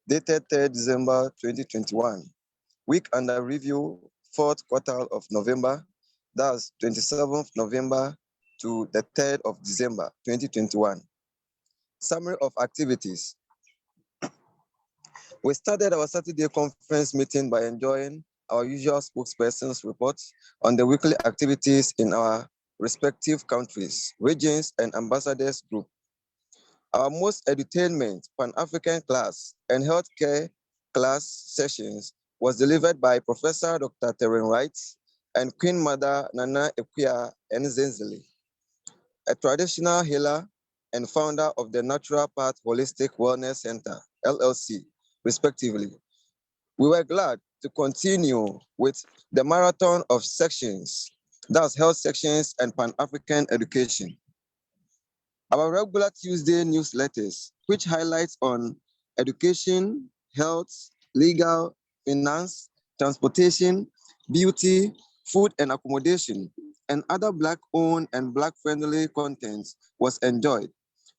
dated 3rd December 2021. Week under review, 4th quarter of November, that's 27th November to the 3rd of December 2021. Summary of activities. We started our Saturday conference meeting by enjoying our usual spokesperson's reports on the weekly activities in our respective countries, regions, and ambassadors group. Our most edutainment, Pan-African class and healthcare class sessions was delivered by Professor Dr. Terren Wright and Queen Mother Nana Equia Nzenzeli, a traditional healer and founder of the Natural Path Holistic Wellness Center, LLC, respectively. We were glad to continue with the marathon of sections, that's health sections and Pan-African education. Our regular Tuesday newsletters, which highlights on education, health, legal, finance, transportation, beauty, food and accommodation, and other Black-owned and Black-friendly content was enjoyed.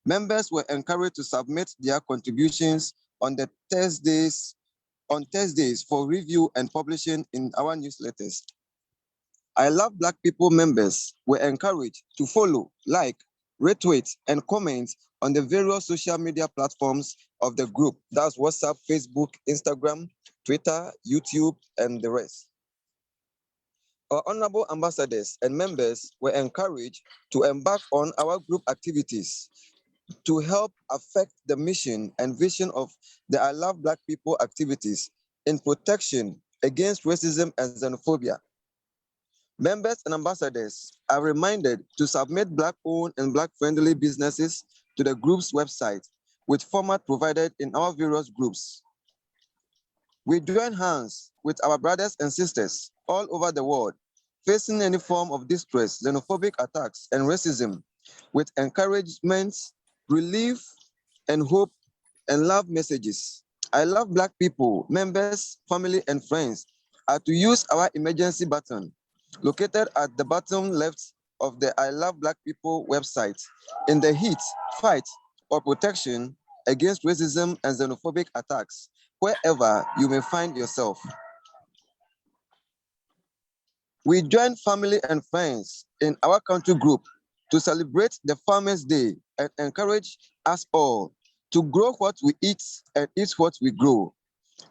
Members were encouraged to submit their contributions on Thursdays for review and publishing in our newsletters. I Love Black People members were encouraged to follow, like, retweet, and comment on the various social media platforms of the group. That's WhatsApp, Facebook, Instagram, Twitter, YouTube, and the rest. Our honorable ambassadors and members were encouraged to embark on our group activities to help affect the mission and vision of the I Love Black People activities in protection against racism and xenophobia. Members and ambassadors are reminded to submit Black-owned and Black-friendly businesses to the group's website with format provided in our various groups. We join hands with our brothers and sisters all over the world facing any form of distress, xenophobic attacks, and racism with encouragement, relief, and hope and love messages. I Love Black People members, family, and friends are to use our emergency button located at the bottom left of the I Love Black People website in the heat, fight, or protection against racism and xenophobic attacks, wherever you may find yourself. We join family and friends in our country group to celebrate the Farmers' Day and encourage us all to grow what we eat and eat what we grow.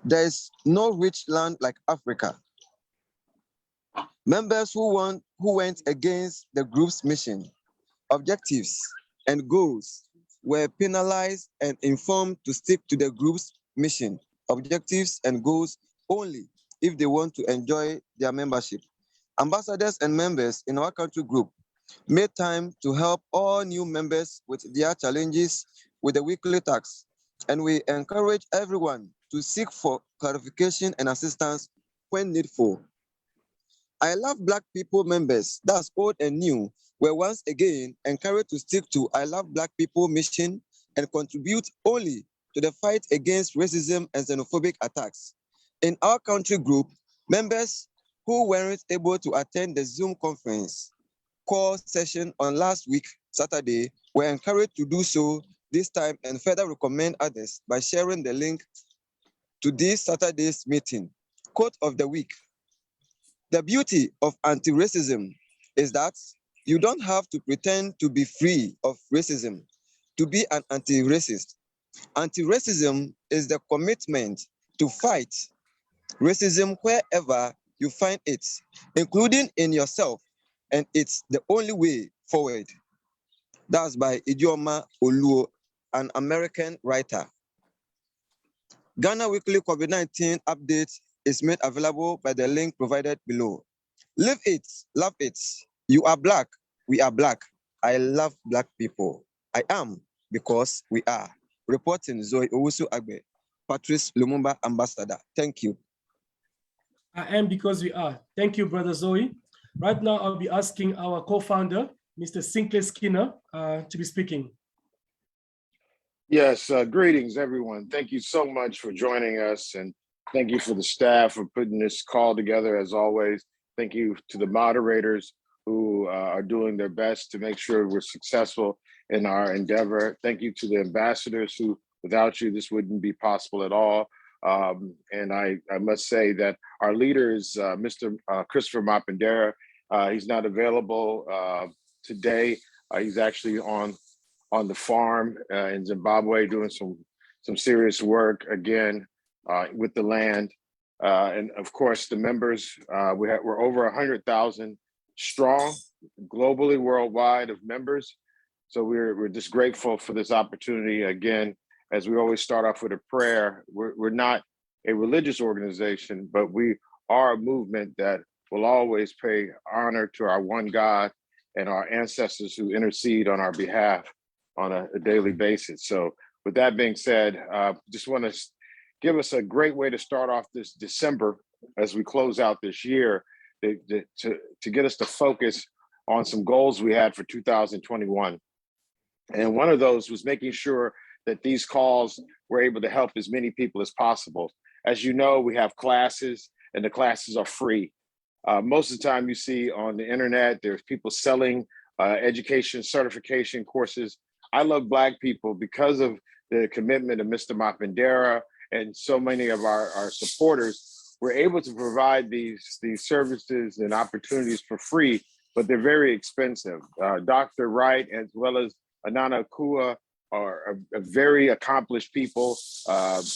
There is no rich land like Africa. Members who went against the group's mission, objectives, and goals were penalized and informed to stick to the group's mission, objectives, and goals only if they want to enjoy their membership. Ambassadors and members in our country group made time to help all new members with their challenges with the weekly tasks, and we encourage everyone to seek for clarification and assistance when needful. I Love Black People members, that's old and new, were once again encouraged to stick to I Love Black People mission and contribute only to the fight against racism and xenophobic attacks. In our country group, members who weren't able to attend the Zoom conference call session on last week, Saturday, were encouraged to do so this time and further recommend others by sharing the link to this Saturday's meeting. Quote of the week: the beauty of anti-racism is that you don't have to pretend to be free of racism to be an anti-racist. Anti-racism is the commitment to fight racism wherever you find it, including in yourself, and it's the only way forward. That's by Ijeoma Oluo, an American writer. Ghana Weekly COVID-19 update is made available by the link provided below. Live it, love it. You are Black, we are Black. I love Black people. I am because we are. Reporting Zoe Owusu Agbe, Patrice Lumumba Ambassador. Thank you. I am because we are. Thank you, Brother Zoe. Right now, I'll be asking our co-founder, Mr. Sinclair Skinner, to be speaking. Yes, greetings, everyone. Thank you so much for joining us, and thank you for the staff for putting this call together, as always. Thank you to the moderators who are doing their best to make sure we're successful in our endeavor. Thank you to the ambassadors who Without you, this wouldn't be possible at all. And I must say that our leader is Mr. Christopher Mapindera. He's not available today. He's actually on the farm in Zimbabwe doing some serious work again with the land. And of course, the members, we're over 100,000 strong globally, worldwide of members. So we're just grateful for this opportunity. Again, as we always start off with a prayer, we're not a religious organization, but we are a movement that will always pay honor to our one God and our ancestors who intercede on our behalf on a daily basis. So with that being said, just want to give us a great way to start off this December as we close out this year to get us to focus on some goals we had for 2021. And one of those was making sure that these calls were able to help as many people as possible. As you know, we have classes and the classes are free. Most of the time you see on the internet, there's people selling education certification courses. I love Black people because of the commitment of Mr. Mapindera and so many of our supporters. We're able to provide these services and opportunities for free, but they're very expensive. Dr. Wright, as well as Anaphobic, are a very accomplished people.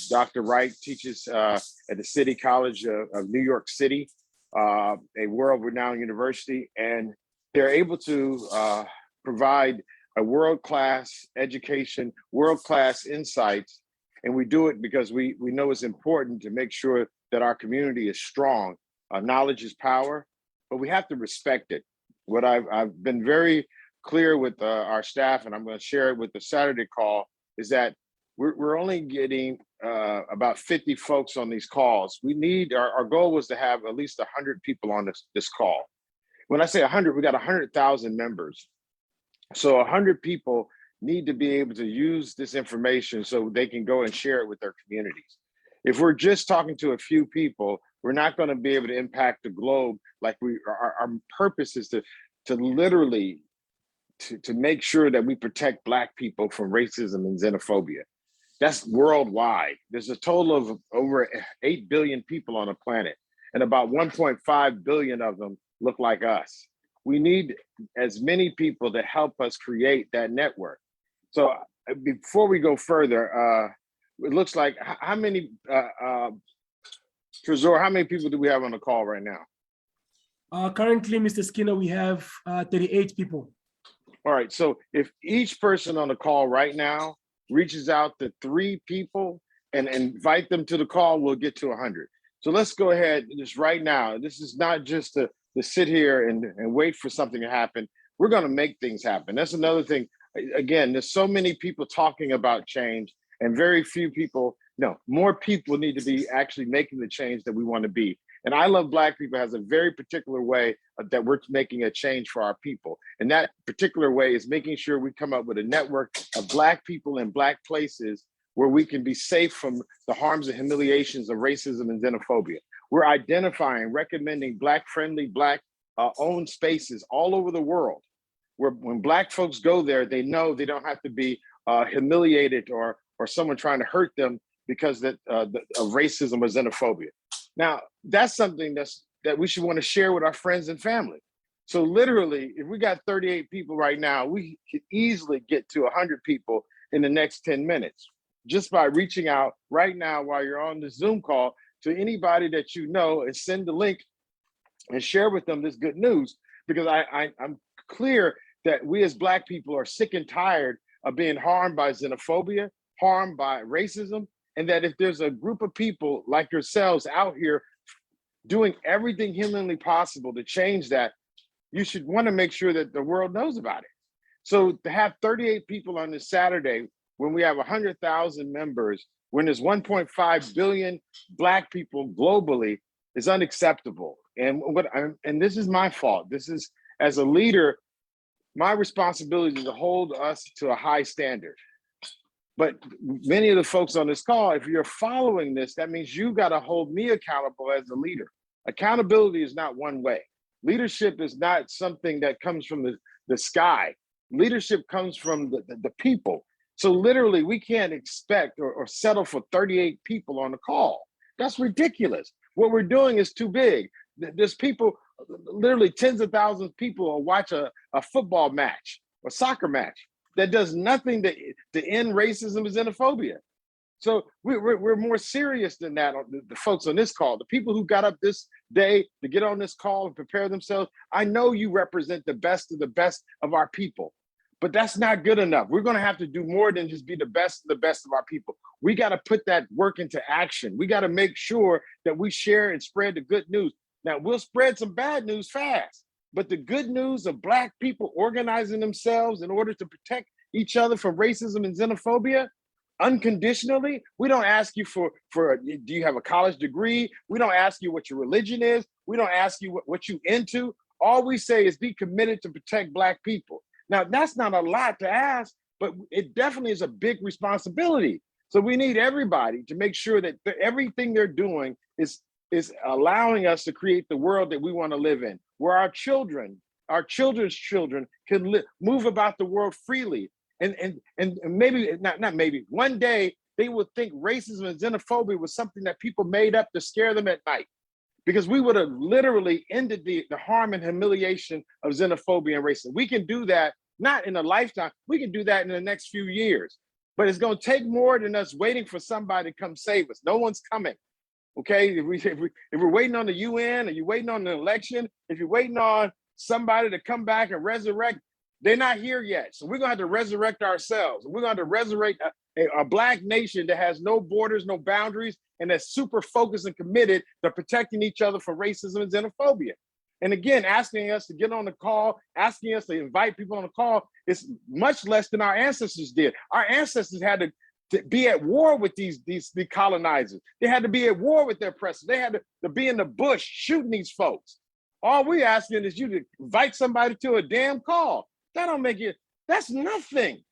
Dr. Wright teaches at the City College of New York City, a world-renowned university, and they're able to provide a world-class education, world-class insights, and we do it because we know it's important to make sure that our community is strong. Knowledge is power, but we have to respect it. What I've been very clear with our staff, and I'm going to share it with the Saturday call, is that we're only getting about 50 folks on these calls. We need, our goal was to have at least 100 people on this call. When I say 100, we got 100,000 members. So 100 people need to be able to use this information so they can go and share it with their communities. If we're just talking to a few people, we're not going to be able to impact the globe like our purpose is to literally to make sure that we protect Black people from racism and xenophobia. That's worldwide. There's a total of over 8 billion people on the planet, and about 1.5 billion of them look like us. We need as many people to help us create that network. So before we go further, it looks like how many, Trezor, how many people do we have on the call right now? Currently, Mr. Skinner, we have 38 people. All right, so if each person on the call right now reaches out to 3 people and invite them to the call, we'll get to 100. So let's go ahead just right now. This is not just to sit here and wait for something to happen. We're gonna make things happen. That's another thing. Again, there's so many people talking about change and very few people, no, more people need to be actually making the change that we wanna be. And I Love Black People has a very particular way that we're making a change for our people. And that particular way is making sure we come up with a network of Black people in Black places where we can be safe from the harms and humiliations of racism and xenophobia. We're identifying, recommending Black-friendly, Black-owned spaces all over the world, where when Black folks go there, they know they don't have to be humiliated or someone trying to hurt them because of racism or xenophobia. Now, that's something that we should want to share with our friends and family. So literally, if we got 38 people right now, we could easily get to 100 people in the next 10 minutes, just by reaching out right now while you're on the Zoom call to anybody that you know and send the link and share with them this good news. Because I'm clear that we as Black people are sick and tired of being harmed by xenophobia, harmed by racism, and that if there's a group of people like yourselves out here doing everything humanly possible to change that, you should want to make sure that the world knows about it. So to have 38 people on this Saturday, when we have 100,000 members, when there's 1.5 billion Black people globally, is unacceptable. And this is my fault. This is, as a leader, my responsibility is to hold us to a high standard. But many of the folks on this call, if you're following this, that means you got to hold me accountable as a leader. Accountability is not one way. Leadership is not something that comes from the sky. Leadership comes from the people. So literally, we can't expect or settle for 38 people on the call. That's ridiculous. What we're doing is too big. There's people, literally tens of thousands of people will watch a football match or soccer match that does nothing to end racism and xenophobia. So we're more serious than that. The folks on this call, the people who got up this day to get on this call and prepare themselves, I know you represent the best of our people, but that's not good enough. We're going to have to do more than just be the best of our people. We got to put that work into action. We got to make sure that we share and spread the good news. Now, we'll spread some bad news fast, but the good news of Black people organizing themselves in order to protect each other from racism and xenophobia, unconditionally. We don't ask you for do you have a college degree? We don't ask you what your religion is. We don't ask you what you into. All we say is be committed to protect Black people. Now, that's not a lot to ask, but it definitely is a big responsibility. So we need everybody to make sure that everything they're doing is allowing us to create the world that we want to live in, where our children's children can move about the world freely. And maybe, not maybe, one day they would think racism and xenophobia was something that people made up to scare them at night, because we would have literally ended the harm and humiliation of xenophobia and racism. We can do that, not in a lifetime, we can do that in the next few years, but it's gonna take more than us waiting for somebody to come save us. No one's coming, okay? If we're waiting on the UN, or you're waiting on the election, if you're waiting on somebody to come back and resurrect, they're not here yet. So we're gonna have to resurrect ourselves. We're gonna have to resurrect a Black nation that has no borders, no boundaries, and that's super focused and committed to protecting each other from racism and xenophobia. And again, asking us to get on the call, asking us to invite people on the call is much less than our ancestors did. Our ancestors had to be at war with these colonizers. They had to be at war with their oppressors. They had to be in the bush shooting these folks. All we're asking is you to invite somebody to a damn call. That don't make it, that's nothing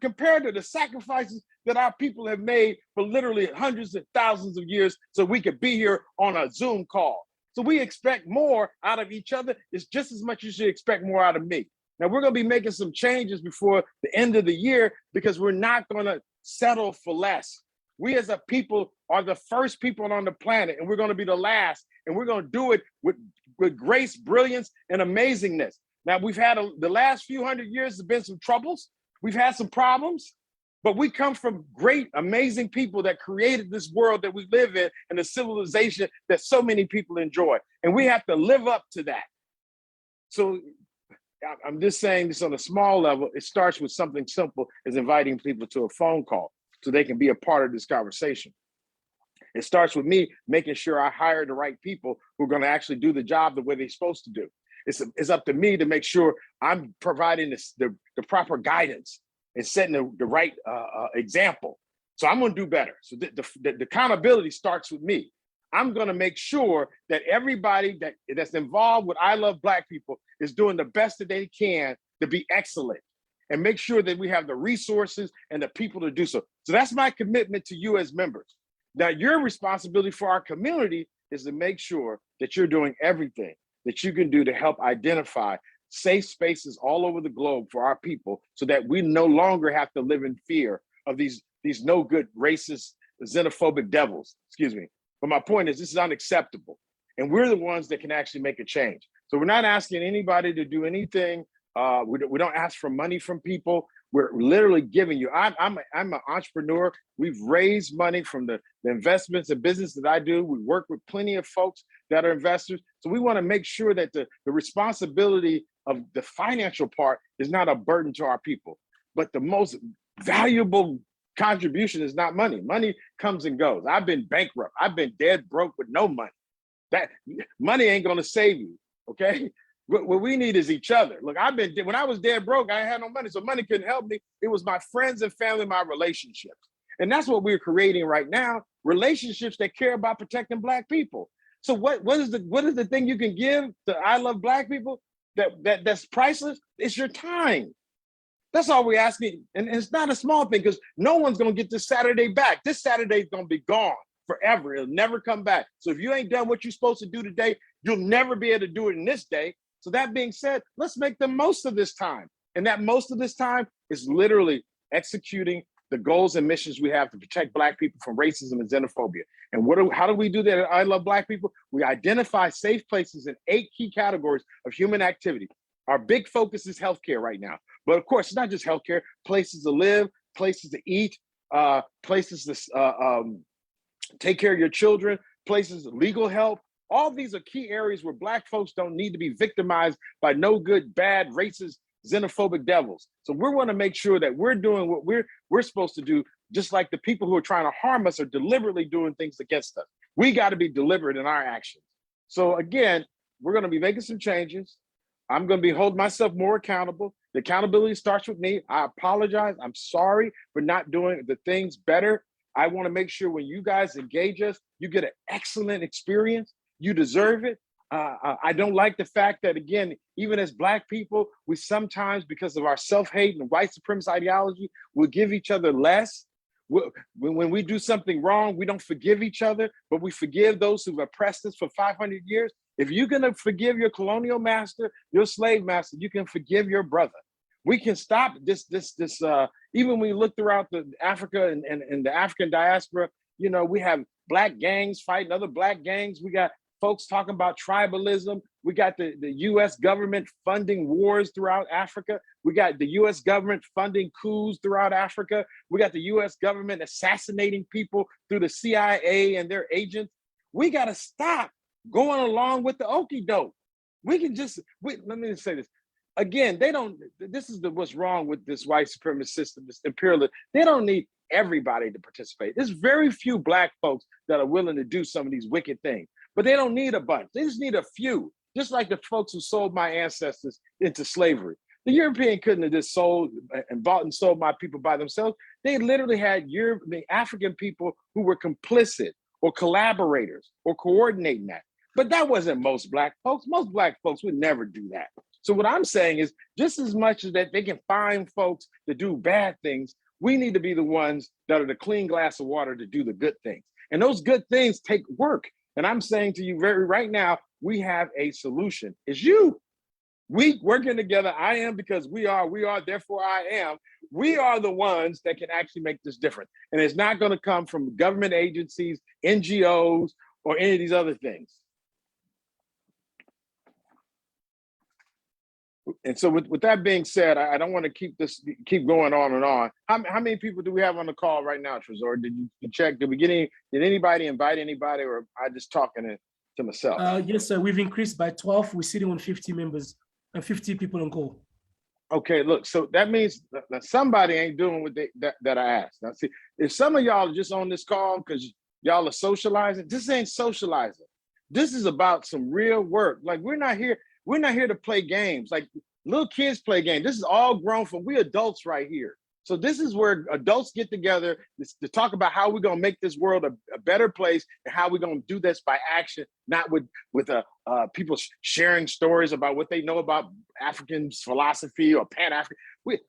compared to the sacrifices that our people have made for literally hundreds of thousands of years so we could be here on a Zoom call. So we expect more out of each other. It's just as much as you should expect more out of me. Now, we're gonna be making some changes before the end of the year, because we're not gonna settle for less. We as a people are the first people on the planet, and we're gonna be the last, and we're gonna do it with grace, brilliance, and amazingness. Now, we've had the last few hundred years have been some troubles. We've had some problems, but we come from great, amazing people that created this world that we live in and the civilization that so many people enjoy. And we have to live up to that. So I'm just saying this on a small level. It starts with something simple as inviting people to a phone call so they can be a part of this conversation. It starts with me making sure I hire the right people who are going to actually do the job the way they're supposed to do. It's up to me to make sure I'm providing the proper guidance and setting the right example. So I'm going to do better. So the accountability starts with me. I'm going to make sure that everybody that's involved with I Love Black People is doing the best that they can to be excellent, and make sure that we have the resources and the people to do so. So that's my commitment to you as members. Now, your responsibility for our community is to make sure that you're doing everything that you can do to help identify safe spaces all over the globe for our people, so that we no longer have to live in fear of these no good, racist, xenophobic devils, excuse me. But my point is, this is unacceptable. And we're the ones that can actually make a change. So we're not asking anybody to do anything. We don't ask for money from people. We're literally giving you. I'm an entrepreneur. We've raised money from the investments and business that I do. We work with plenty of folks that are investors. So we want to make sure that the responsibility of the financial part is not a burden to our people. But the most valuable contribution is not money. Money comes and goes. I've been bankrupt. I've been dead broke with no money. That money ain't going to save you, okay? What we need is each other. Look, when I was dead broke, I had no money, so money couldn't help me. It was my friends and family, my relationships. And that's what we're creating right now, relationships that care about protecting Black people. So what is the thing you can give to I Love Black People that's priceless? It's your time. That's all we're asking. And it's not a small thing, because no one's gonna get this Saturday back. This Saturday is gonna be gone forever. It'll never come back. So if you ain't done what you're supposed to do today, you'll never be able to do it in this day. So that being said, let's make the most of this time. And that most of this time is literally executing the goals and missions we have to protect Black people from racism and xenophobia. And how do we do that at I Love Black People? We identify safe places in 8 key categories of human activity. Our big focus is healthcare right now. But of course, it's not just healthcare, places to live, places to eat, places to take care of your children, places, legal help. All these are key areas where Black folks don't need to be victimized by no good, bad, racist, xenophobic devils. So we want to make sure that we're doing what we're supposed to do, just like the people who are trying to harm us are deliberately doing things against us. We got to be deliberate in our actions. So again, we're going to be making some changes. I'm going to be holding myself more accountable. The accountability starts with me. I apologize. I'm sorry for not doing the things better. I want to make sure when you guys engage us, you get an excellent experience. You deserve it. I don't like the fact that, again, even as Black people, we sometimes, because of our self-hate and white supremacist ideology, will give each other less. When we do something wrong, we don't forgive each other, but we forgive those who've oppressed us for 500 years. If you're going to forgive your colonial master, your slave master, you can forgive your brother. We can stop this. Even when you look throughout Africa and the African diaspora, you know, we have Black gangs fighting other Black gangs. We got folks talking about tribalism. We got the US government funding wars throughout Africa. We got the US government funding coups throughout Africa. We got the US government assassinating people through the CIA and their agents. We got to stop going along with the okie doke. We can just, let me just say this. Again, this is what's wrong with this white supremacist system, this imperialist. They don't need everybody to participate. There's very few Black folks that are willing to do some of these wicked things, but they don't need a bunch. They just need a few, just like the folks who sold my ancestors into slavery. The European couldn't have just sold and bought and sold my people by themselves. They literally had African people who were complicit or collaborators or coordinating that. But that wasn't most Black folks. Most Black folks would never do that. So what I'm saying is, just as much as that they can find folks to do bad things, we need to be the ones that are the clean glass of water to do the good things. And those good things take work. And I'm saying to you right now, we have a solution. It's you. We working together. I am because we are, therefore I am. We are the ones that can actually make this difference. And it's not going to come from government agencies, NGOs, or any of these other things. And so with that being said, I don't want to keep going on and on. How many people do we have on the call right now, Trezor? Did you check? Did anybody invite anybody, or I just talking to myself? Yes, sir. We've increased by 12. We're sitting on 50 members and 50 people on call. Okay, look, so that means that somebody ain't doing what that I asked. Now, see, if some of y'all are just on this call because y'all are socializing, this ain't socializing. This is about some real work. Like, we're not here to play games. Like, little kids play games. This is all grown from we adults right here. So this is where adults get together to talk about how we're gonna make this world a better place, and how we're gonna do this by action, not with people sharing stories about what they know about African philosophy or Pan-African.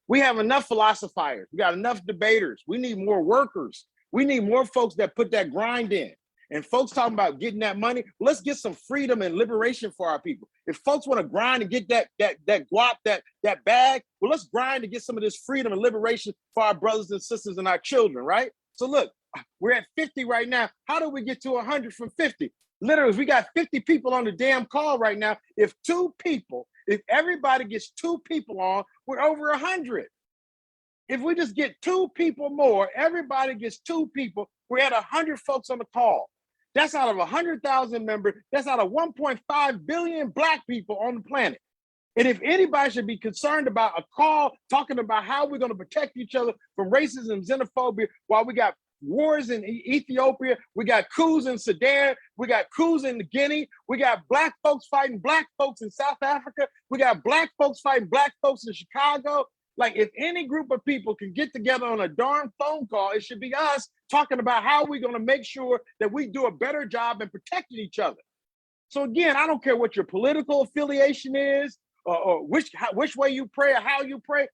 We have enough philosophers. We got enough debaters. We need more workers. We need more folks that put that grind in. And folks talking about getting that money, let's get some freedom and liberation for our people. If folks want to grind and get that guap, that bag, well, let's grind to get some of this freedom and liberation for our brothers and sisters and our children, right? So look, we're at 50 right now. How do we get to 100 from 50? Literally, if we got 50 people on the damn call right now, if everybody gets 2 people on, we're over 100. If we just get 2 people more, everybody gets 2 people, we're at 100 folks on the call. That's out of 100,000 members. That's out of 1.5 billion Black people on the planet. And if anybody should be concerned about a call talking about how we're going to protect each other from racism and xenophobia, while we got wars in Ethiopia, we got coups in Sudan, we got coups in Guinea, we got Black folks fighting Black folks in South Africa, we got Black folks fighting Black folks in Chicago. Like, if any group of people can get together on a darn phone call, it should be us talking about how we're going to make sure that we do a better job in protecting each other. So again, I don't care what your political affiliation is, or which way you pray or how you pray.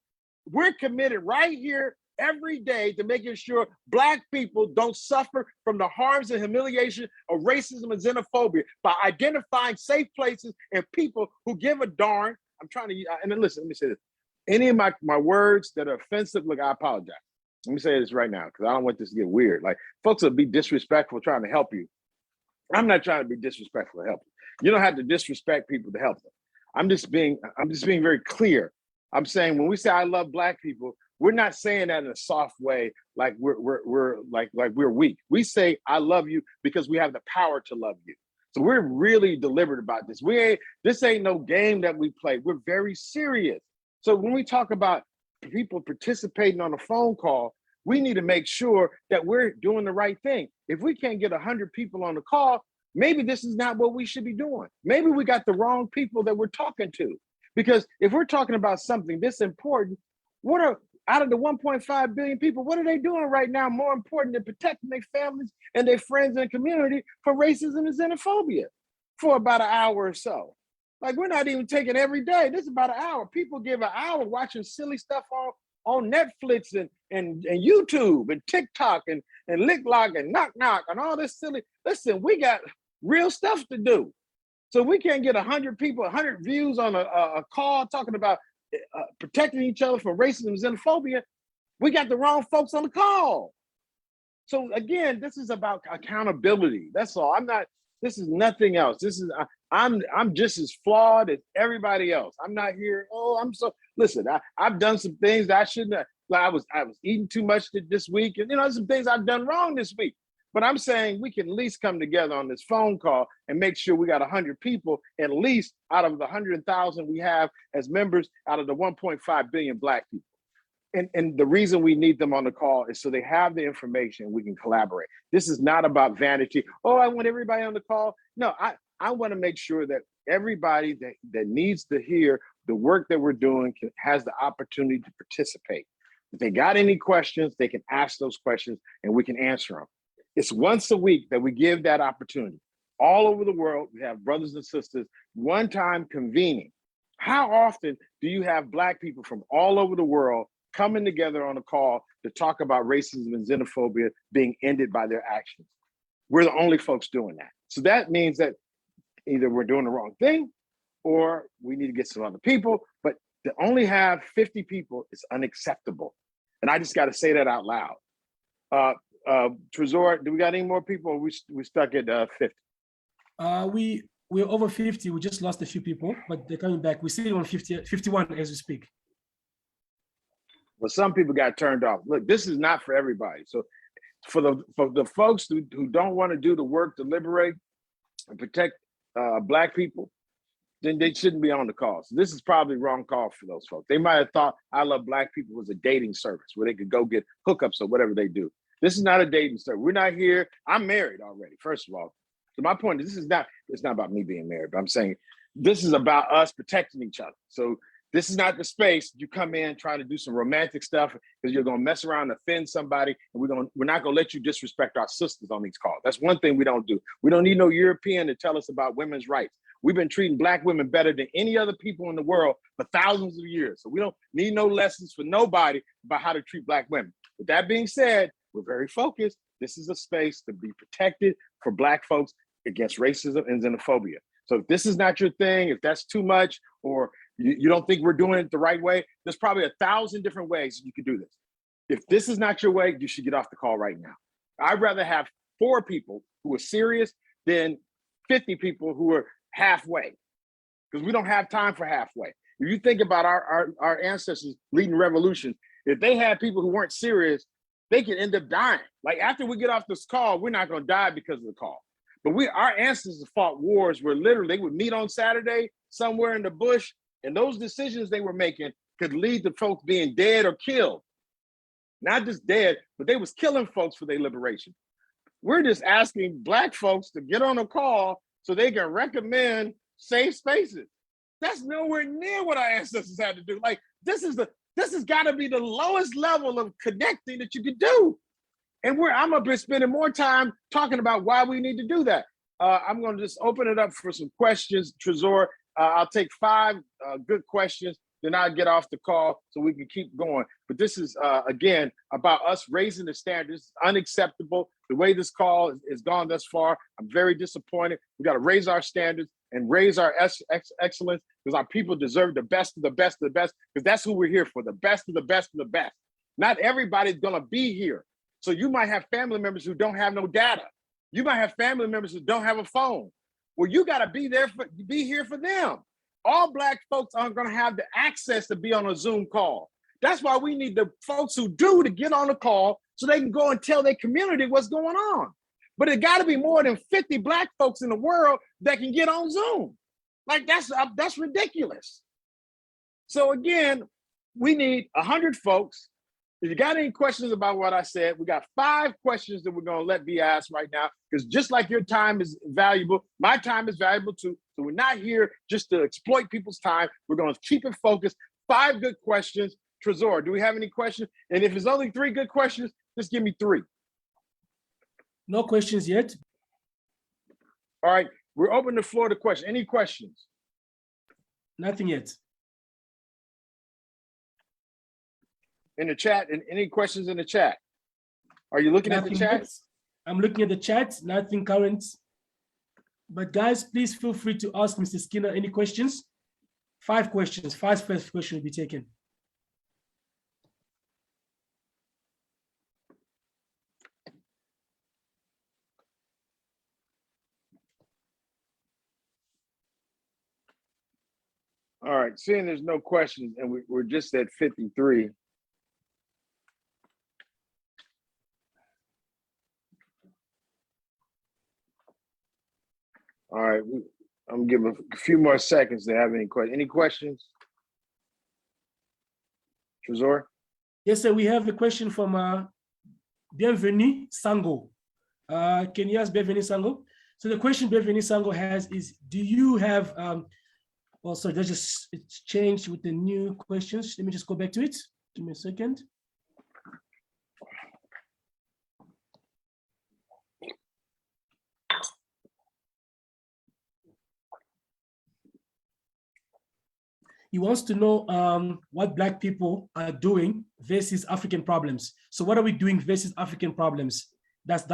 We're committed right here every day to making sure Black people don't suffer from the harms and humiliation of racism and xenophobia by identifying safe places and people who give a darn. I'm trying to, and then listen, let me say this. Any of my words that are offensive, look, I apologize. Let me say this right now, because I don't want this to get weird. Like, folks will be disrespectful trying to help you. I'm not trying to be disrespectful to help you. You don't have to disrespect people to help them. I'm just being very clear. I'm saying when we say I love Black people, we're not saying that in a soft way, like we're weak. We say I love you because we have the power to love you. So we're really deliberate about this. This ain't no game that we play. We're very serious. So when we talk about people participating on a phone call, we need to make sure that we're doing the right thing. If we can't get 100 people on the call, maybe this is not what we should be doing. Maybe we got the wrong people that we're talking to. Because if we're talking about something this important, out of the 1.5 billion people, what are they doing right now more important than protecting their families and their friends and community from racism and xenophobia for about an hour or so? Like, we're not even taking every day. This is about an hour. People give an hour watching silly stuff on Netflix and YouTube and TikTok and Lick Lock and Knock Knock and all this silly. Listen, we got real stuff to do. So we can't get 100 people, 100 views on a call talking about protecting each other from racism and xenophobia. We got the wrong folks on the call. So again, this is about accountability. That's all. This is nothing else. I'm just as flawed as everybody else. I'm not here. Listen, I've done some things that I shouldn't have. Like I was eating too much this week, and some things I've done wrong this week. But I'm saying we can at least come together on this phone call and make sure we got 100 people, at least out of the 100,000 we have as members, out of the 1.5 billion Black people. And the reason we need them on the call is so they have the information, we can collaborate. This is not about vanity. Oh, I want everybody on the call. No, I want to make sure that everybody that needs to hear the work that we're doing has the opportunity to participate. If they got any questions, they can ask those questions and we can answer them. It's once a week that we give that opportunity. All over the world, we have brothers and sisters, one time convening. How often do you have Black people from all over the world coming together on a call to talk about racism and xenophobia being ended by their actions? We're the only folks doing that. So that means that either we're doing the wrong thing or we need to get some other people, but to only have 50 people is unacceptable. And I just got to say that out loud. Trezor, do we got any more people or we stuck at 50? We're over 50. We just lost a few people, but they're coming back. We're still on 51 as we speak. Well, some people got turned off. Look, this is not for everybody. So for the folks who don't want to do the work to liberate and protect Black people, then they shouldn't be on the call. So this is probably the wrong call for those folks. They might have thought I Love Black People was a dating service where they could go get hookups or whatever they do. This is not a dating service. We're not here. I'm married already, first of all. So my point is, it's not about me being married, but I'm saying this is about us protecting each other. So this is not the space you come in trying to do some romantic stuff because you're gonna mess around and offend somebody, and we're not gonna let you disrespect our sisters on these calls. That's one thing we don't do. We don't need no European to tell us about women's rights. We've been treating Black women better than any other people in the world for thousands of years. So we don't need no lessons for nobody about how to treat Black women. With that being said, we're very focused. This is a space to be protected for Black folks against racism and xenophobia. So if this is not your thing, if that's too much, or you don't think we're doing it the right way, there's probably 1,000 different ways you could do this. If this is not your way, you should get off the call right now. I'd rather have 4 people who are serious than 50 people who are halfway, because we don't have time for halfway. If you think about our ancestors leading revolutions, if they had people who weren't serious, they could end up dying. Like after we get off this call, we're not gonna die because of the call. But our ancestors fought wars where literally they would meet on Saturday somewhere in the bush, and those decisions they were making could lead to folks being dead or killed. Not just dead, but they was killing folks for their liberation. We're just asking Black folks to get on a call so they can recommend safe spaces. That's nowhere near what our ancestors had to do. Like this has got to be the lowest level of connecting that you could do. And I'm gonna be spending more time talking about why we need to do that. I'm gonna just open it up for some questions, Trezor. I'll take 5 good questions, then I'll get off the call so we can keep going. But this is, again, about us raising the standards. It's unacceptable. The way this call is gone thus far, I'm very disappointed. We got to raise our standards and raise our excellence, because our people deserve the best of the best of the best, because that's who we're here for, the best of the best of the best. Not everybody's going to be here. So you might have family members who don't have no data. You might have family members who don't have a phone. Well, you got to be here for them. All Black folks aren't going to have the access to be on a Zoom call. That's why we need the folks who do to get on the call so they can go and tell their community what's going on. But it got to be more than 50 Black folks in the world that can get on Zoom. Like, that's ridiculous. So again, we need 100 folks. If you got any questions about what I said, we got 5 questions that we're going to let be asked right now, because just like your time is valuable, my time is valuable too. So we're not here just to exploit people's time. We're going to keep it focused. 5 good questions. Trezor, do we have any questions? And if it's only 3 good questions, just give me 3. No questions yet. All right, we're open the floor to questions. Any questions? Nothing yet. In the chat, and any questions in the chat? Are you looking at the chat? Yet. I'm looking at the chat, nothing current. But guys, please feel free to ask Mr. Skinner any questions. 5 questions, 5 first questions will be taken. All right, seeing there's no questions and we're just at 53. All right, I'm giving a few more seconds to have any questions. Any questions? Trezor? Yes, sir, we have a question from Bienvenue Sango. Can you ask Bienvenue Sango? So the question Bienvenue Sango has is, do you have, well, sorry, it's changed with the new questions. Let me just go back to it. Give me a second. He wants to know what Black people are doing versus African problems. So what are we doing versus African problems? That's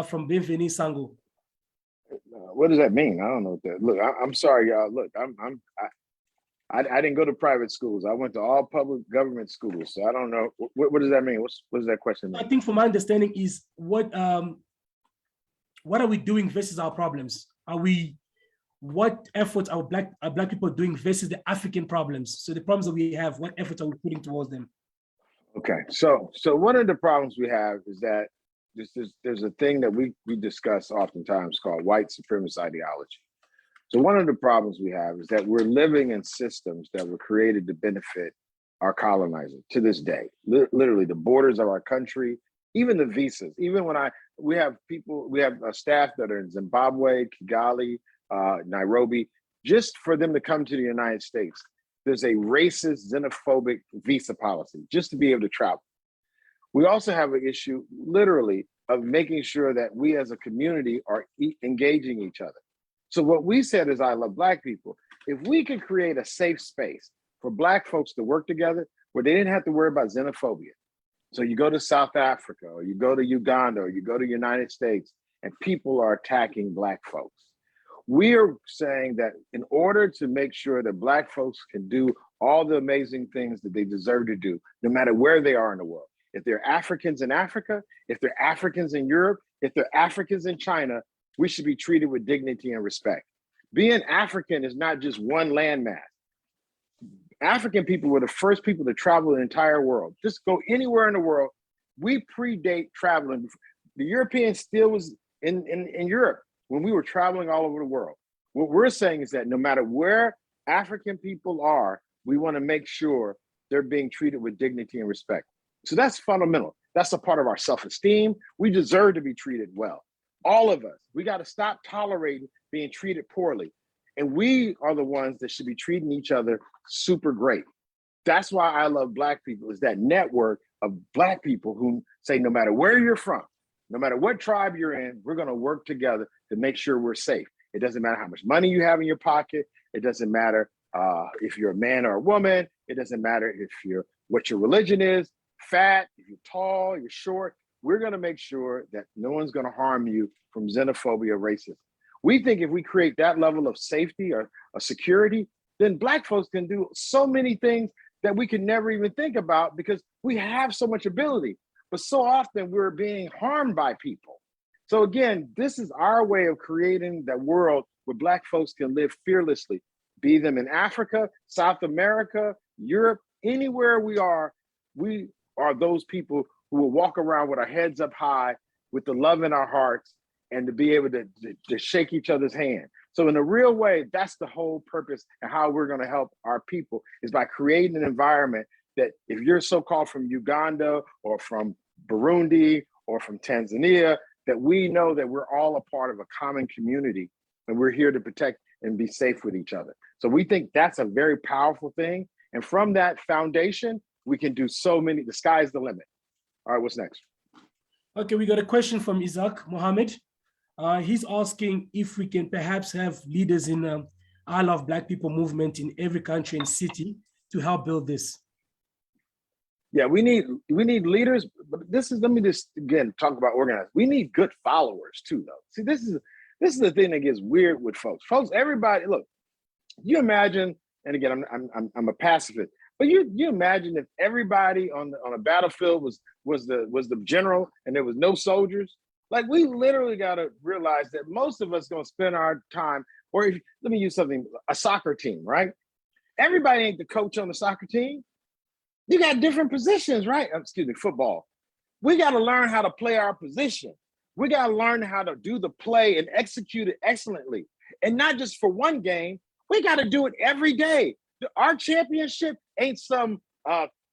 from Bienvenue Sango. What does that mean? I don't know what that. Look, I'm sorry, y'all. Look, I didn't go to private schools. I went to all public government schools. So I don't know. What does that mean? What does that question mean? I think from my understanding is what are we doing versus our problems? What efforts are black people doing versus the African problems? So the problems that we have, what efforts are we putting towards them? Okay, so one of the problems we have is that there's a thing that we discuss oftentimes called white supremacist ideology. So one of the problems we have is that we're living in systems that were created to benefit our colonizers to this day. Literally the borders of our country, even the visas, even when we have staff that are in Zimbabwe, Kigali, Nairobi, just for them to come to the United States. There's a racist, xenophobic visa policy just to be able to travel. We also have an issue, literally, of making sure that we as a community are engaging each other. So what we said is, I Love Black People, if we could create a safe space for Black folks to work together where they didn't have to worry about xenophobia. So you go to South Africa, or you go to Uganda, or you go to the United States, and people are attacking Black folks. We are saying that in order to make sure that Black folks can do all the amazing things that they deserve to do, no matter where they are in the world, if they're Africans in Africa, if they're Africans in Europe, if they're Africans in China, we should be treated with dignity and respect. Being African is not just one landmass. African people were the first people to travel the entire world. Just go anywhere in the world. We predate traveling. The Europeans still was in Europe when we were traveling all over the world. What we're saying is that no matter where African people are, we want to make sure they're being treated with dignity and respect. So that's fundamental. That's a part of our self-esteem. We deserve to be treated well. All of us, we got to stop tolerating being treated poorly. And we are the ones that should be treating each other super great. That's why I Love Black People, is that network of Black people who say, no matter where you're from, no matter what tribe you're in, we're going to work together to make sure we're safe. It doesn't matter how much money you have in your pocket. It doesn't matter if you're a man or a woman. It doesn't matter what your religion is, fat, if you're tall, you're short. We're going to make sure that no one's going to harm you from xenophobia, racism. We think if we create that level of safety or security, then Black folks can do so many things that we can never even think about because we have so much ability. But so often we're being harmed by people. So again, this is our way of creating that world where Black folks can live fearlessly, be them in Africa, South America, Europe, anywhere we are those people who will walk around with our heads up high, with the love in our hearts, and to be able to shake each other's hand. So in a real way, that's the whole purpose and how we're going to help our people is by creating an environment that if you're so-called from Uganda or from Burundi or from Tanzania, that we know that we're all a part of a common community and we're here to protect and be safe with each other. So we think that's a very powerful thing. And from that foundation, we can do so many, the sky's the limit. All right, what's next? Okay, we got a question from Isaac Mohammed. He's asking if we can perhaps have leaders in I Love Black People movement in every country and city to help build this. Yeah, we need leaders, but let me just again talk about organizing. We need good followers too, though. See, this is the thing that gets weird with folks. Folks, everybody, look, you imagine, and again, I'm a pacifist, but you imagine if everybody on a battlefield was the general and there was no soldiers. Like, we literally got to realize that most of us going to spend our time, or let me use something, a soccer team, right? Everybody ain't the coach on the soccer team. You got different positions, right? Excuse me, football. We got to learn how to play our position. We got to learn how to do the play and execute it excellently. And not just for one game, we got to do it every day. Our championship ain't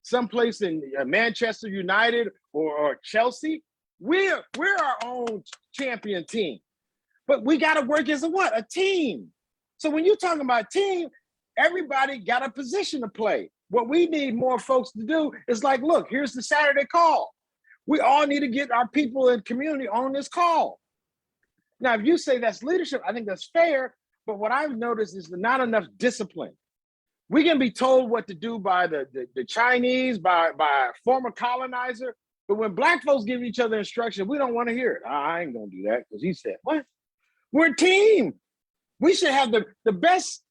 someplace in Manchester United or Chelsea. We're our own champion team, but we got to work as a team. So when you're talking about team, everybody got a position to play. What we need more folks to do is like, look, here's the Saturday call. We all need to get our people in community on this call. Now, if you say that's leadership, I think that's fair, but what I've noticed is not enough discipline. We can be told what to do by the Chinese, by a former colonizer, but when Black folks give each other instruction, we don't want to hear it. I ain't gonna do that because he said, what? We're a team. We should have the best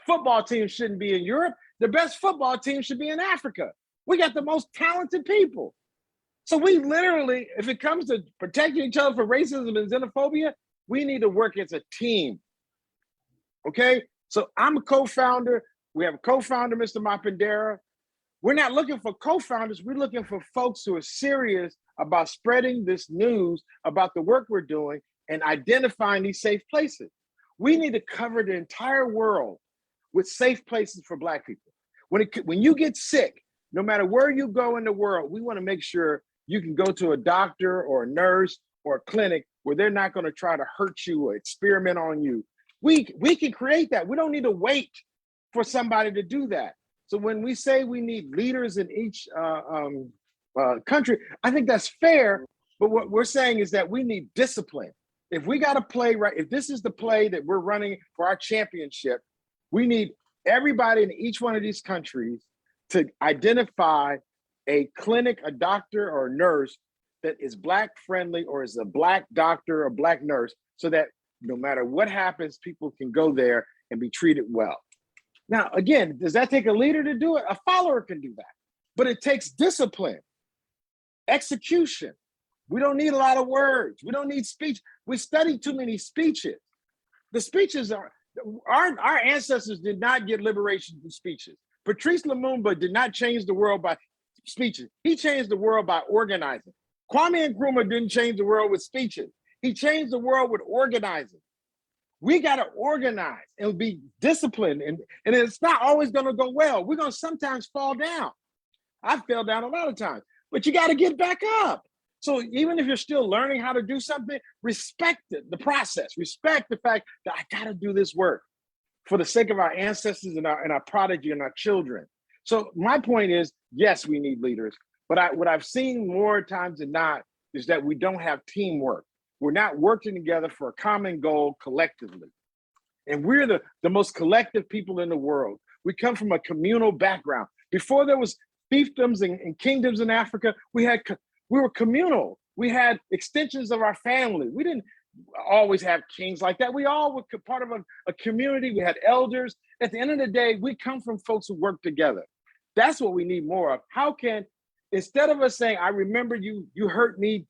football team shouldn't be in Europe. The best football team should be in Africa. We got the most talented people. So we literally, if it comes to protecting each other from racism and xenophobia, we need to work as a team. Okay? So I'm a co-founder. We have a co-founder, Mr. Mapindera. We're not looking for co-founders. We're looking for folks who are serious about spreading this news about the work we're doing and identifying these safe places. We need to cover the entire world with safe places for Black people. When you get sick, no matter where you go in the world, we want to make sure you can go to a doctor or a nurse or a clinic where they're not going to try to hurt you or experiment on you. We can create that. We don't need to wait for somebody to do that. So when we say we need leaders in each country, I think that's fair. But what we're saying is that we need discipline. If we got to play right, if this is the play that we're running for our championship, we need everybody in each one of these countries to identify a clinic, a doctor or a nurse that is Black friendly or is a Black doctor or Black nurse, so that no matter what happens, people can go there and be treated well. Now, again, does that take a leader to do it? A follower can do that, but it takes discipline, execution. We don't need a lot of words. We don't need speech. We study too many speeches. The speeches are, our ancestors did not get liberation through speeches. Patrice Lumumba did not change the world by speeches. He changed the world by organizing. Kwame Nkrumah didn't change the world with speeches. He changed the world with organizing. We got to organize and be disciplined, and it's not always going to go well. We're going to sometimes fall down. I fell down a lot of times, but you got to get back up. So even if you're still learning how to do something, respect the process. Respect the fact that I got to do this work for the sake of our ancestors and our prodigy and our children. So my point is, yes, we need leaders, but what I've seen more times than not is that we don't have teamwork. We're not working together for a common goal collectively. And we're the most collective people in the world. We come from a communal background. Before there was fiefdoms and kingdoms in Africa, we were communal. We had extensions of our family. We didn't always have kings like that. We all were part of a community. We had elders. At the end of the day, we come from folks who work together. That's what we need more of. How can, instead of us saying, I remember you hurt me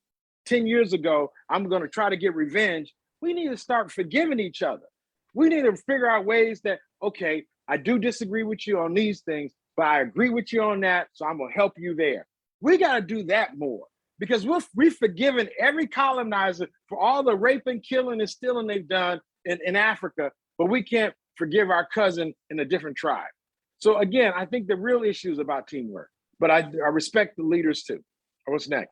10 years ago, I'm going to try to get revenge, we need to start forgiving each other. We need to figure out ways that, okay, I do disagree with you on these things, but I agree with you on that, so I'm going to help you there. We got to do that more, because we've forgiven every colonizer for all the raping, killing, and stealing they've done in Africa, but we can't forgive our cousin in a different tribe. So again, I think the real issue is about teamwork, but I respect the leaders too. What's next?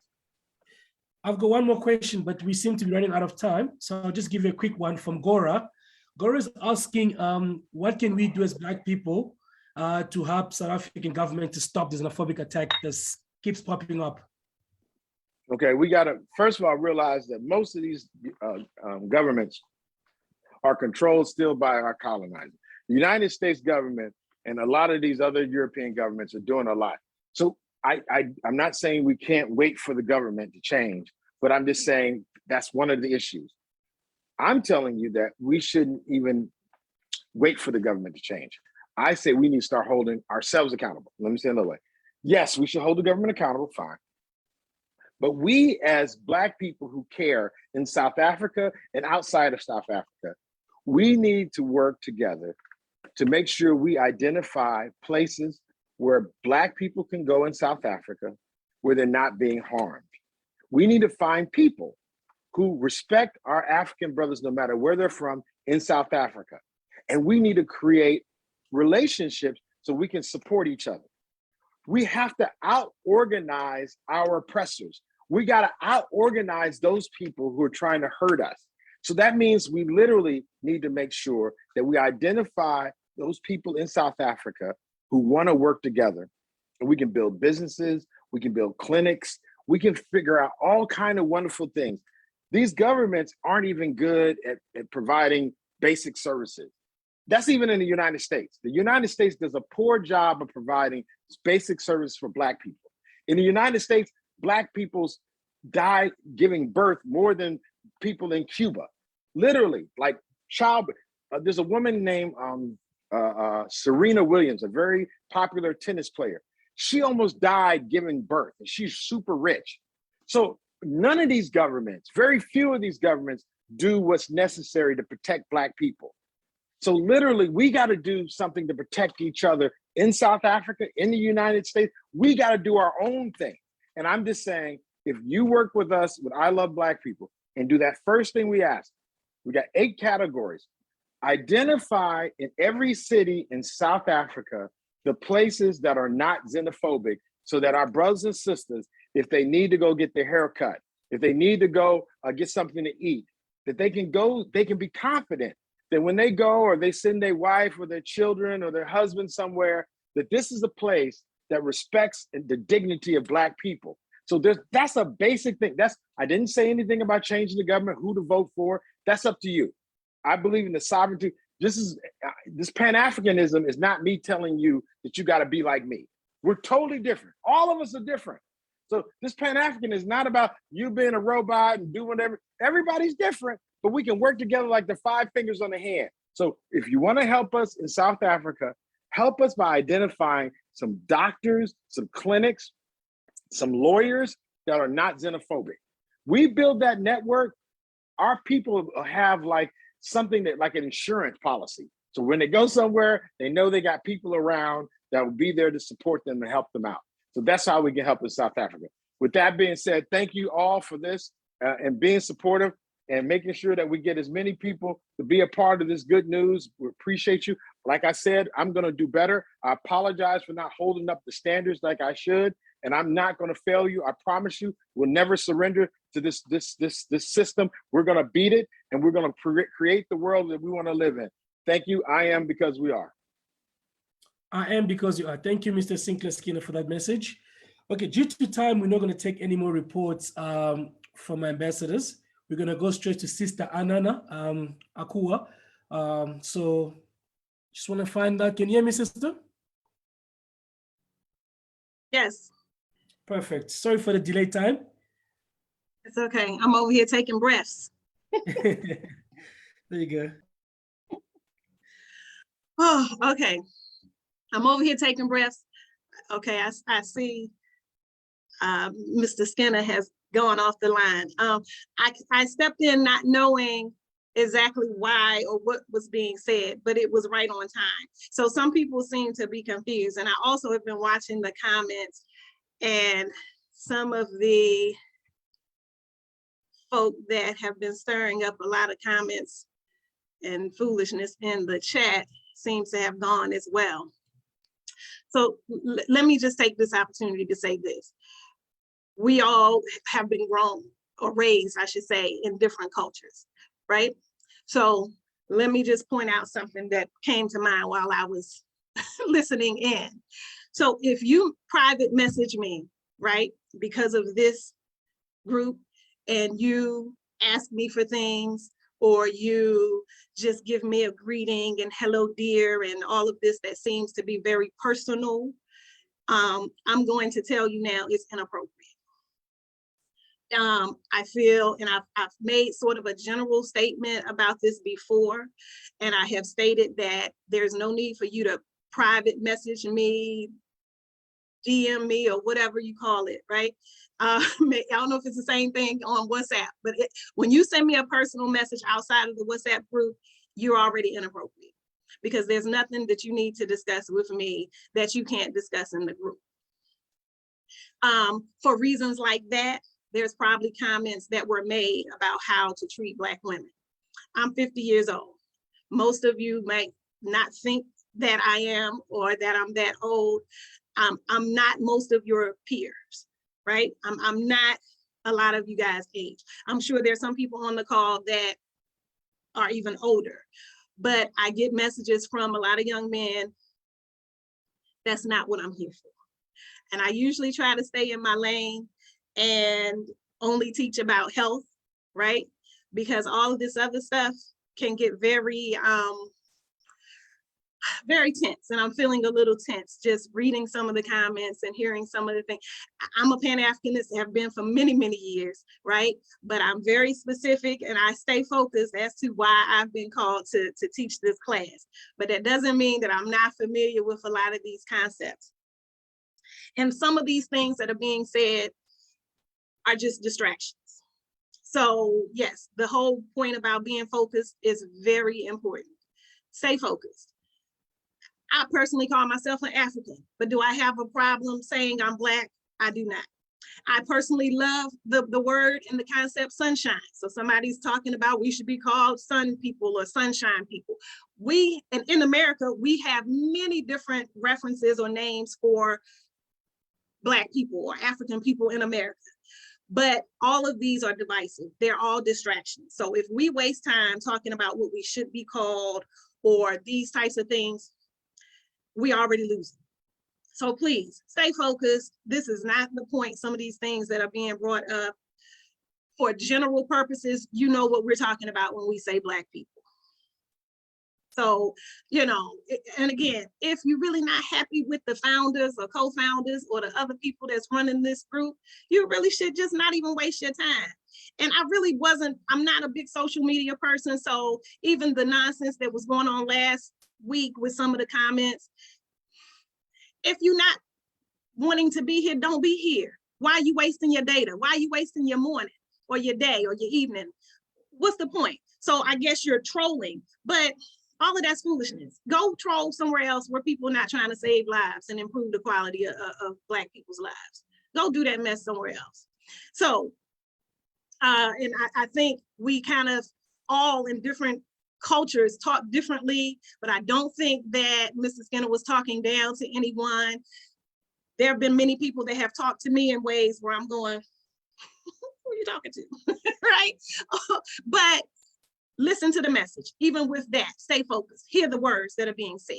I've got one more question, but we seem to be running out of time. So I'll just give you a quick one from Gora. Gora is asking, what can we do as Black people to help South African government to stop this xenophobic attack that keeps popping up? Okay, we got to, first of all, realize that most of these governments are controlled still by our colonizers. The United States government and a lot of these other European governments are doing a lot. So I'm not saying we can't wait for the government to change, but I'm just saying that's one of the issues. I'm telling you that we shouldn't even wait for the government to change. I say we need to start holding ourselves accountable. Let me say it another way. Yes, we should hold the government accountable, fine. But we as Black people who care in South Africa and outside of South Africa, we need to work together to make sure we identify places where Black people can go in South Africa where they're not being harmed. We need to find people who respect our African brothers, no matter where they're from, in South Africa. And we need to create relationships so we can support each other. We have to out-organize our oppressors. We got to out-organize those people who are trying to hurt us. So that means we literally need to make sure that we identify those people in South Africa who want to work together, and we can build businesses, we can build clinics, we can figure out all kinds of wonderful things. These governments aren't even good at providing basic services. That's even in the United States. The United States does a poor job of providing basic services for Black people. In the United States, Black people die giving birth more than people in Cuba. Literally, like there's a woman named Serena Williams, a very popular tennis player. She almost died giving birth, and she's super rich. So none of these governments, very few of these governments, do what's necessary to protect Black people. So literally, we got to do something to protect each other in South Africa, in the United States. We got to do our own thing. And I'm just saying, if you work with us, with I Love Black People, and do that first thing we ask, we got 8 categories. Identify in every city in South Africa the places that are not xenophobic, so that our brothers and sisters, if they need to go get their hair cut, if they need to go get something to eat, that they can go, they can be confident that when they go or they send their wife or their children or their husband somewhere, that this is a place that respects the dignity of Black people. So that's a basic thing. I didn't say anything about changing the government, who to vote for. That's up to you. I believe in the sovereignty. This Pan-Africanism is not me telling you that you got to be like me. We're totally different. All of us are different. So this Pan-African is not about you being a robot and do whatever. Everybody's different, but we can work together like the 5 fingers on the hand. So if you want to help us in South Africa, help us by identifying some doctors, some clinics, some lawyers that are not xenophobic. We build that network. Our people have like something that like an insurance policy. So when they go somewhere, they know they got people around that will be there to support them and help them out. So that's how we can help in South Africa. With that being said, thank you all for this and being supportive and making sure that we get as many people to be a part of this good news. We appreciate you. Like I said, I'm gonna do better. I apologize for not holding up the standards like I should, and I'm not gonna fail you. I promise you, we'll never surrender to this system. We're gonna beat it, and we're gonna create the world that we wanna live in. Thank you. I am because we are. I am because you are. Thank you, Mr. Sinclair Skinner, for that message. Okay, due to time, we're not going to take any more reports from ambassadors. We're going to go straight to Sister Anana Akua. So Just want to find out, can you hear me, sister? Yes, Perfect. Sorry for the delay time. it's okay. I'm over here taking breaths. There you go. Oh, okay. I'm over here taking breaths. Okay, I see Mr. Skinner has gone off the line. I stepped in not knowing exactly why or what was being said, but it was right on time. So some people seem to be confused. And I also have been watching the comments, and some of the folk that have been stirring up a lot of comments and foolishness in the chat seems to have gone as well. So let me just take this opportunity to say this. We all have been grown or raised, I should say, in different cultures, right? So let me just point out something that came to mind while I was listening in. So if you private message me, right, because of this group, and you ask me for things, or you just give me a greeting and hello dear and all of this that seems to be very personal, I'm going to tell you now it's inappropriate. I feel, and I've made sort of a general statement about this before, and I have stated that there's no need for you to private message me, DM me, or whatever you call it, right? I don't know if it's the same thing on WhatsApp, but when you send me a personal message outside of the WhatsApp group, you're already inappropriate, because there's nothing that you need to discuss with me that you can't discuss in the group. For reasons like that, there's probably comments that were made about how to treat Black women. I'm 50 years old. Most of you might not think that I am, or that I'm that old. I'm not most of your peers, right? I'm not a lot of you guys' age. I'm sure there's some people on the call that are even older, but I get messages from a lot of young men. That's not what I'm here for. And I usually try to stay in my lane and only teach about health, right? Because all of this other stuff can get very, very tense, and I'm feeling a little tense just reading some of the comments and hearing some of the things. I'm a Pan-Africanist, have been for many, many years, right? But I'm very specific, and I stay focused as to why I've been called to teach this class. But that doesn't mean that I'm not familiar with a lot of these concepts. And some of these things that are being said are just distractions. So yes, the whole point about being focused is very important. Stay focused. I personally call myself an African, but do I have a problem saying I'm Black? I do not. I personally love the word and the concept sunshine. So somebody's talking about we should be called sun people or sunshine people. And in America, we have many different references or names for Black people or African people in America. But all of these are divisive. They're all distractions. So if we waste time talking about what we should be called or these types of things, we already lose. So please stay focused. This is not the point. Some of these things that are being brought up for general purposes, you know what we're talking about when we say Black people. So, you know, and again, if you're really not happy with the founders or co-founders or the other people that's running this group, you really should just not even waste your time. And I'm not a big social media person. So even the nonsense that was going on last week with some of the comments, if you're not wanting to be here, don't be here. Why are you wasting your data? Why are you wasting your morning or your day or your evening? What's the point? So I guess you're trolling, but all of that's foolishness. Go troll somewhere else where people are not trying to save lives and improve the quality of Black people's lives. Go do that mess somewhere else. So, and I think we kind of all in different cultures talk differently, but I don't think that Mr. Skinner was talking down to anyone. There have been many people that have talked to me in ways where I'm going, who are you talking to, right? But listen to the message. Even with that, stay focused. Hear the words that are being said.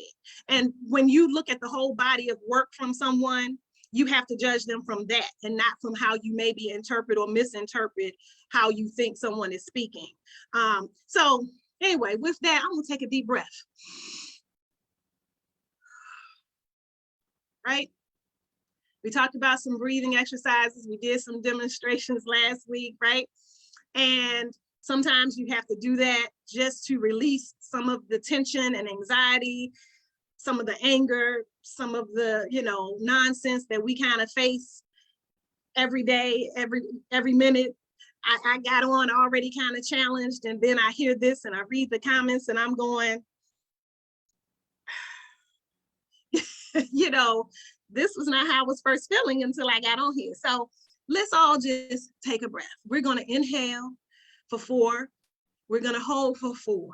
And when you look at the whole body of work from someone, you have to judge them from that and not from how you maybe interpret or misinterpret how you think someone is speaking. So anyway, with that, I'm gonna take a deep breath. right? We talked about some breathing exercises. We did some demonstrations last week, right? And sometimes you have to do that just to release some of the tension and anxiety, some of the anger, some of the, nonsense that we kind of face every day, every minute. I got on already kind of challenged, and then I hear this and I read the comments and I'm going, this was not how I was first feeling until I got on here. So let's all just take a breath. We're going to inhale for 4. We're going to hold for 4.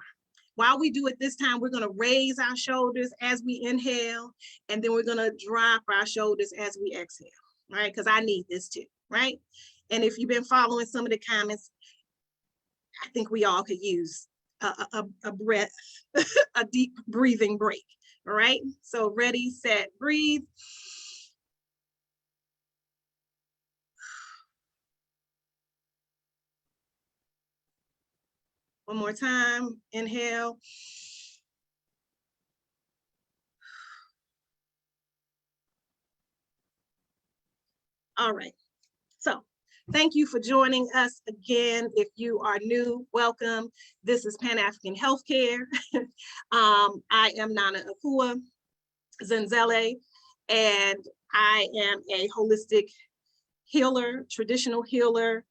While we do it this time, we're going to raise our shoulders as we inhale, and then we're going to drop our shoulders as we exhale, right? Because I need this too, right? And if you've been following some of the comments, I think we all could use a breath, a deep breathing break. All right, so ready, set, breathe. One more time, inhale. All right, so thank you for joining us again. If you are new, welcome. This is Pan-African Healthcare. I am Nana Akua Zenzele, and I am a holistic healer, traditional healer,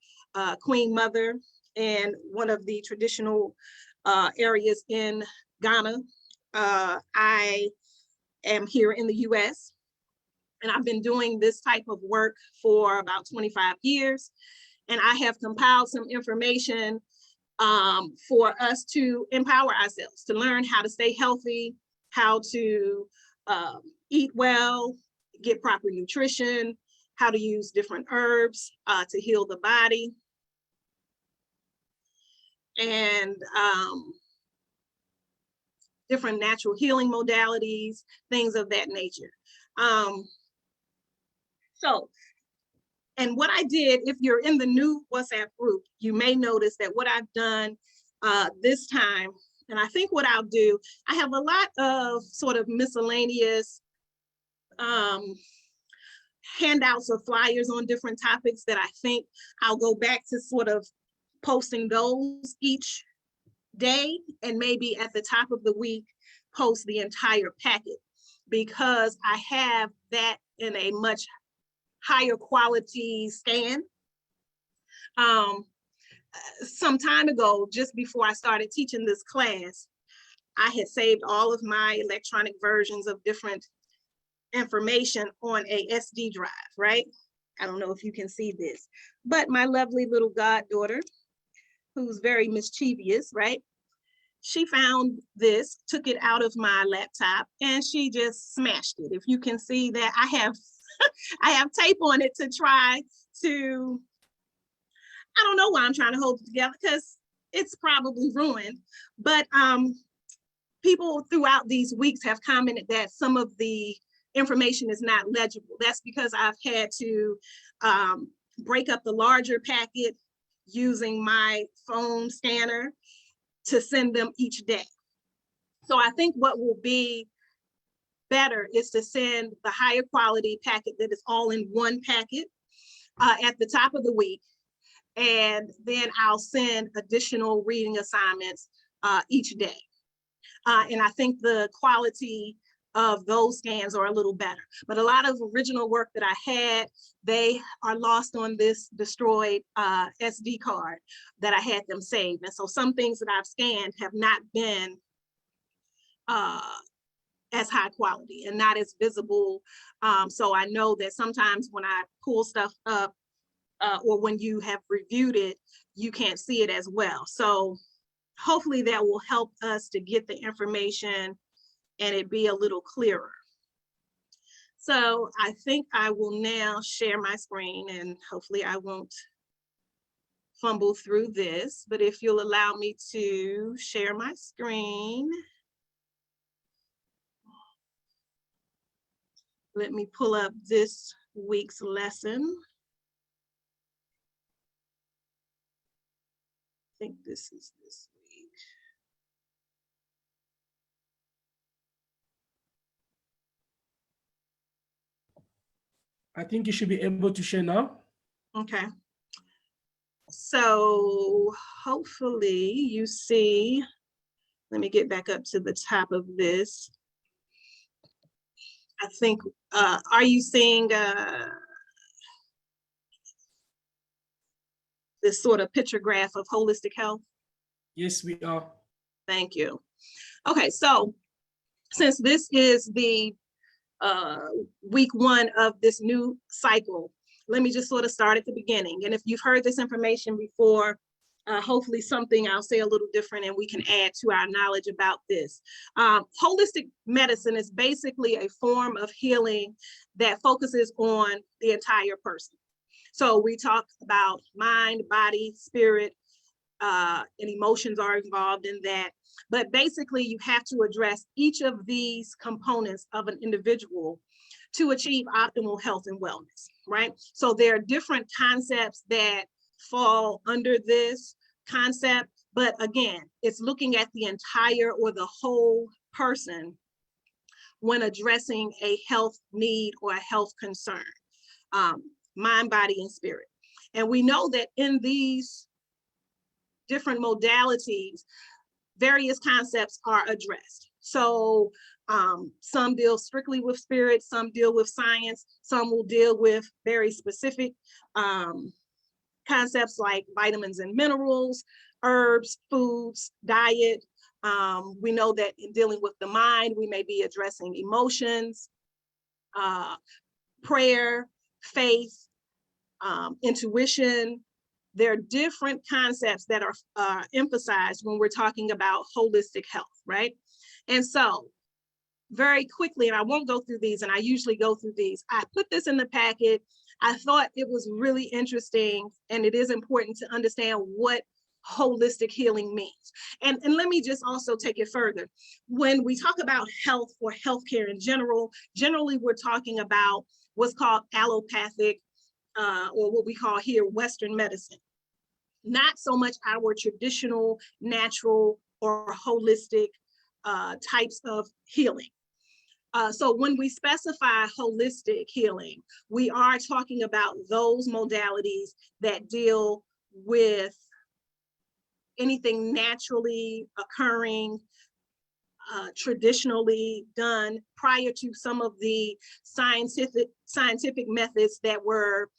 queen mother in one of the traditional areas in Ghana. I am here in the US, and I've been doing this type of work for about 25 years. And I have compiled some information for us to empower ourselves, to learn how to stay healthy, how to eat well, get proper nutrition, how to use different herbs to heal the body, and different natural healing modalities, things of that nature. And what I did, if you're in the new WhatsApp group, you may notice that what I've done this time, and I think what I'll do, I have a lot of sort of miscellaneous handouts or flyers on different topics that I think I'll go back to sort of posting those each day, and maybe at the top of the week, post the entire packet, because I have that in a much higher quality scan. Some time ago, just before I started teaching this class, I had saved all of my electronic versions of different information on a SD drive, right? I don't know if you can see this, but my lovely little goddaughter, who's very mischievous, right? She found this, took it out of my laptop, and she just smashed it. If you can see that, I have tape on it to try to, I don't know why I'm trying to hold it together, because it's probably ruined. But people throughout these weeks have commented that some of the information is not legible. That's because I've had to break up the larger packet using my phone scanner to send them each day. So I think what will be better is to send the higher quality packet that is all in one packet at the top of the week. And then I'll send additional reading assignments each day. And I think the quality of those scans are a little better. But a lot of original work that I had, they are lost on this destroyed SD card that I had them saved. And so some things that I've scanned have not been as high quality and not as visible. So I know that sometimes when I pull stuff up or when you have reviewed it, you can't see it as well. So hopefully that will help us to get the information and it be a little clearer. So I think I will now share my screen, and hopefully I won't fumble through this, but if you'll allow me to share my screen. Let me pull up this week's lesson. I think this is this week. I think you should be able to share now. Okay. So hopefully you see, let me get back up to the top of this. I think, are you seeing this sort of picture graph of holistic health? Yes, we are. Thank you. Okay, so since this is the week one of this new cycle, let me just sort of start at the beginning. And if you've heard this information before, hopefully something I'll say a little different and we can add to our knowledge about this. Holistic medicine is basically a form of healing that focuses on the entire person. So we talk about mind, body, spirit, and emotions are involved in that. But basically you have to address each of these components of an individual to achieve optimal health and wellness, right? So there are different concepts that fall under this concept, but again, it's looking at the entire or the whole person when addressing a health need or a health concern, mind, body, and spirit. And we know that in these different modalities, various concepts are addressed. So some deal strictly with spirit, some deal with science, some will deal with very specific concepts like vitamins and minerals, herbs, foods, diet. We know that in dealing with the mind, we may be addressing emotions, prayer, faith, intuition. There are different concepts that are emphasized when we're talking about holistic health, right? And so very quickly, and I won't go through these, and I usually go through these, I put this in the packet. I thought it was really interesting, and it is important to understand what holistic healing means. And let me just also take it further. When we talk about health or healthcare in general, generally we're talking about what's called allopathic, or what we call here Western medicine. Not so much our traditional, natural, or holistic types of healing. So when we specify holistic healing, we are talking about those modalities that deal with anything naturally occurring, traditionally done prior to some of the scientific methods that were,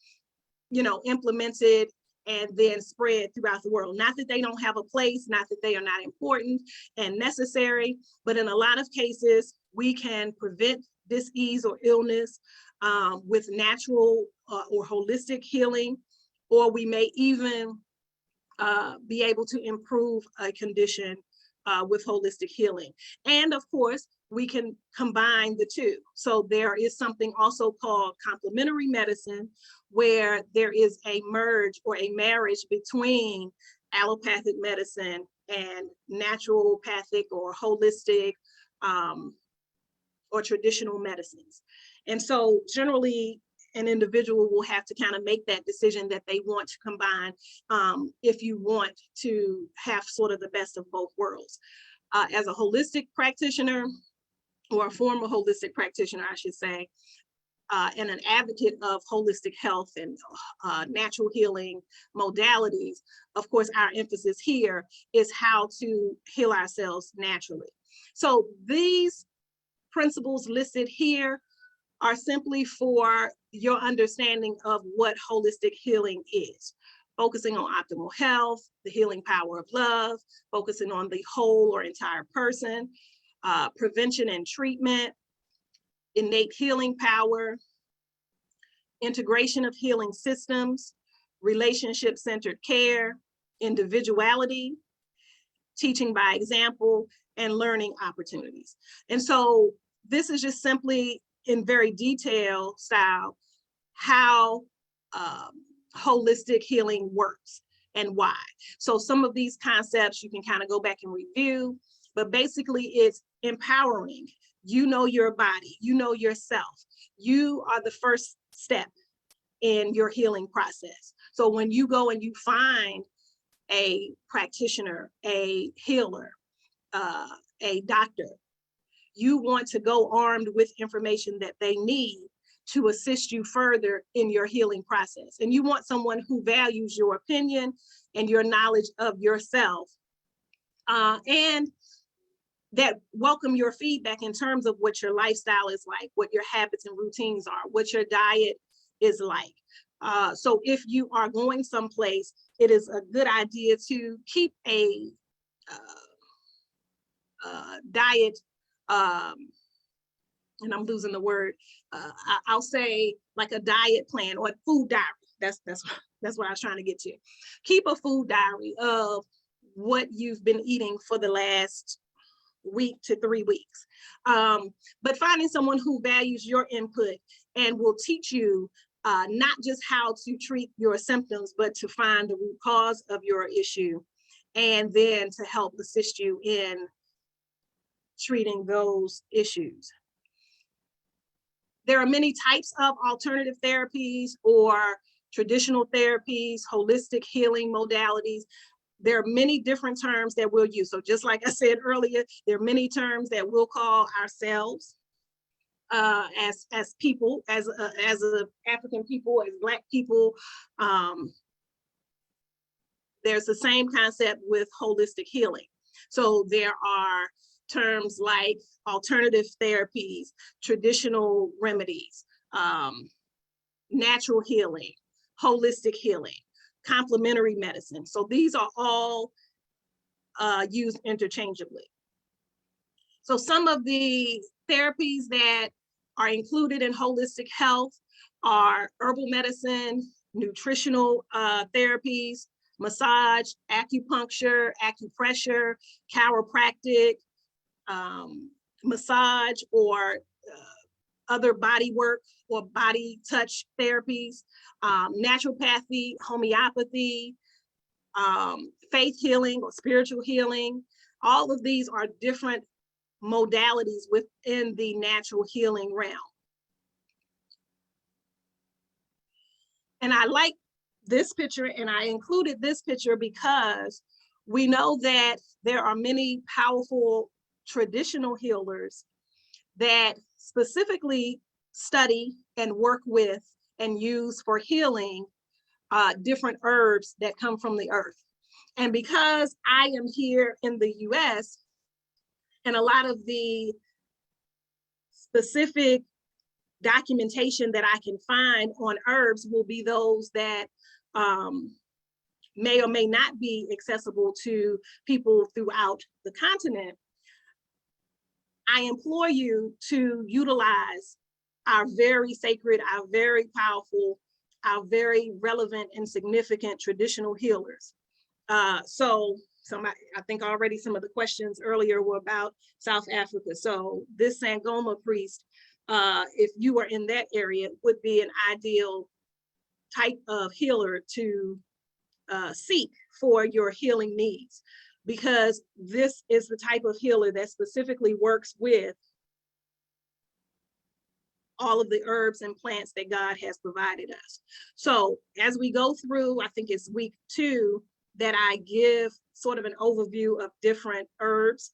implemented and then spread throughout the world. Not that they don't have a place, not that they are not important and necessary, but in a lot of cases, we can prevent disease or illness with natural or holistic healing, or we may even be able to improve a condition with holistic healing. And of course, we can combine the two. So there is something also called complementary medicine, where there is a merge or a marriage between allopathic medicine and naturopathic or holistic or traditional medicines. And so generally, an individual will have to kind of make that decision that they want to combine if you want to have sort of the best of both worlds. As a holistic practitioner, or a former holistic practitioner, I should say, and an advocate of holistic health and natural healing modalities, of course, our emphasis here is how to heal ourselves naturally. So these principles listed here are simply for your understanding of what holistic healing is. Focusing on optimal health, the healing power of love, focusing on the whole or entire person, prevention and treatment, innate healing power, integration of healing systems, relationship-centered care, individuality, teaching by example, and learning opportunities. And so this is just simply in very detailed style how holistic healing works and why. So some of these concepts you can kind of go back and review, but basically it's empowering. You know your body, you know yourself. You are the first step in your healing process. So when you go and you find a practitioner, a healer, a doctor, you want to go armed with information that they need to assist you further in your healing process. And you want someone who values your opinion and your knowledge of yourself, and that welcome your feedback in terms of what your lifestyle is like, what your habits and routines are, what your diet is like. So if you are going someplace, it is a good idea to keep a diet, and I'm losing the word, I'll say like a diet plan or a food diary. That's what I was trying to get to. Keep a food diary of what you've been eating for the last week to 3 weeks. But finding someone who values your input and will teach you not just how to treat your symptoms, but to find the root cause of your issue, and then to help assist you in treating those issues. There are many types of alternative therapies or traditional therapies, holistic healing modalities. There are many different terms that we'll use. So just like I said earlier, there are many terms that we'll call ourselves as people, as a African people, as Black people. There's the same concept with holistic healing. So there are terms like alternative therapies, traditional remedies, natural healing, holistic healing, complementary medicine. So these are all used interchangeably. So some of the therapies that are included in holistic health are herbal medicine, nutritional therapies, massage, acupuncture, acupressure, chiropractic, massage, or other body work or body touch therapies, naturopathy, homeopathy, faith healing or spiritual healing. All of these are different modalities within the natural healing realm. And I like this picture, and I included this picture because we know that there are many powerful traditional healers that specifically study and work with and use for healing different herbs that come from the earth. And because I am here in the US, and a lot of the specific documentation that I can find on herbs will be those that may or may not be accessible to people throughout the continent, I implore you to utilize our very sacred, our very powerful, our very relevant and significant traditional healers. So I think already some of the questions earlier were about South Africa. So this Sangoma priest, if you are in that area, would be an ideal type of healer to seek for your healing needs, because this is the type of healer that specifically works with all of the herbs and plants that God has provided us. So as we go through, I think it's week 2 that I give sort of an overview of different herbs.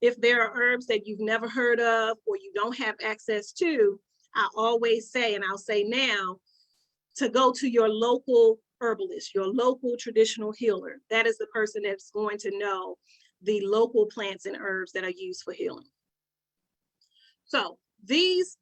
If there are herbs that you've never heard of or you don't have access to, I always say, and I'll say now, to go to your local herbalist, your local traditional healer. That is the person that's going to know the local plants and herbs that are used for healing. So these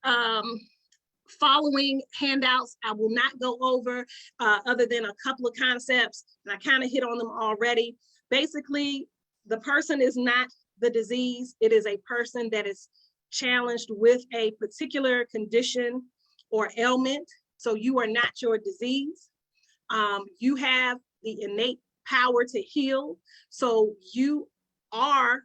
following handouts, I will not go over other than a couple of concepts, and I kind of hit on them already. Basically, the person is not the disease. It is a person that is challenged with a particular condition or ailment. So you are not your disease. You have the innate power to heal. So you are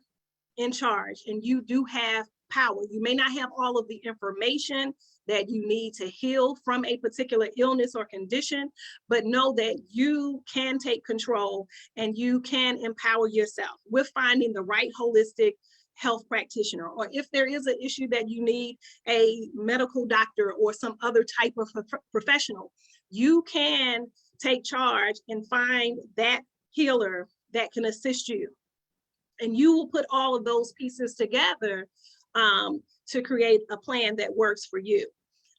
in charge and you do have power. You may not have all of the information that you need to heal from a particular illness or condition, but know that you can take control and you can empower yourself with finding the right holistic health practitioner, or if there is an issue that you need a medical doctor or some other type of professional, you can take charge and find that healer that can assist you. And you will put all of those pieces together to create a plan that works for you.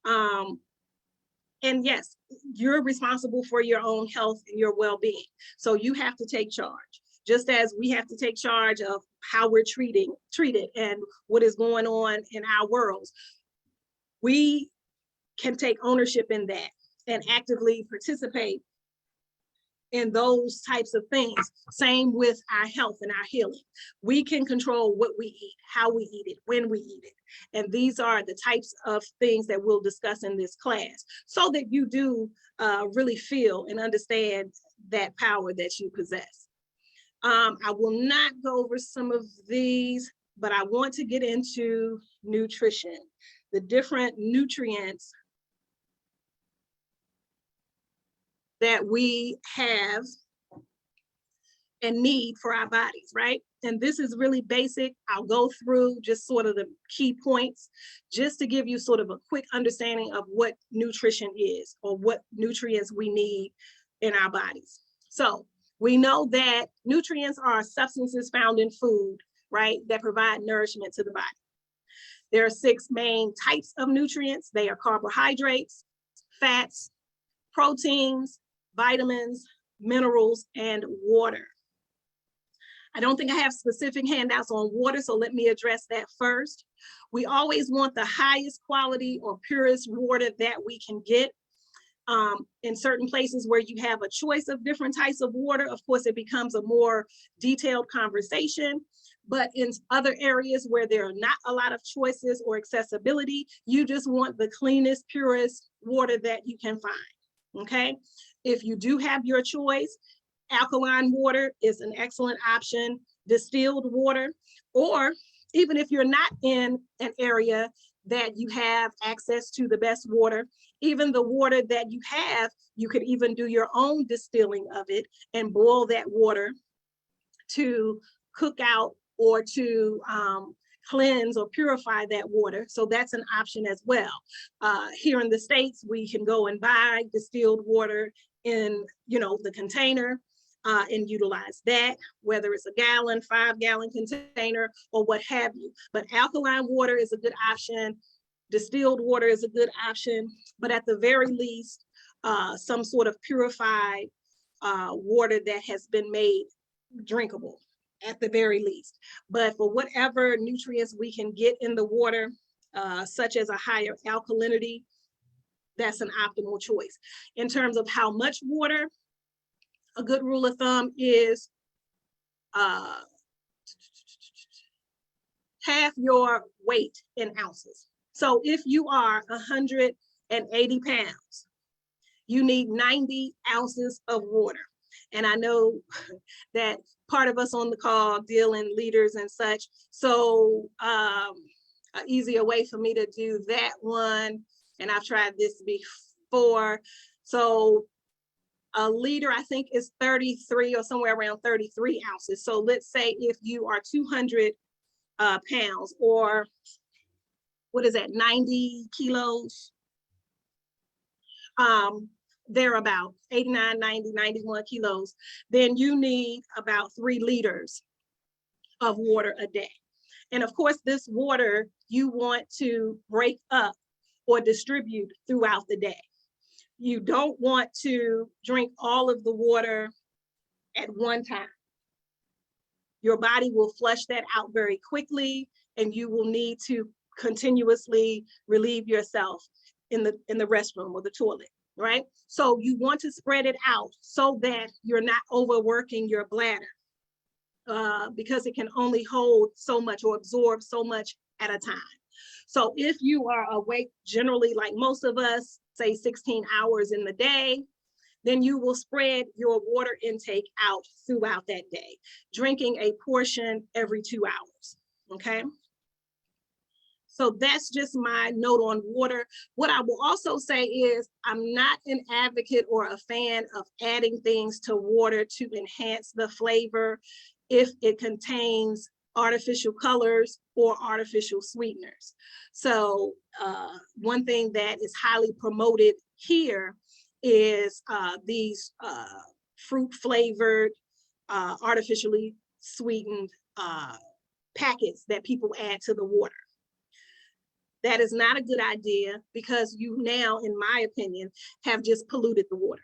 And yes, you're responsible for your own health and your well-being. So you have to take charge, just as we have to take charge of how we're treated and what is going on in our worlds. We can take ownership in that and actively participate in those types of things. Same with our health and our healing. We can control what we eat, how we eat it, when we eat it. And these are the types of things that we'll discuss in this class, so that you do really feel and understand that power that you possess. I will not go over some of these, but I want to get into nutrition, the different nutrients that we have and need for our bodies, right? And this is really basic. I'll go through just sort of the key points, just to give you sort of a quick understanding of what nutrition is, or what nutrients we need in our bodies. So we know that nutrients are substances found in food, right, that provide nourishment to the body. There are 6 main types of nutrients. They are carbohydrates, fats, proteins, vitamins, minerals, and water. I don't think I have specific handouts on water, so let me address that first. We always want the highest quality or purest water that we can get. In certain places where you have a choice of different types of water, of course, it becomes a more detailed conversation. But in other areas where there are not a lot of choices or accessibility, you just want the cleanest, purest water that you can find, okay? If you do have your choice, alkaline water is an excellent option, distilled water, or even if you're not in an area that you have access to the best water, even the water that you have, you could even do your own distilling of it and boil that water to cook out or to cleanse or purify that water. So that's an option as well. Here in the States, we can go and buy distilled water in, the container and utilize that, whether it's a gallon, 5-gallon container, or what have you. But alkaline water is a good option. Distilled water is a good option, but at the very least, some sort of purified water that has been made drinkable, at the very least. But for whatever nutrients we can get in the water, such as a higher alkalinity, that's an optimal choice. In terms of how much water, a good rule of thumb is half your weight in ounces. So if you are 180 pounds, you need 90 ounces of water. And I know that part of us on the call deal in liters and such. So an easier way for me to do that one, and I've tried this before. So a liter, I think, is 33 or somewhere around 33 ounces. So let's say if you are 200 pounds, or what is that, 90 kilos? They're about 89, 90, 91 kilos. Then you need about 3 liters of water a day. And of course, this water you want to break up or distribute throughout the day. You don't want to drink all of the water at one time. Your body will flush that out very quickly, and you will need to continuously relieve yourself in the restroom or the toilet, right? So you want to spread it out so that you're not overworking your bladder, because it can only hold so much or absorb so much at a time. So if you are awake generally, like most of us, say 16 hours in the day, then you will spread your water intake out throughout that day, drinking a portion every 2 hours, okay? So that's just my note on water. What I will also say is I'm not an advocate or a fan of adding things to water to enhance the flavor if it contains artificial colors or artificial sweeteners. So one thing that is highly promoted here is these fruit flavored, artificially sweetened packets that people add to the water. That is not a good idea because you now, in my opinion, have just polluted the water.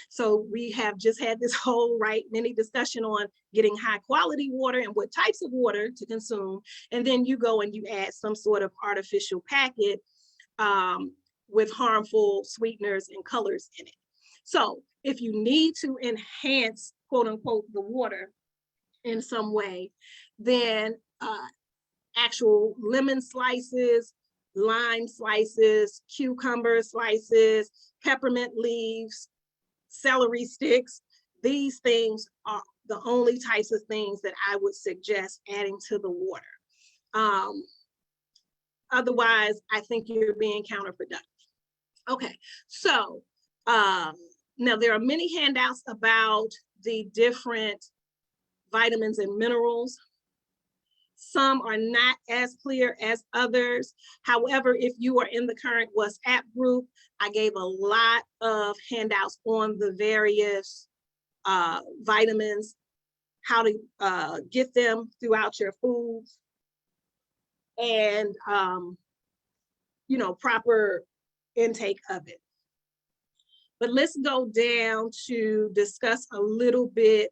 So we have just had this whole mini discussion on getting high quality water and what types of water to consume. And then you go and you add some sort of artificial packet with harmful sweeteners and colors in it. So if you need to enhance, quote unquote, the water in some way, then actual lemon slices, lime slices, cucumber slices, peppermint leaves, celery sticks, these things are the only types of things that I would suggest adding to the water. Otherwise, I think you're being counterproductive. Okay, so now there are many handouts about the different vitamins and minerals. Some are not as clear as others. However, if you are in the current WhatsApp group, I gave a lot of handouts on the various vitamins, how to get them throughout your foods, and proper intake of it. But let's go down to discuss a little bit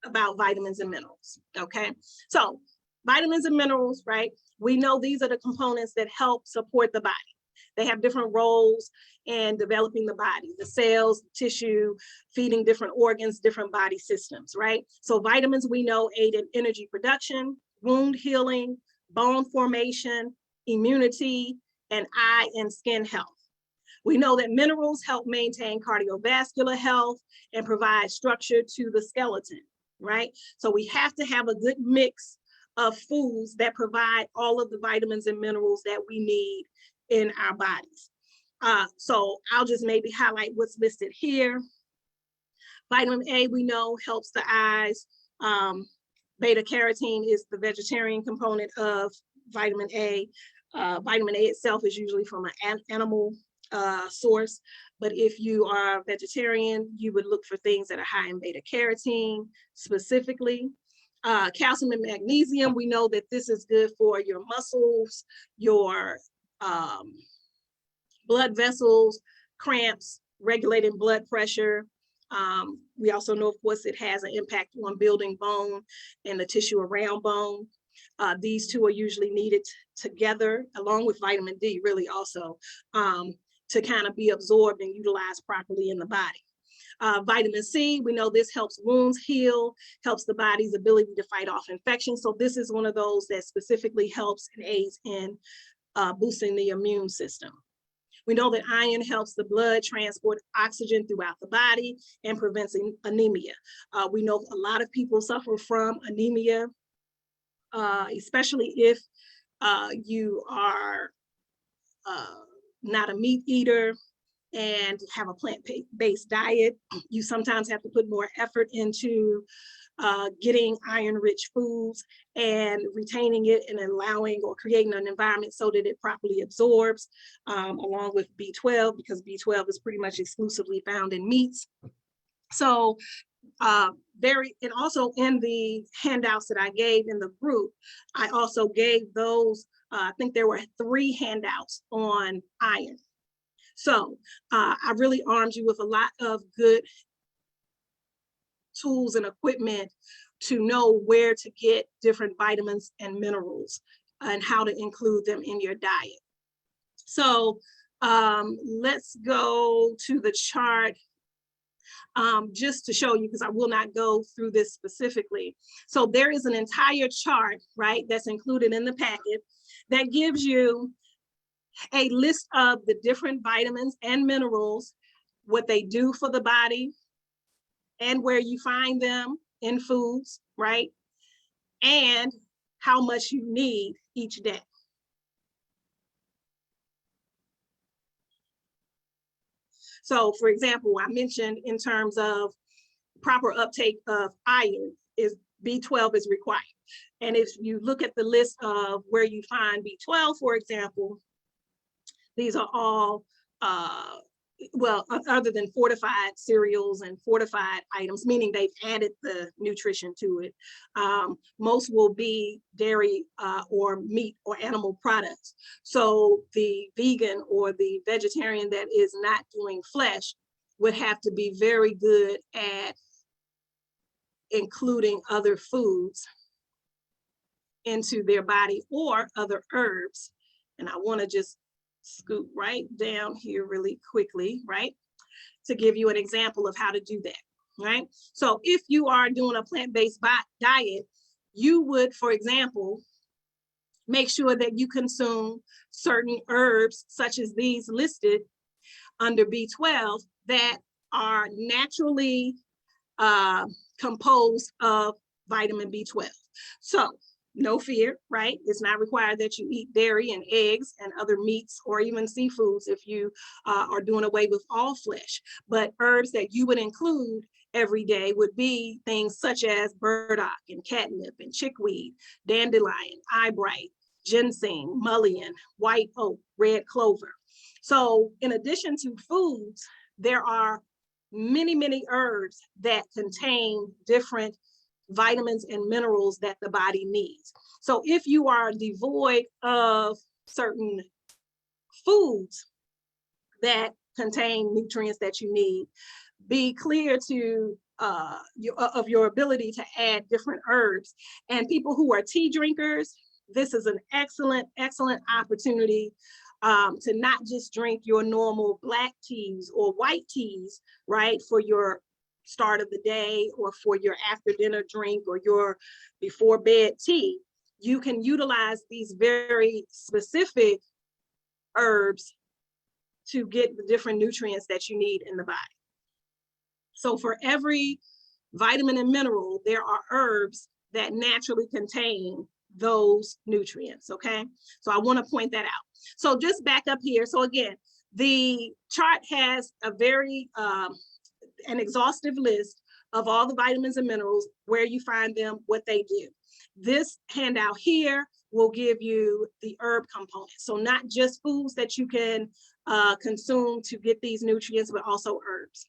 about vitamins and minerals, okay? So vitamins and minerals, right? We know these are the components that help support the body. They have different roles in developing the body, the cells, the tissue, feeding different organs, different body systems, right? So vitamins we know aid in energy production, wound healing, bone formation, immunity, and eye and skin health. We know that minerals help maintain cardiovascular health and provide structure to the skeleton, right? So we have to have a good mix of foods that provide all of the vitamins and minerals that we need in our bodies. So I'll just maybe highlight what's listed here. Vitamin A, we know, helps the eyes. Beta carotene is the vegetarian component of vitamin A. Vitamin A itself is usually from an animal source, but if you are vegetarian, you would look for things that are high in beta carotene specifically. Calcium and magnesium, we know that this is good for your muscles, your blood vessels, cramps, regulating blood pressure. We also know, of course, it has an impact on building bone and the tissue around bone. These two are usually needed together, along with vitamin D, really also, to kind of be absorbed and utilized properly in the body. Vitamin C, we know this helps wounds heal, helps the body's ability to fight off infections. So this is one of those that specifically helps and aids in boosting the immune system. We know that iron helps the blood transport oxygen throughout the body and prevents anemia. We know a lot of people suffer from anemia, especially if you are not a meat eater and have a plant-based diet. You sometimes have to put more effort into getting iron-rich foods and retaining it and allowing or creating an environment so that it properly absorbs, along with B12, because B12 is pretty much exclusively found in meats. So and also in the handouts that I gave in the group, I also gave those, I think there were 3 handouts on iron. So I really armed you with a lot of good tools and equipment to know where to get different vitamins and minerals and how to include them in your diet. So let's go to the chart just to show you, because I will not go through this specifically. So there is an entire chart, right, that's included in the packet that gives you a list of the different vitamins and minerals, what they do for the body, and where you find them in foods, right? And how much you need each day. So for example, I mentioned in terms of proper uptake of iron, is B12 is required. And if you look at the list of where you find B12, for example, these are all well, other than fortified cereals and fortified items, meaning they've added the nutrition to it. Most will be dairy or meat or animal products. So the vegan or the vegetarian that is not doing flesh would have to be very good at including other foods into their body or other herbs. And I want to just scoot right down here really quickly, right, to give you an example of how to do that, right? So if you are doing a plant-based diet, you would, for example, make sure that you consume certain herbs, such as these listed under B12, that are naturally composed of vitamin B12. So no fear, right? It's not required that you eat dairy and eggs and other meats or even seafoods if you are doing away with all flesh. But herbs that you would include every day would be things such as burdock and catnip and chickweed, dandelion, eyebright, ginseng, mullein, white oak, red clover. So in addition to foods, there are many, many herbs that contain different vitamins and minerals that the body needs. So if you are devoid of certain foods that contain nutrients that you need, be clear to your ability to add different herbs. And people who are tea drinkers, this is an excellent, excellent opportunity to not just drink your normal black teas or white teas, right, for your start of the day or for your after dinner drink or your before bed tea. You can utilize these very specific herbs to get the different nutrients that you need in the body. So for every vitamin and mineral, there are herbs that naturally contain those nutrients, okay? So I want to point that out. So just back up here. So again, the chart has a very an exhaustive list of all the vitamins and minerals, where you find them, what they do. This handout here will give you the herb component. So not just foods that you can consume to get these nutrients, but also herbs.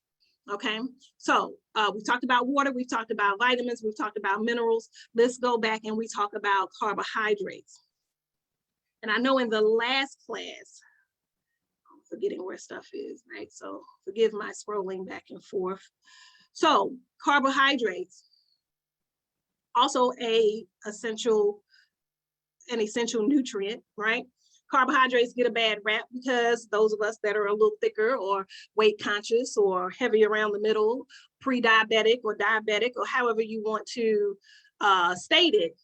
Okay, so we talked about water, we've talked about vitamins, we've talked about minerals. Let's go back and we talk about carbohydrates. And I know in the last class, I'm forgetting where stuff is, right? So forgive my scrolling back and forth. So carbohydrates, also an essential nutrient, right? Carbohydrates get a bad rap because those of us that are a little thicker or weight conscious or heavy around the middle, pre-diabetic or diabetic, or however you want to state it,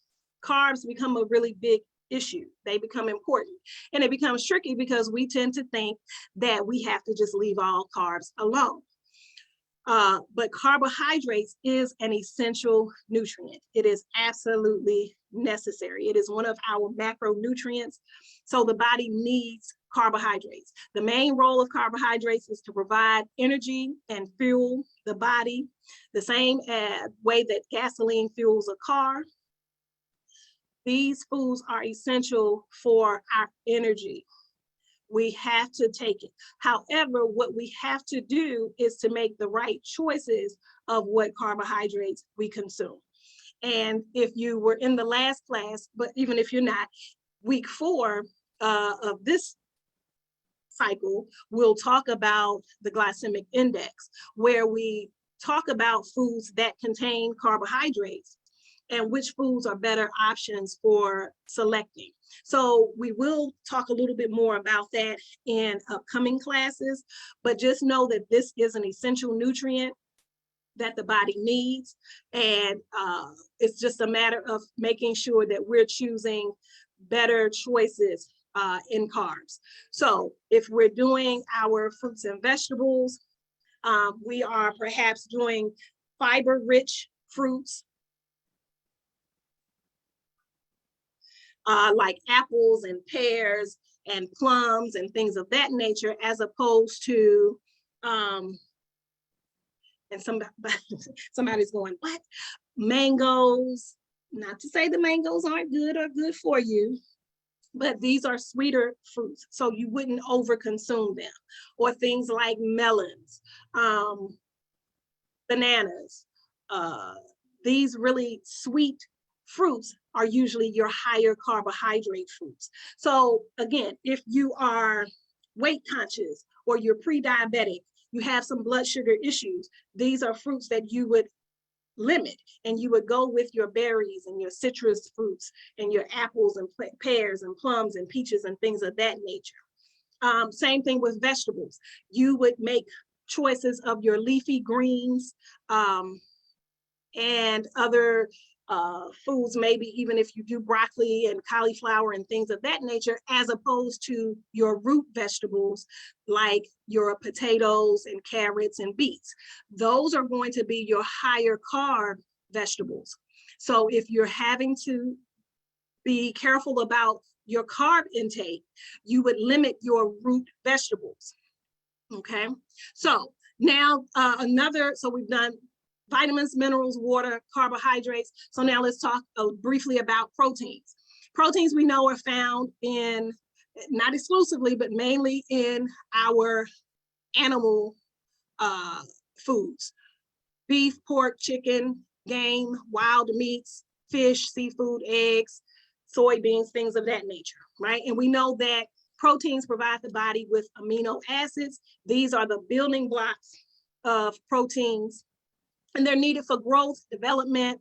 carbs become a really big issue. They become important. And it becomes tricky because we tend to think that we have to just leave all carbs alone. But carbohydrates is an essential nutrient. It is absolutely necessary. It is one of our macronutrients. So the body needs carbohydrates. The main role of carbohydrates is to provide energy and fuel the body, the same way that gasoline fuels a car. These foods are essential for our energy. We have to take it. However, what we have to do is to make the right choices of what carbohydrates we consume. And if you were in the last class, but even if you're not, week 4 of this cycle, we'll talk about the glycemic index, where we talk about foods that contain carbohydrates and which foods are better options for selecting. So we will talk a little bit more about that in upcoming classes, but just know that this is an essential nutrient that the body needs. And it's just a matter of making sure that we're choosing better choices in carbs. So if we're doing our fruits and vegetables, we are perhaps doing fiber-rich fruits, like apples and pears and plums and things of that nature, as opposed to, and somebody's going, what? Mangoes. Not to say the mangoes aren't good or good for you, but these are sweeter fruits, so you wouldn't overconsume them. Or things like melons, bananas, these really sweet fruits are usually your higher carbohydrate fruits. So again, if you are weight conscious or you're pre-diabetic, you have some blood sugar issues, these are fruits that you would limit, and you would go with your berries and your citrus fruits and your apples and pears and plums and peaches and things of that nature. Same thing with vegetables. You would make choices of your leafy greens and other foods, maybe even if you do broccoli and cauliflower and things of that nature, as opposed to your root vegetables like your potatoes and carrots and beets. Those are going to be your higher carb vegetables. So if you're having to be careful about your carb intake, you would limit your root vegetables. Okay, so now so we've done vitamins, minerals, water, carbohydrates. So now let's talk briefly about proteins. Proteins we know are found in, not exclusively, but mainly in our animal foods. Beef, pork, chicken, game, wild meats, fish, seafood, eggs, soybeans, things of that nature, right? And we know that proteins provide the body with amino acids. These are the building blocks of proteins, and they're needed for growth, development.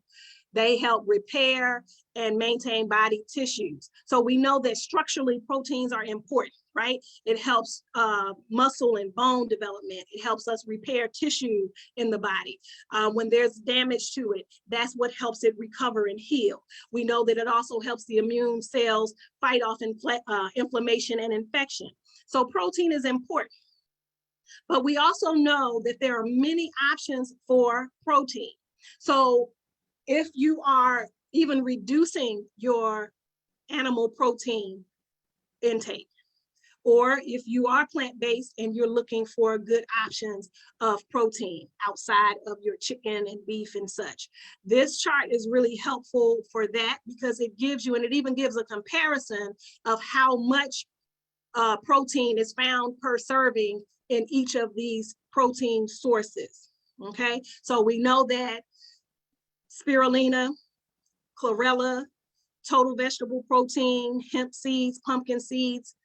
They help repair and maintain body tissues. So we know that structurally proteins are important, right? It helps muscle and bone development. It helps us repair tissue in the body. When there's damage to it, that's what helps it recover and heal. We know that it also helps the immune cells fight off inflammation and infection. So protein is important. But we also know that there are many options for protein. So if you are even reducing your animal protein intake, or if you are plant-based and you're looking for good options of protein outside of your chicken and beef and such, this chart is really helpful for that, because it gives you, and it even gives a comparison of how much protein is found per serving in each of these protein sources. Okay, so we know that spirulina, chlorella, total vegetable protein, hemp seeds, pumpkin seeds,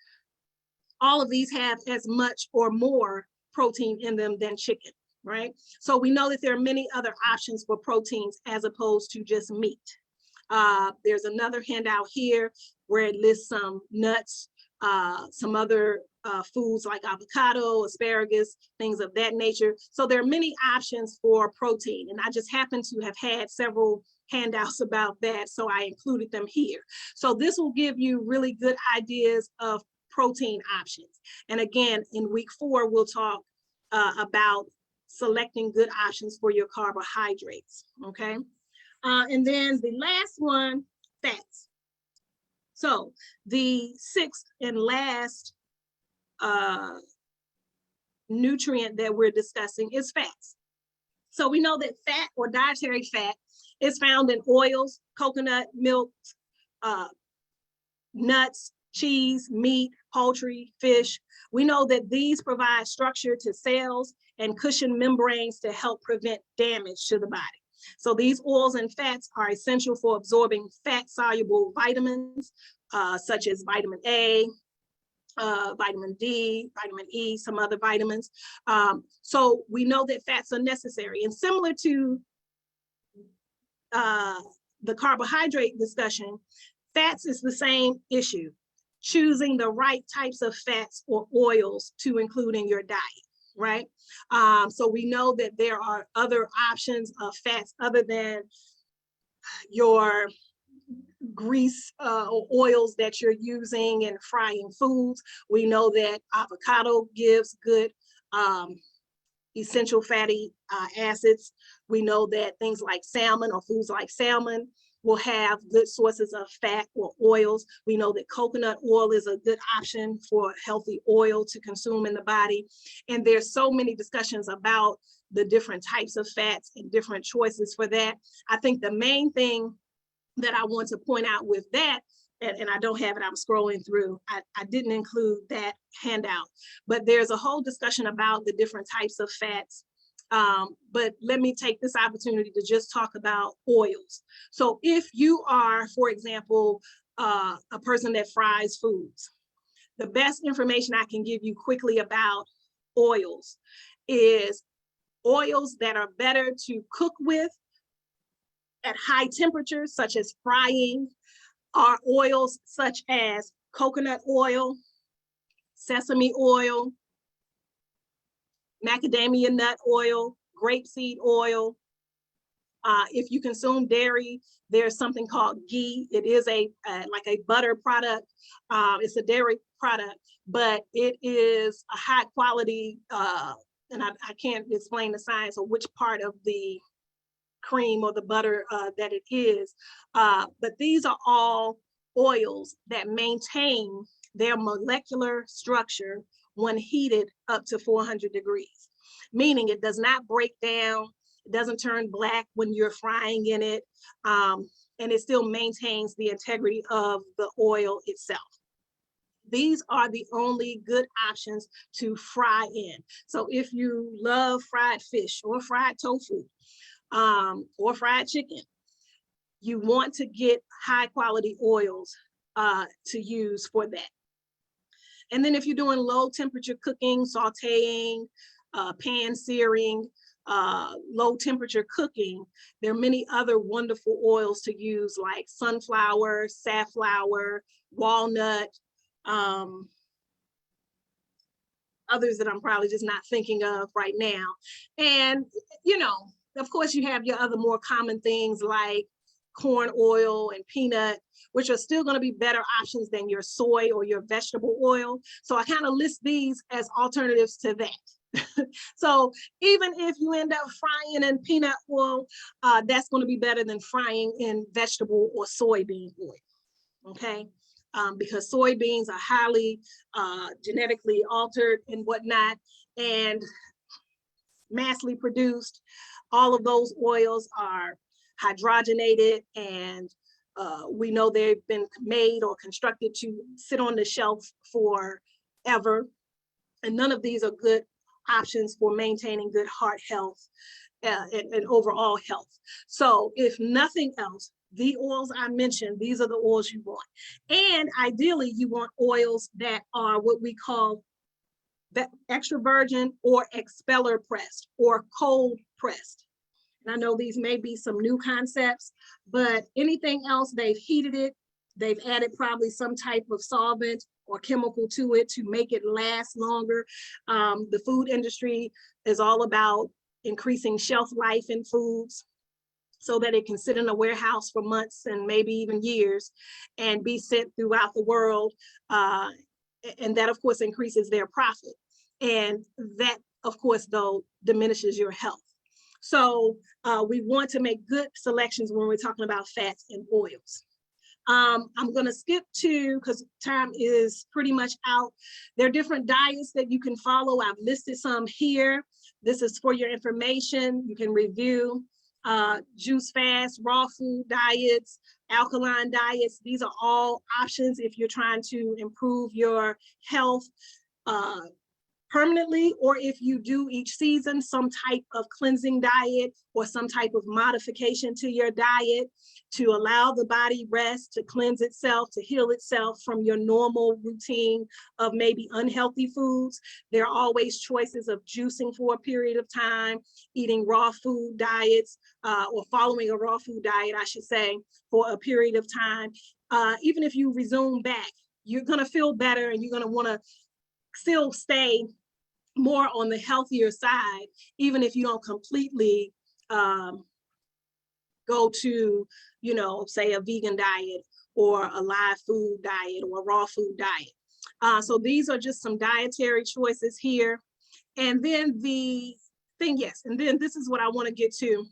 all of these have as much or more protein in them than chicken, right? So we know that there are many other options for proteins as opposed to just meat. There's another handout here where it lists some nuts, some other foods like avocado, asparagus, things of that nature. So there are many options for protein, and I just happen to have had several handouts about that, so I included them here. So this will give you really good ideas of protein options. And again, in week 4, we'll talk about selecting good options for your carbohydrates, okay? And then the last one, fats. So the 6th and last nutrient that we're discussing is fats. So we know that fat or dietary fat is found in oils, coconut, milk, nuts, cheese, meat, poultry, fish. We know that these provide structure to cells and cushion membranes to help prevent damage to the body. So these oils and fats are essential for absorbing fat-soluble vitamins, such as vitamin A, vitamin D, vitamin E, some other vitamins. So we know that fats are necessary. And similar to the carbohydrate discussion, fats is the same issue. Choosing the right types of fats or oils to include in your diet, right? So we know that there are other options of fats other than your grease or oils that you're using in frying foods. We know that avocado gives good essential fatty acids. We know that things like salmon or foods like salmon will have good sources of fat or oils. We know that coconut oil is a good option for healthy oil to consume in the body. And there's so many discussions about the different types of fats and different choices for that. I think the main thing that I want to point out with that and I don't have it, I'm scrolling through. I didn't include that handout, but there's a whole discussion about the different types of fats. But let me take this opportunity to just talk about oils. So if you are, for example, a person that fries foods, the best information I can give you quickly about oils is oils that are better to cook with at high temperatures, such as frying, are oils such as coconut oil, sesame oil, macadamia nut oil, grapeseed oil. If you consume dairy, there's something called ghee. It is like a butter product. It's a dairy product, but it is a high quality, and I can't explain the science or which part of the cream or the butter that it is. But these are all oils that maintain their molecular structure when heated up to 400 degrees, meaning it does not break down, it doesn't turn black when you're frying in it, and it still maintains the integrity of the oil itself. These are the only good options to fry in. So if you love fried fish or fried tofu, or fried chicken, you want to get high quality oils to use for that. And then if you're doing low temperature cooking, sauteing, pan searing, low temperature cooking, there are many other wonderful oils to use, like sunflower, safflower, walnut, others that I'm probably just not thinking of right now. And, you know, of course, you have your other more common things like corn oil and peanut, which are still going to be better options than your soy or your vegetable oil. So I kind of list these as alternatives to that. So even if you end up frying in peanut oil, that's going to be better than frying in vegetable or soybean oil, okay? Because soybeans are highly genetically altered and whatnot, and massively produced. All of those oils are hydrogenated, and we know they've been made or constructed to sit on the shelf forever. And none of these are good options for maintaining good heart health and overall health. So if nothing else, the oils I mentioned, these are the oils you want. And ideally, you want oils that are what we call extra virgin or expeller pressed or cold pressed. And I know these may be some new concepts, but anything else, they've heated it, they've added probably some type of solvent or chemical to it to make it last longer. The food industry is all about increasing shelf life in foods so that it can sit in a warehouse for months and maybe even years and be sent throughout the world. And that, of course, increases their profit. And that, of course, though, diminishes your health. So we want to make good selections when we're talking about fats and oils. I'm going to skip to, because time is pretty much out. There are different diets that you can follow. I've listed some here. This is for your information. You can review juice fast, raw food diets, alkaline diets. These are all options if you're trying to improve your health permanently, or if you do each season some type of cleansing diet or some type of modification to your diet to allow the body rest, to cleanse itself, to heal itself from your normal routine of maybe unhealthy foods. There are always choices of juicing for a period of time, eating raw food diets, or following a raw food diet, I should say, for a period of time. Even if you resume back, you're gonna feel better and you're gonna wanna still stay more on the healthier side, even if you don't completely go to, you know, say a vegan diet or a live food diet or a raw food diet. So these are just some dietary choices here. And then the thing, yes, and then this is what I want to get to.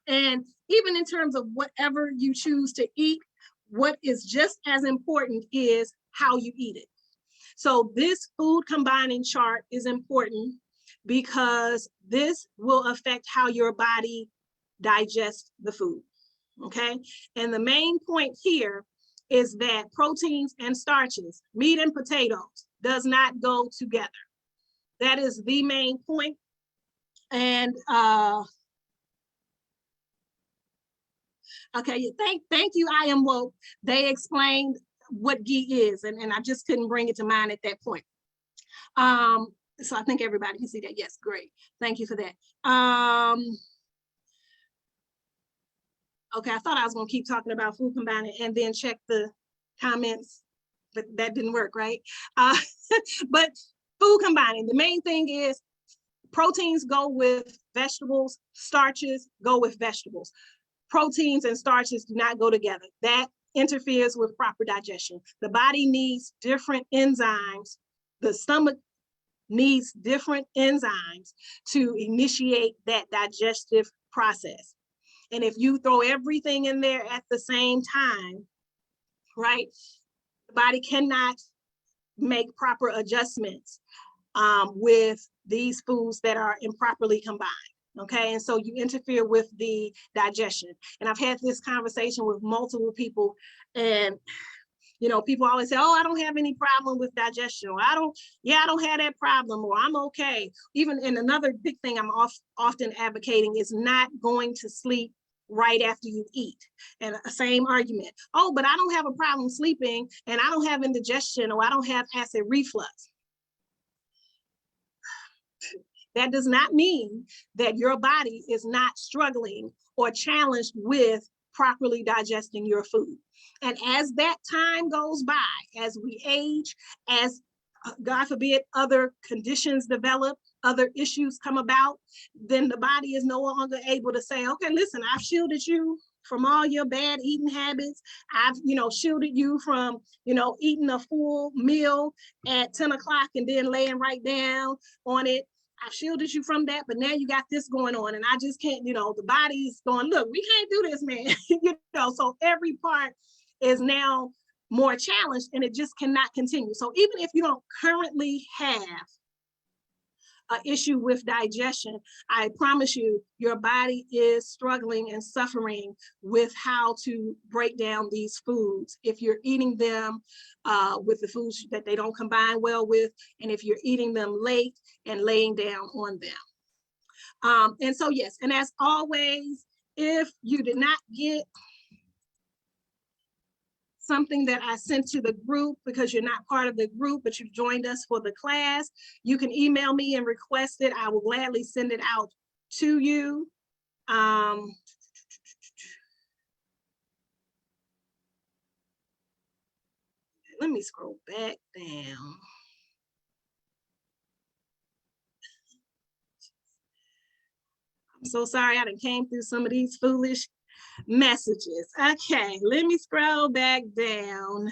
And even in terms of whatever you choose to eat, what is just as important is how you eat it. So this food combining chart is important because this will affect how your body digests the food, okay? And the main point here is that proteins and starches, meat and potatoes, does not go together. That is the main point. And okay, thank you, I Am Woke. They explained what ghee is, and I just couldn't bring it to mind at that point. So I think everybody can see that. Yes, great. Thank you for that. Okay, I thought I was gonna keep talking about food combining and then check the comments, but that didn't work, right? But food combining, the main thing is proteins go with vegetables, starches go with vegetables. Proteins and starches do not go together. That interferes with proper digestion. The body needs different enzymes. The stomach needs different enzymes to initiate that digestive process. And if you throw everything in there at the same time, right, the body cannot make proper adjustments with these foods that are improperly combined. Okay, and so you interfere with the digestion. And I've had this conversation with multiple people, and you know, people always say, oh, I don't have any problem with digestion, or I don't have that problem, or I'm okay. Even, and another big thing I'm often advocating is not going to sleep right after you eat. And same argument, oh, but I don't have a problem sleeping, and I don't have indigestion, or I don't have acid reflux. That does not mean that your body is not struggling or challenged with properly digesting your food. And as that time goes by, as we age, as God forbid, other conditions develop, other issues come about, then the body is no longer able to say, okay, listen, I've shielded you from all your bad eating habits. I've, shielded you from, eating a full meal at 10 o'clock and then laying right down on it. I've shielded you from that, but now you got this going on, and I just can't, the body's going, look, we can't do this, man. So every part is now more challenged, and it just cannot continue. So even if you don't currently have an issue with digestion, I promise you, your body is struggling and suffering with how to break down these foods. If you're eating them with the foods that they don't combine well with, and if you're eating them late and laying down on them. And so, yes, and as always, if you did not get something that I sent to the group because you're not part of the group, but you've joined us for the class, you can email me and request it. I will gladly send it out to you. Let me scroll back down. I'm so sorry I done came through some of these foolish messages. Okay, let me scroll back down.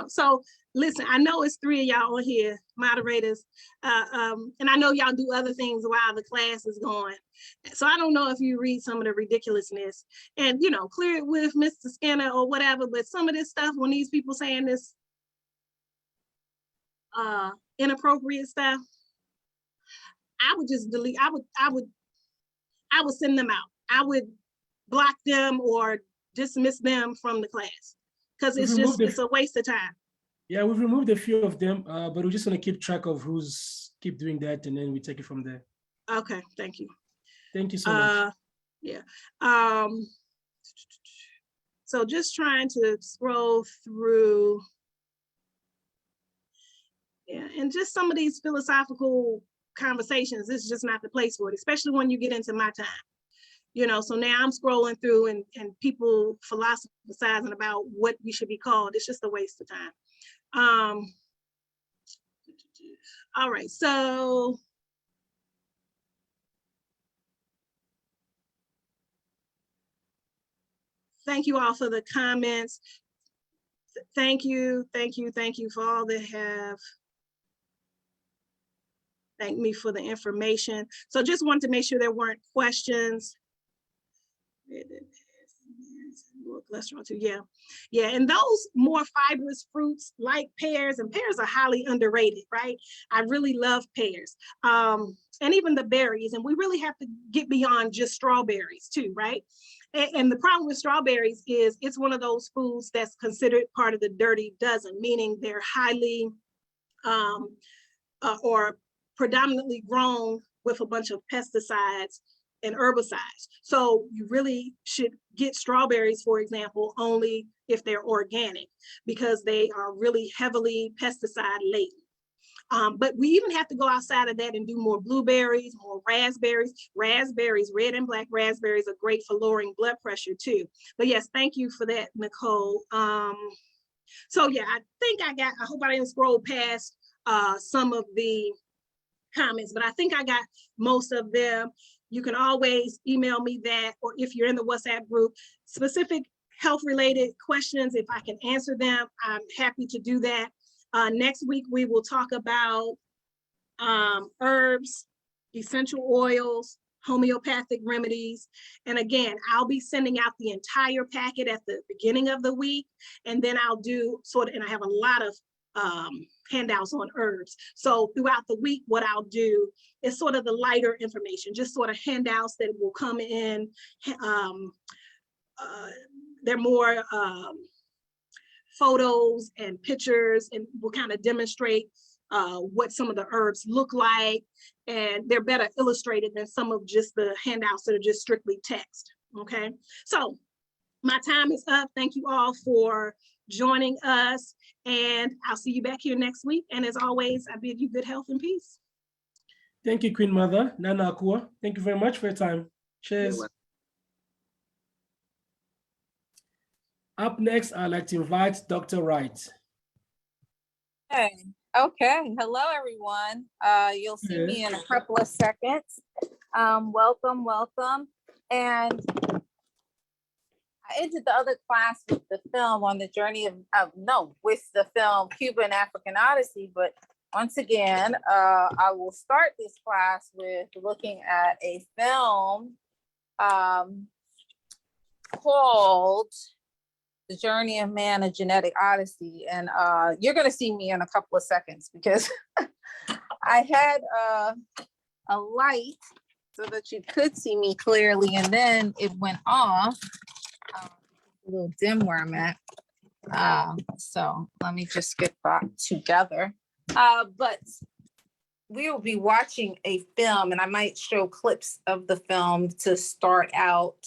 So listen, I know it's 3 of y'all on here, moderators, and I know y'all do other things while the class is going. So I don't know if you read some of the ridiculousness and, clear it with Mr. Skinner or whatever, but some of this stuff, when these people saying this inappropriate stuff, I would just delete. I would send them out. I would block them or dismiss them from the class because it's a waste of time. Yeah, we've removed a few of them, but we're just gonna keep track of who's keep doing that, and then we take it from there. Okay, thank you. Thank you so much. Yeah. So just trying to scroll through. Yeah, and just some of these philosophical conversations, this is just not the place for it, especially when you get into my time. So now I'm scrolling through and people philosophizing about what we should be called. It's just a waste of time. All right, so thank you all for the comments. Thank you for all that have thanked me for the information. So just wanted to make sure there weren't questions. low cholesterol too. Yeah. Yeah. And those more fibrous fruits like pears, and pears are highly underrated, right? I really love pears. And even the berries. And we really have to get beyond just strawberries too, right? And the problem with strawberries is it's one of those foods that's considered part of the dirty dozen, meaning they're highly or predominantly grown with a bunch of pesticides and herbicides. So you really should get strawberries, for example, only if they're organic, because they are really heavily pesticide laden. But we even have to go outside of that and do more blueberries, more raspberries. Raspberries, red and black raspberries, are great for lowering blood pressure too. But yes, thank you for that, Nicole. So yeah, I hope I didn't scroll past some of the comments, but I think I got most of them. You can always email me that, or if you're in the WhatsApp group, specific health related questions, if I can answer them, I'm happy to do that. Next week, we will talk about herbs, essential oils, homeopathic remedies. And again, I'll be sending out the entire packet at the beginning of the week. And then I'll do and I have a lot of handouts on herbs. So throughout the week, what I'll do is sort of the lighter information, just sort of handouts that will come in. They're more photos and pictures, and will kind of demonstrate what some of the herbs look like. And they're better illustrated than some of just the handouts that are just strictly text. Okay, so my time is up. Thank you all for joining us, and I'll see you back here next week. And as always, I bid you good health and peace. Thank you, Queen Mother, Nana Akua. Thank you very much for your time. Cheers. Up next, I'd like to invite Dr. Wright. Okay. Hello, everyone. You'll see me in a couple of seconds. Welcome. And I entered the other class with the film on the journey with the film Cuban African Odyssey. But once again, I will start this class with looking at a film called The Journey of Man, A Genetic Odyssey. And you're going to see me in a couple of seconds because I had a light so that you could see me clearly, and then it went off. A little dim where I'm at. So let me just get back together. But we will be watching a film, and I might show clips of the film to start out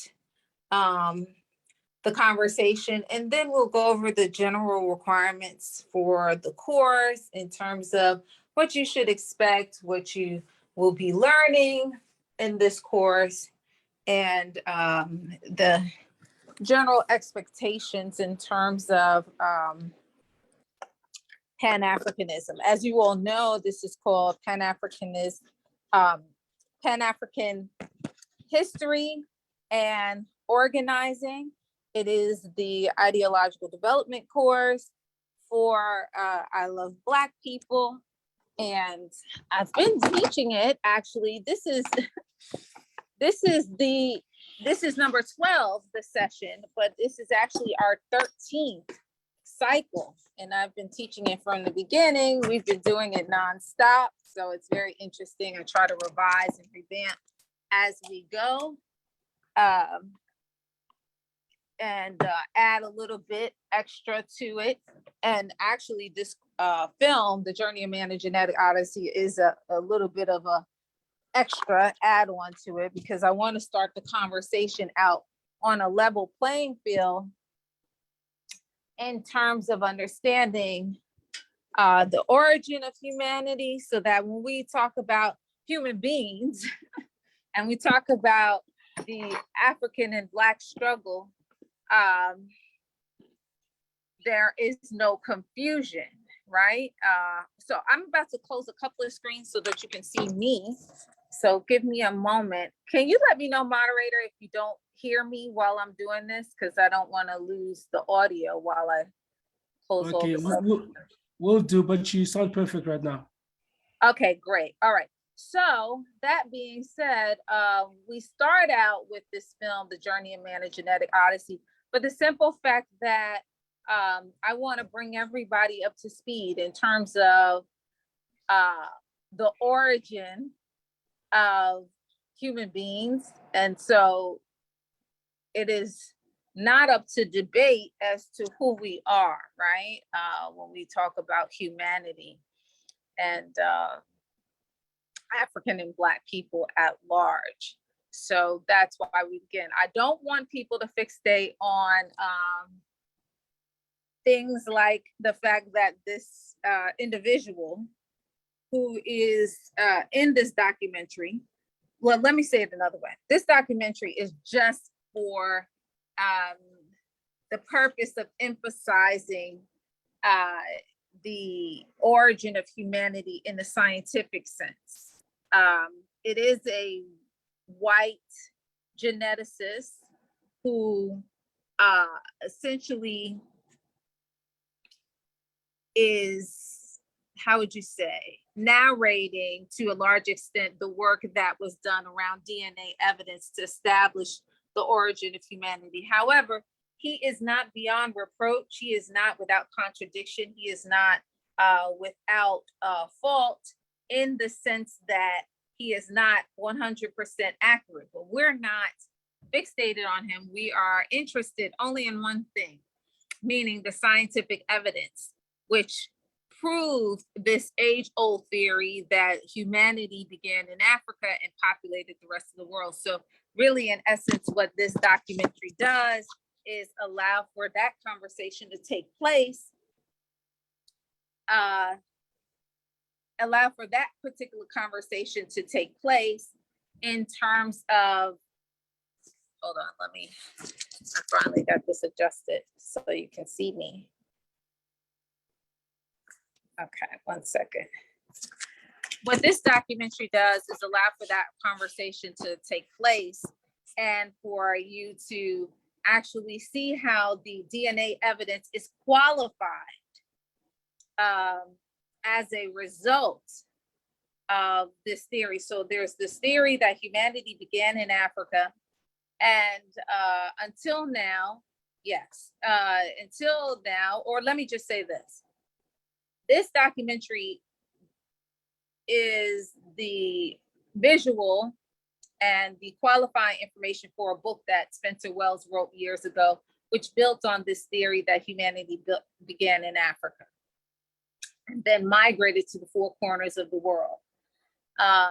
the conversation, and then we'll go over the general requirements for the course in terms of what you should expect, what you will be learning in this course, and the general expectations in terms of Pan-Africanism. As you all know, this is called Pan-African History and Organizing. It is the ideological development course for I Love Black people. And I've been teaching it, actually. This is number 12, the session, but this is actually our 13th cycle. And I've been teaching it from the beginning. We've been doing it nonstop. So it's very interesting. I try to revise and revamp as we go. And add a little bit extra to it. And actually this film, The Journey of Man, A Genetic Odyssey, is a little bit of a extra add-on to it, because I want to start the conversation out on a level playing field in terms of understanding the origin of humanity, so that when we talk about human beings and we talk about the African and Black struggle, there is no confusion, right? So I'm about to close a couple of screens so that you can see me. So give me a moment. Can you let me know, moderator, if you don't hear me while I'm doing this? Because I don't want to lose the audio while I close all this up. We'll do, but you sound perfect right now. Okay, great. All right. So that being said, we start out with this film, The Journey of Man, A Genetic Odyssey, but the simple fact that I want to bring everybody up to speed in terms of the origin of human beings. And so it is not up to debate as to who we are, right? When we talk about humanity and African and Black people at large. So that's why we begin. I don't want people to fixate on things like the fact that this individual who is in this documentary, well, let me say it another way. This documentary is just for the purpose of emphasizing the origin of humanity in the scientific sense. It is a white geneticist who essentially is, how would you say, narrating to a large extent the work that was done around DNA evidence to establish the origin of humanity. However, he is not beyond reproach. He is not without contradiction. He is not without fault in the sense that he is not 100% accurate, but we're not fixated on him. We are interested only in one thing, meaning the scientific evidence, which proved this age-old theory that humanity began in Africa and populated the rest of the world. So really, in essence, what this documentary does is allow for that conversation to take place, allow for that particular conversation to take place in terms of, hold on, I finally got this adjusted so you can see me. Okay, 1 second. What this documentary does is allow for that conversation to take place and for you to actually see how the DNA evidence is qualified as a result of this theory. So there's this theory that humanity began in Africa, and until now, or let me just say this. This documentary is the visual and the qualifying information for a book that Spencer Wells wrote years ago, which built on this theory that humanity began in Africa and then migrated to the four corners of the world. The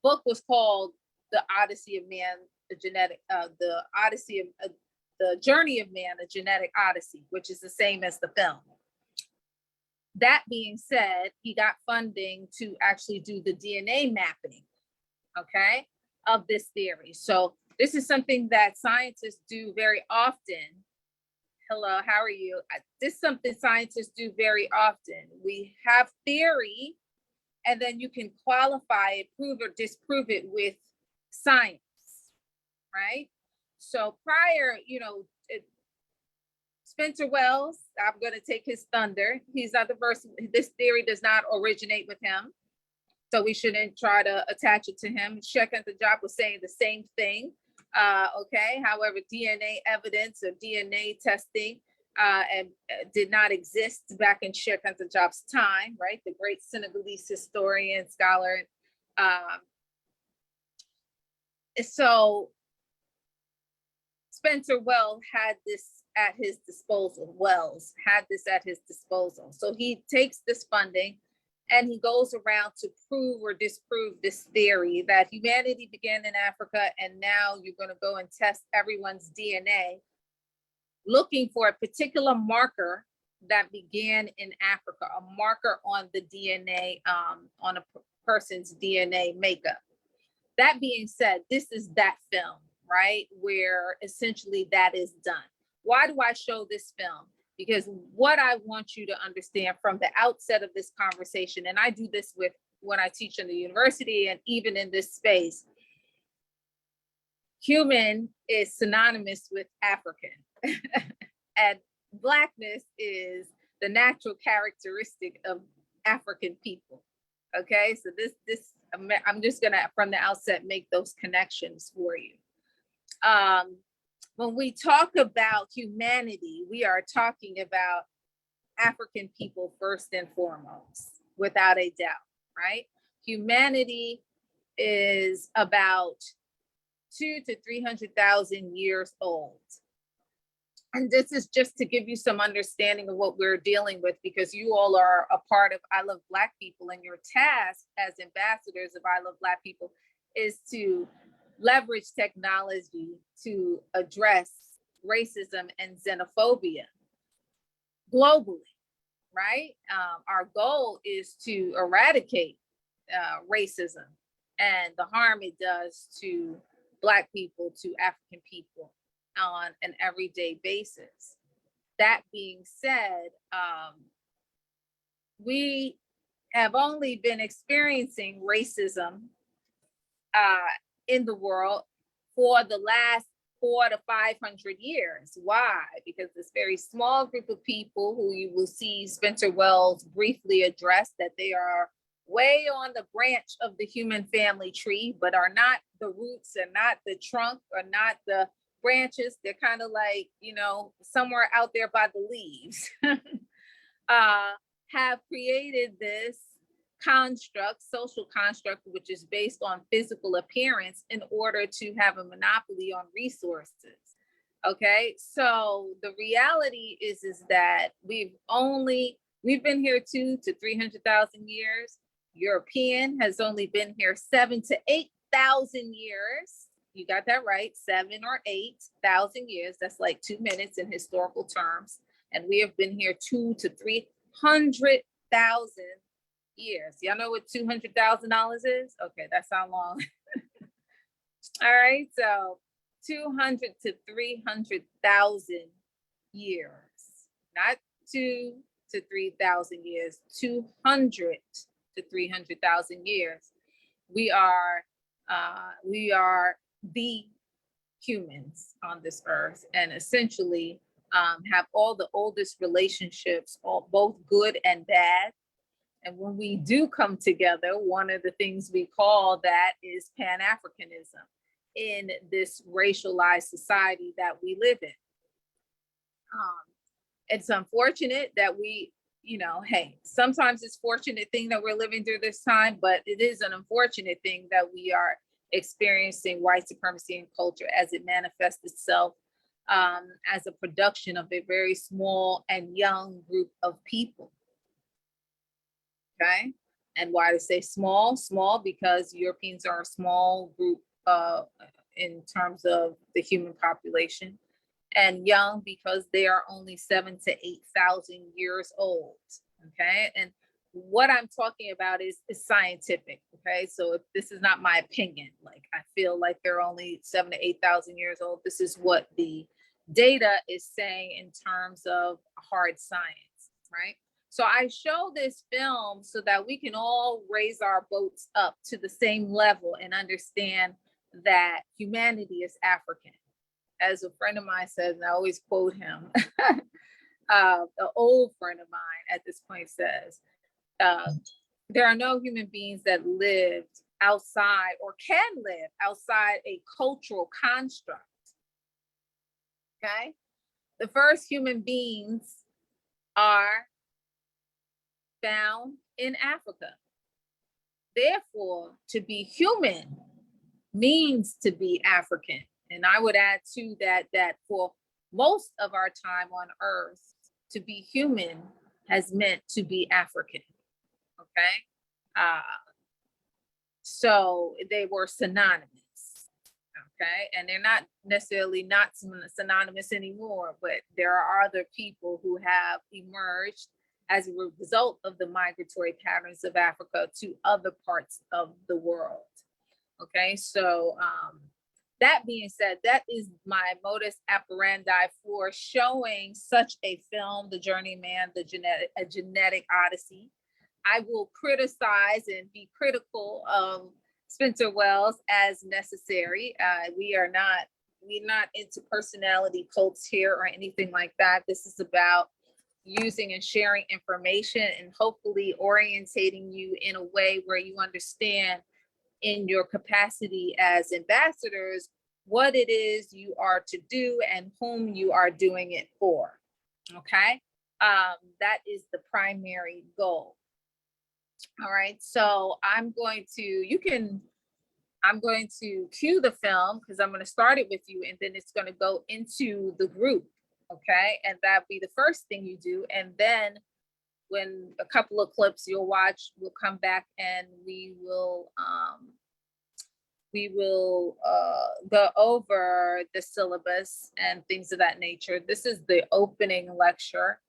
book was called The Odyssey of Man, the Journey of Man, a Genetic Odyssey, which is the same as the film. That being said, he got funding to actually do the DNA mapping, okay, of this theory. So this is something that scientists do very often. Hello, how are you? This is something scientists do very often. We have theory, and then you can qualify it, prove or disprove it with science, right? So prior, Spencer Wells, I'm going to take his thunder. He's not the first. This theory does not originate with him, so we shouldn't try to attach it to him. Sheikh Anta was saying the same thing. Okay. However, DNA evidence or DNA testing did not exist back in Sheikh Anta time, right? The great Senegalese historian, scholar. So Spencer Wells had this at his disposal. So he takes this funding and he goes around to prove or disprove this theory that humanity began in Africa, and now you're going to go and test everyone's DNA, looking for a particular marker that began in Africa, a marker on the DNA, on a person's DNA makeup. That being said, this is that film, right, where essentially that is done. Why do I show this film? Because what I want you to understand from the outset of this conversation, and I do this with when I teach in the university and even in this space, human is synonymous with African, and Blackness is the natural characteristic of African people. Okay, so I'm just gonna from the outset make those connections for you. when we talk about humanity, we are talking about African people first and foremost, without a doubt, right? Humanity is about 200,000 to 300,000 years old. And this is just to give you some understanding of what we're dealing with, because you all are a part of I Love Black People, and your task as ambassadors of I Love Black People is to leverage technology to address racism and xenophobia globally, right? Our goal is to eradicate racism and the harm it does to Black people, to African people on an everyday basis. That being said, we have only been experiencing racism in the world for the last 400 to 500 years. Why? Because this very small group of people who you will see Spencer Wells briefly address, that they are way on the branch of the human family tree, but are not the roots, and not the trunk, or not the branches. They're kind of like, you know, somewhere out there by the leaves, have created this construct, social construct, which is based on physical appearance in order to have a monopoly on resources. Okay, so the reality is that we've been here 200,000 to 300,000 years. European has only been here 7,000 to 8,000 years. You got that right, 7,000 or 8,000 years. That's like 2 minutes in historical terms. And we have been here 200,000 to 300,000 years. Y'all know what $200,000 is? Okay, that's how long. All right, so 200,000 to 300,000 years, not 2,000 to 3,000 years, 200,000 to 300,000 years. We are the humans on this earth, and essentially have all the oldest relationships, both good and bad. And when we do come together, one of the things we call that is Pan-Africanism in this racialized society that we live in. It's unfortunate that we, you know, hey, sometimes it's a fortunate thing that we're living through this time, but it is an unfortunate thing that we are experiencing white supremacy in culture as it manifests itself as a production of a very small and young group of people. Okay, and why to say small? Small because Europeans are a small group in terms of the human population, and young because they are only 7,000 to 8,000 years old. Okay, and what I'm talking about is scientific. Okay, so if this is not my opinion, like I feel like they're only 7,000 to 8,000 years old. This is what the data is saying in terms of hard science, right? So I show this film so that we can all raise our boats up to the same level and understand that humanity is African. As a friend of mine says, and I always quote him, an old friend of mine at this point says, there are no human beings that lived outside or can live outside a cultural construct. Okay? The first human beings are found in Africa. Therefore, to be human means to be African. And I would add to that, that for most of our time on earth, to be human has meant to be African, okay? So they were synonymous, okay? And they're not necessarily not synonymous anymore, but there are other people who have emerged as a result of the migratory patterns of Africa to other parts of the world. Okay, so that being said, that is my modus operandi for showing such a film, The Journeyman, a genetic odyssey. I will criticize and be critical of Spencer Wells as necessary. We're not into personality cults here or anything like that. This is about using and sharing information and hopefully orientating you in a way where you understand in your capacity as ambassadors what it is you are to do and whom you are doing it for. Okay, that is the primary goal. All right, so I'm going to cue the film because I'm going to start it with you, and then it's going to go into the group. Okay, and that'll be the first thing you do, and then when a couple of clips you'll watch, we'll come back and we will go over the syllabus and things of that nature. This is the opening lecture.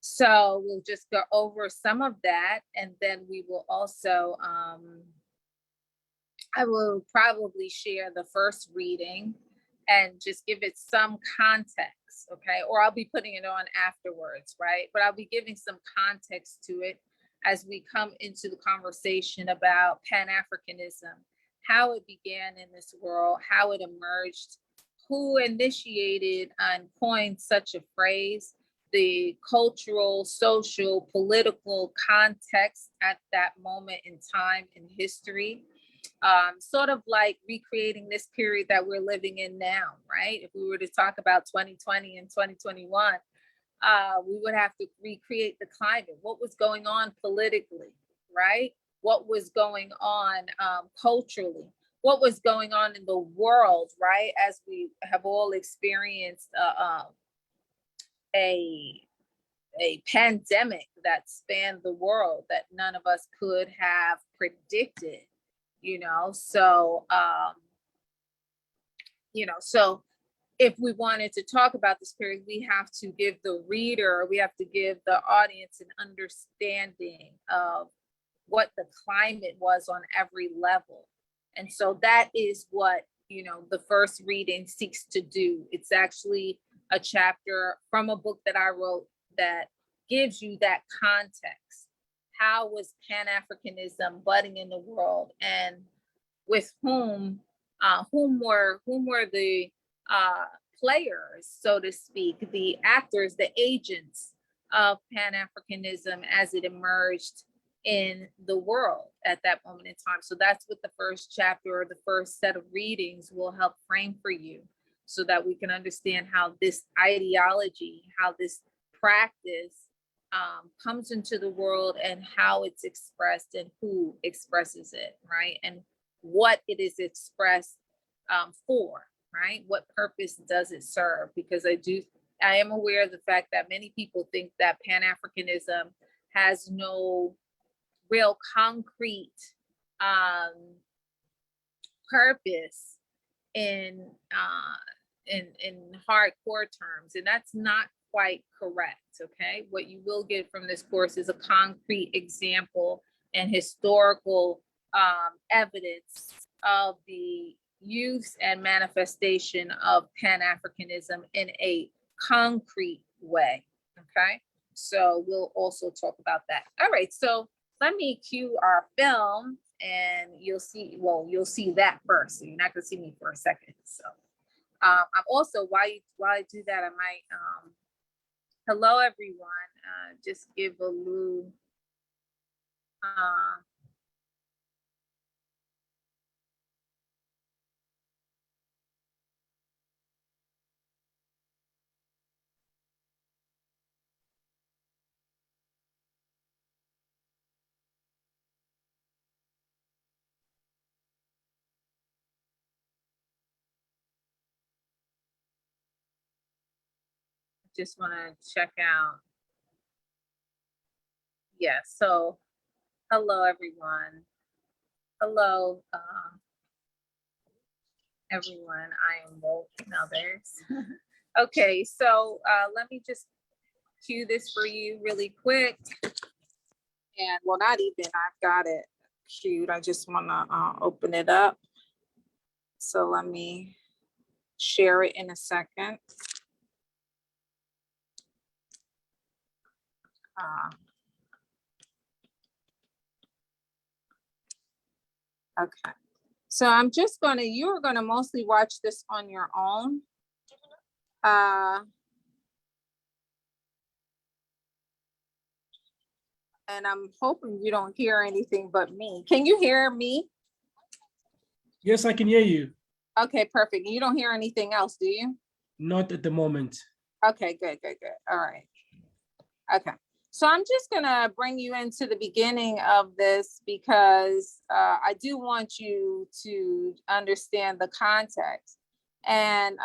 So we'll just go over some of that, and then we will also, I will probably share the first reading and just give it some context, okay? Or I'll be putting it on afterwards, right? But I'll be giving some context to it as we come into the conversation about Pan-Africanism, how it began in this world, how it emerged, who initiated and coined such a phrase, the cultural, social, political context at that moment in time in history, sort of like recreating this period that we're living in now, right? If we were to talk about 2020 and 2021, we would have to recreate the climate. What was going on politically, right? What was going on culturally? What was going on in the world, right? As we have all experienced a pandemic that spanned the world that none of us could have predicted, so so if we wanted to talk about this period, we have to give the reader, we have to give the audience an understanding of what the climate was on every level. And so that is what the first reading seeks to do. It's actually a chapter from a book that I wrote that gives you that context. How was Pan-Africanism budding in the world, and with whom were the players, so to speak, the actors, the agents of Pan-Africanism as it emerged in the world at that moment in time. So that's what the first chapter or the first set of readings will help frame for you, so that we can understand how this ideology, how this practice comes into the world, and how it's expressed and who expresses it, right? And what it is expressed for, right? What purpose does it serve? Because I am aware of the fact that many people think that Pan-Africanism has no real concrete purpose in hardcore terms, and that's not quite correct. Okay, what you will get from this course is a concrete example and historical evidence of the use and manifestation of Pan-Africanism in a concrete way. Okay, so we'll also talk about that. All right, so let me cue our film, and you'll see that first. So you're not gonna see me for a second. So I'm also, while I do that, I might hello everyone. Just give a little just want to check out. Yeah, so hello everyone. Hello everyone. I am woke and others. Okay, so let me just cue this for you really quick. And well, not even, I've got it cued. I just want to open it up. So let me share it in a second. Okay, so I'm just you're gonna mostly watch this on your own. And I'm hoping you don't hear anything but me. Can you hear me? Yes, I can hear you. Okay, perfect. You don't hear anything else, do you? Not at the moment. Okay, good. All right. Okay. So I'm just gonna bring you into the beginning of this because I do want you to understand the context. And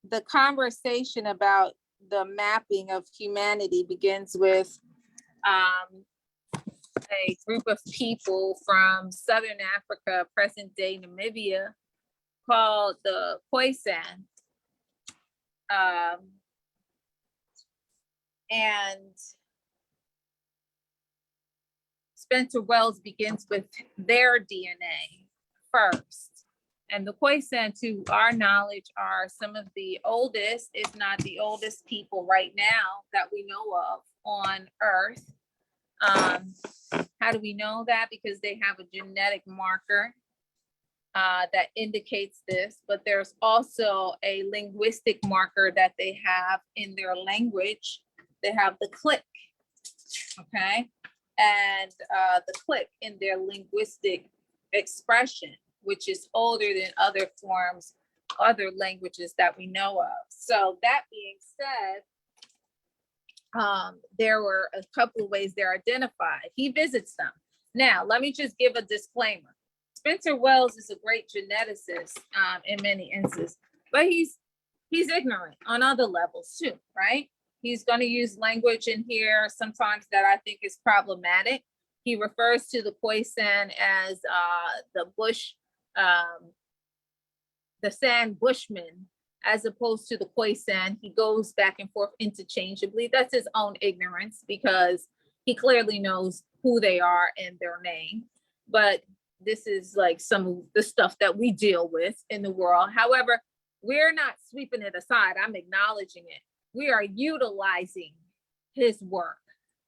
the conversation about the mapping of humanity begins with a group of people from Southern Africa, present day Namibia, called the Khoisan. And Spencer Wells begins with their DNA first. And the Khoisan, to our knowledge, are some of the oldest, if not the oldest people right now that we know of on Earth. How do we know that? Because they have a genetic marker that indicates this, but there's also a linguistic marker that they have in their language. They have the click, okay? And the click in their linguistic expression, which is older than other forms, other languages that we know of. So that being said, there were a couple of ways they're identified. He visits them. Now, let me just give a disclaimer. Spencer Wells is a great geneticist in many instances, but he's ignorant on other levels too, right? He's going to use language in here sometimes that I think is problematic. He refers to the Khoisan as the bush, the sand Bushmen, as opposed to the Khoisan. He goes back and forth interchangeably. That's his own ignorance because he clearly knows who they are and their name. But this is like some of the stuff that we deal with in the world. However, we're not sweeping it aside. I'm acknowledging it. We are utilizing his work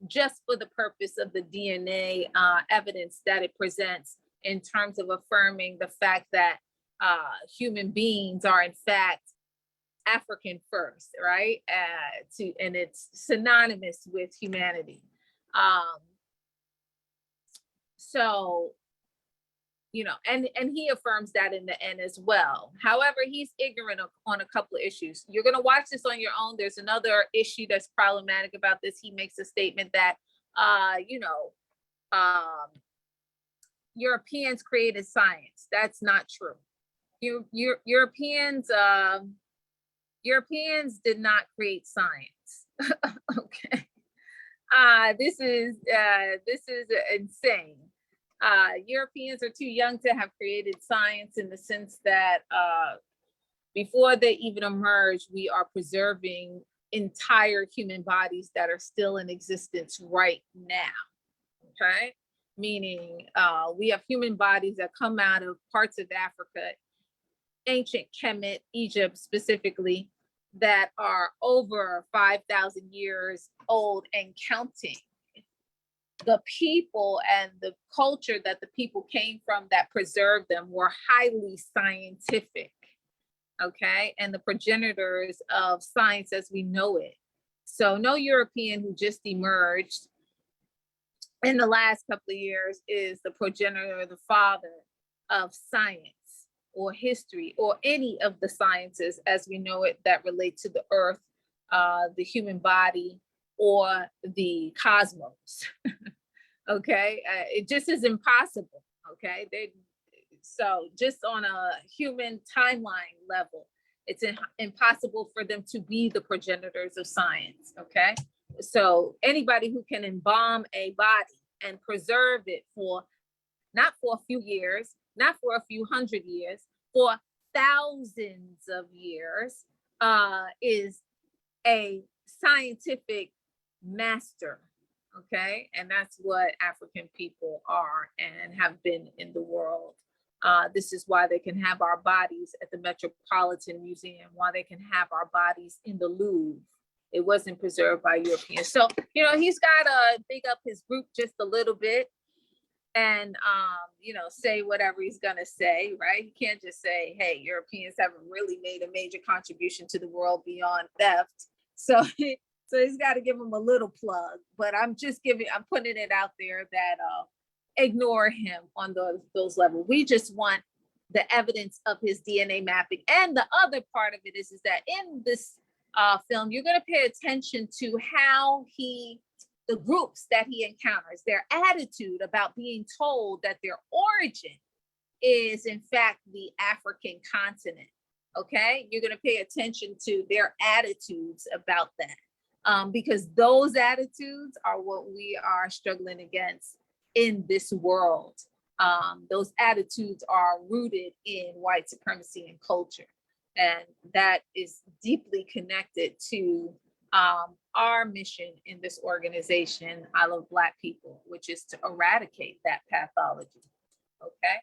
just for the purpose of the DNA evidence that it presents in terms of affirming the fact that human beings are in fact African first, right? And it's synonymous with humanity. So, you know, and he affirms that in the end as well. However, he's ignorant on a couple of issues. You're going to watch this on your own. There's another issue that's problematic about this. He makes a statement that, Europeans created science. That's not true. Europeans did not create science. Okay. This is insane. Europeans are too young to have created science in the sense that before they even emerge, we are preserving entire human bodies that are still in existence right now, okay? Meaning we have human bodies that come out of parts of Africa, ancient Kemet, Egypt specifically, that are over 5,000 years old and counting. The people and the culture that the people came from that preserved them were highly scientific, okay? And the progenitors of science as we know it. So no European who just emerged in the last couple of years is the progenitor or the father of science or history or any of the sciences as we know it that relate to the earth, the human body, or the cosmos. Okay, it just is impossible. Okay, so just on a human timeline level, it's impossible for them to be the progenitors of science. Okay, so anybody who can embalm a body and preserve it for not for a few years, not for a few hundred years, for thousands of years, is a scientific master. Okay, and that's what African people are and have been in the world. This is why they can have our bodies at the Metropolitan Museum, why they can have our bodies in the Louvre. It wasn't preserved by Europeans. So, you know, he's got to big up his group just a little bit and, say whatever he's going to say, right? He can't just say, hey, Europeans haven't really made a major contribution to the world beyond theft. So he's got to give him a little plug, but I'm putting it out there that ignore him on those levels. We just want the evidence of his DNA mapping. And the other part of it is that in this film, you're going to pay attention to how the groups that he encounters, their attitude about being told that their origin is in fact the African continent. Okay, you're going to pay attention to their attitudes about that, because those attitudes are what we are struggling against in this world. Those attitudes are rooted in white supremacy and culture, and that is deeply connected to our mission in this organization, I Love Black People, which is to eradicate that pathology. Okay,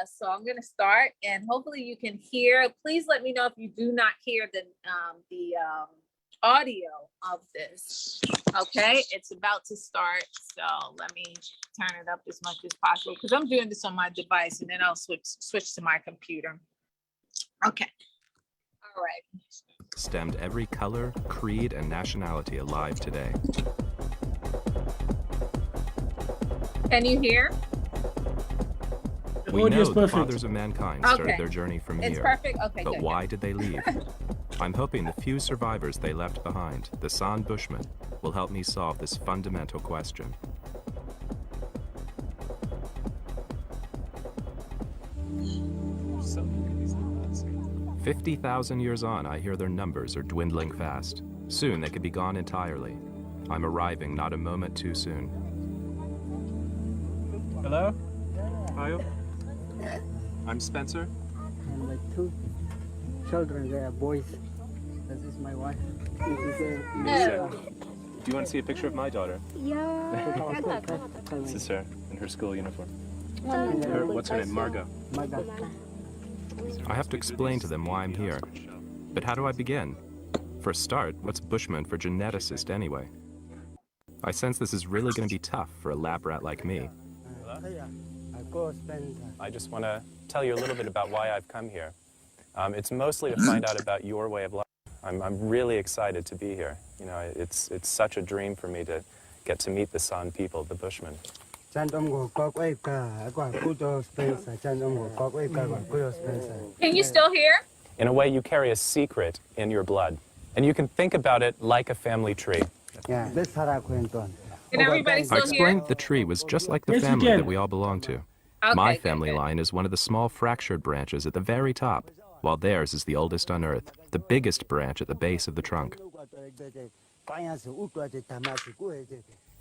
so I'm going to start, and hopefully you can hear. Please let me know if you do not hear the audio of this. Okay, it's about to start, so let me turn it up as much as possible because I'm doing this on my device, and then I'll switch to my computer. Okay, all right. Stemmed every color, creed, and nationality alive today. Can you hear? We know the fathers of mankind started Okay. their journey from It's here. perfect. Okay, But good. why did they leave? I'm hoping the few survivors they left behind, the San Bushmen, will help me solve this fundamental question. 50,000 years on, I hear their numbers are dwindling fast. Soon they could be gone entirely. I'm arriving not a moment too soon. Hello? How are you? I'm Spencer. And like 2 children, they are boys. This is my wife. This is Lisa. Do you want to see a picture of my daughter? This This is her in her school uniform. Her, What's her name? Margot. I have to explain to them why I'm here. But how do I begin? For a start, what's Bushman for geneticist anyway? I sense this is really going to be tough for a lab rat like me. I just want to tell you a little bit about why I've come here. It's mostly to find out about your way of life. I'm really excited to be here. You know, it's such a dream for me to get to meet the San people, the Bushmen. Can you still hear? In a way, you carry a secret in your blood, and you can think about it like a family tree. Yeah, this Can everybody I still hear? explained the tree was just like the Yes, you family can. that we all belong to. Okay, My good, family good. line is one of the small fractured branches at the very top, while theirs is the oldest on Earth, the biggest branch at the base of the trunk.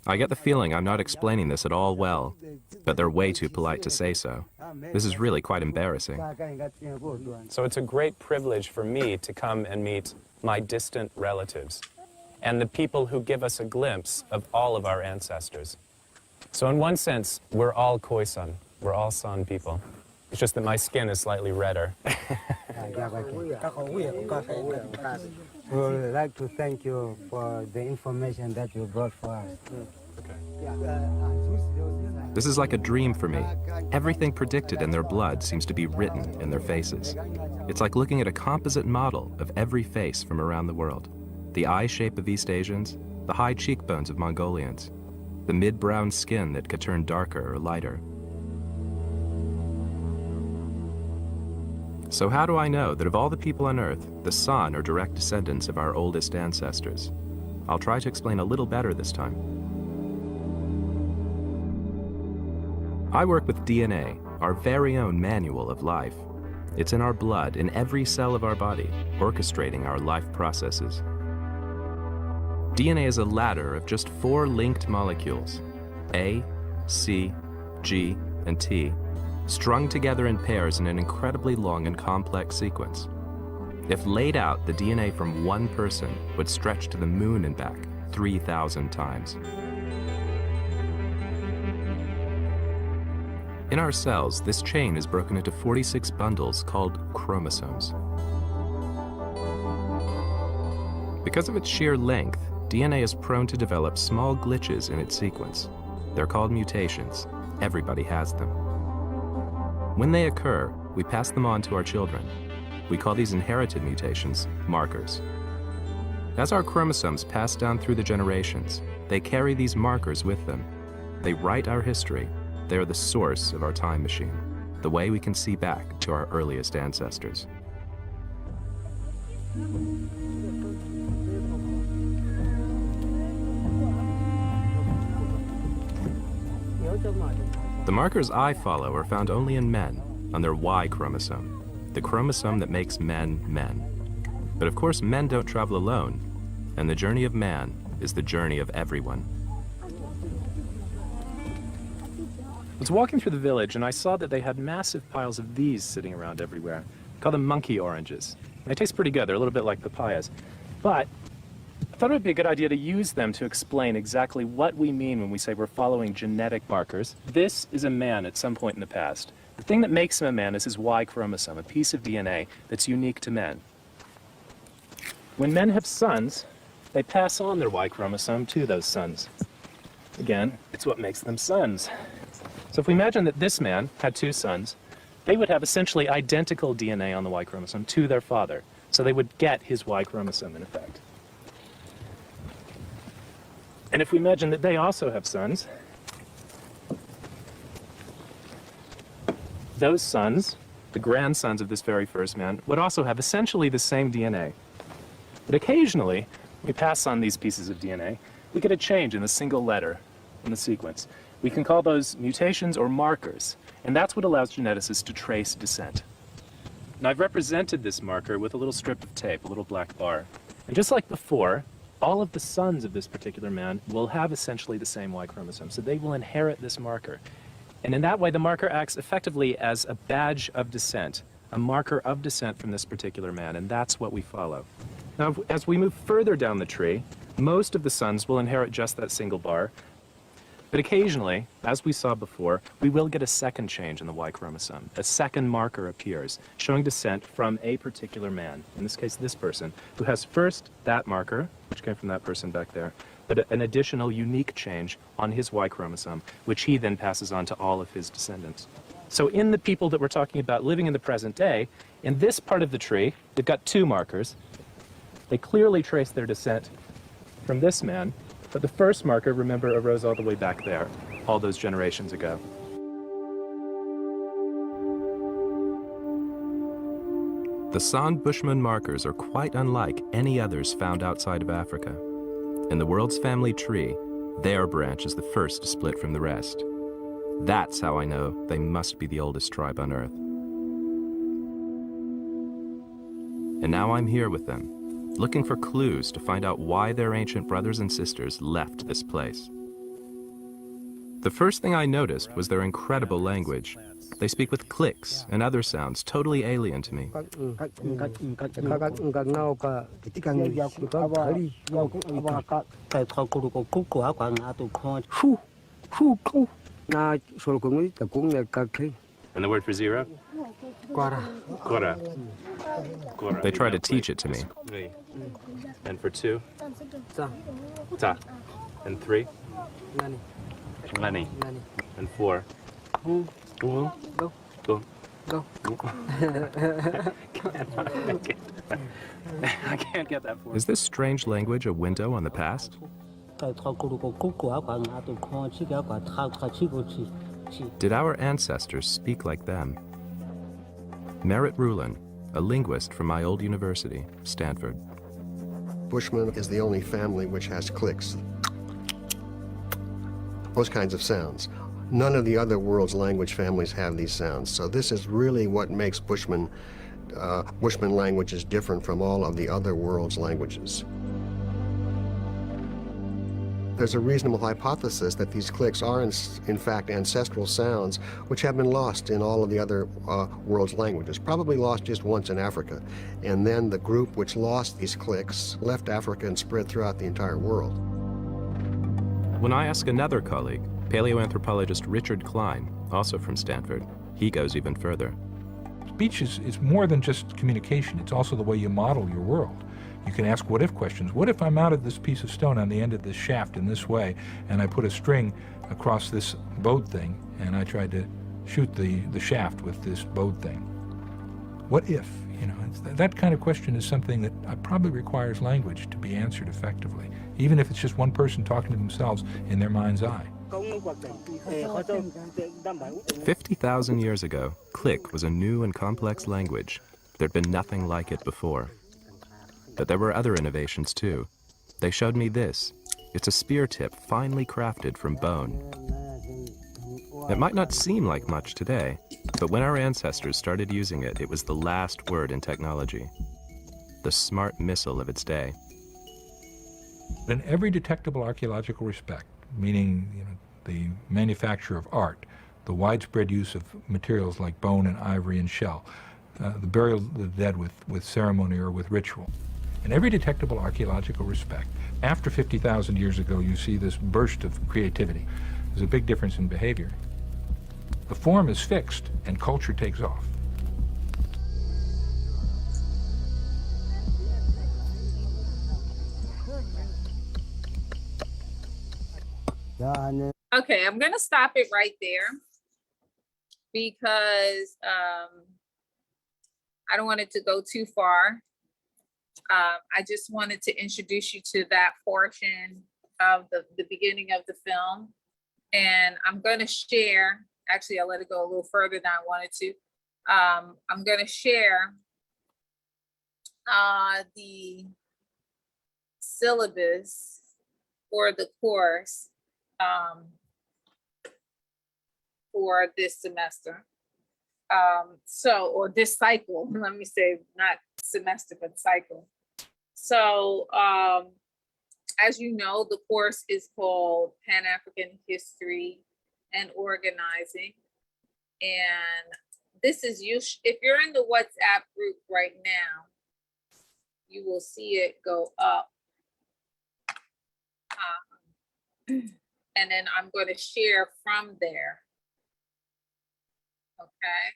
I get the feeling I'm not explaining this at all well, but they're way too polite to say so. This is really quite embarrassing. So it's a great privilege for me to come and meet my distant relatives and the people who give us a glimpse of all of our ancestors. So in one sense, we're all Khoisan. We're all San people. It's just that my skin is slightly redder. We would like to thank you for the information that you brought for us. This is like a dream for me. Everything predicted in their blood seems to be written in their faces. It's like looking at a composite model of every face from around the world. The eye shape of East Asians, the high cheekbones of Mongolians, the mid-brown skin that could turn darker or lighter. So how do I know that of all the people on Earth, the San are direct descendants of our oldest ancestors? I'll try to explain a little better this time. I work with DNA, our very own manual of life. It's in our blood, in every cell of our body, orchestrating our life processes. DNA is a ladder of just 4 linked molecules, A, C, G, and T, strung together in pairs in an incredibly long and complex sequence. If laid out, the DNA from one person would stretch to the moon and back 3,000 times. In our cells, this chain is broken into 46 bundles called chromosomes. Because of its sheer length, DNA is prone to develop small glitches in its sequence. They're called mutations. Everybody has them. When they occur, we pass them on to our children. We call these inherited mutations markers. As our chromosomes pass down through the generations, they carry these markers with them. They write our history. They are the source of our time machine. the way we can see back to our earliest ancestors. The markers I follow are found only in men, on their Y chromosome, the chromosome that makes men men. But of course, men don't travel alone, and the journey of man is the journey of everyone. I was walking through the village and I saw that they had massive piles of these sitting around everywhere. We call them monkey oranges. They taste pretty good. They're a little bit like papayas. But I thought it would be a good idea to use them to explain exactly what we mean when we say we're following genetic markers. This is a man at some point in the past. The thing that makes him a man is his Y chromosome, a piece of DNA that's unique to men. When men have sons, they pass on their Y chromosome to those sons. Again, it's what makes them sons. So if we imagine that this man had two sons, they would have essentially identical DNA on the Y chromosome to their father. So they would get his Y chromosome in effect. And if we imagine that they also have sons, those sons, the grandsons of this very first man, would also have essentially the same DNA. But occasionally, we pass on these pieces of DNA, we get a change in a single letter in the sequence. We can call those mutations or markers, and that's what allows geneticists to trace descent. Now I've represented this marker with a little strip of tape, a little black bar. And just like before, all of the sons of this particular man will have essentially the same Y chromosome, so they will inherit this marker. And in that way, the marker acts effectively as a badge of descent, a marker of descent from this particular man, and that's what we follow. Now, as we move further down the tree, most of the sons will inherit just that single bar, but occasionally, as we saw before, we will get a second change in the Y chromosome. A second marker appears, showing descent from a particular man, in this case this person, who has first that marker, which came from that person back there, but an additional unique change on his Y chromosome, which he then passes on to all of his descendants. So in the people that we're talking about living in the present day, in this part of the tree, they've got two markers. They clearly trace their descent from this man, but the first marker, remember, arose all the way back there, all those generations ago. The San Bushman markers are quite unlike any others found outside of Africa. In the world's family tree, their branch is the first to split from the rest. That's how I know they must be the oldest tribe on Earth. And now I'm here with them, looking for clues to find out why their ancient brothers and sisters left this place. The first thing I noticed was their incredible language. They speak with clicks and other sounds totally alien to me. And the word for zero? Kora. They try to teach it to me. And for two? Ta. And three? Nani. And four? Go. I can't get that four. Is this strange language a window on the past? Did our ancestors speak like them? Merritt Rulin, a linguist from my old university, Stanford. Bushman is the only family which has clicks. Those kinds of sounds. None of the other world's language families have these sounds. So this is really what makes Bushman languages different from all of the other world's languages. There's a reasonable hypothesis that these clicks are in fact ancestral sounds which have been lost in all of the other world's languages, probably lost just once in Africa. And then the group which lost these clicks left Africa and spread throughout the entire world. When I ask another colleague, paleoanthropologist Richard Klein, also from Stanford, he goes even further. Speech is more than just communication. It's also the way you model your world. You can ask what-if questions. What if I mounted this piece of stone on the end of this shaft in this way, and I put a string across this bowed thing, and I tried to shoot the shaft with this bowed thing? What if? You know, that kind of question is something that probably requires language to be answered effectively, even if it's just one person talking to themselves in their mind's eye. 50,000 years ago, Click was a new and complex language. There'd been nothing like it before. But there were other innovations too. They showed me this. It's a spear tip finely crafted from bone. It might not seem like much today, but when our ancestors started using it, it was the last word in technology. The smart missile of its day. In every detectable archaeological respect, meaning the manufacture of art, the widespread use of materials like bone and ivory and shell, the burial of the dead with ceremony or with ritual. In every detectable archaeological respect, after 50,000 years ago, you see this burst of creativity. There's a big difference in behavior. The form is fixed and culture takes off. Okay, I'm gonna stop it right there because I don't want it to go too far. I just wanted to introduce you to that portion of the beginning of the film. And I'm gonna share, actually I let it go a little further than I wanted to. I'm gonna share the syllabus for the course for this semester. Or this cycle, let me say, not semester, but cycle. So as you know, the course is called Pan-African History and Organizing. And this is you, if you're in the WhatsApp group right now, you will see it go up. And then I'm going to share from there. Okay.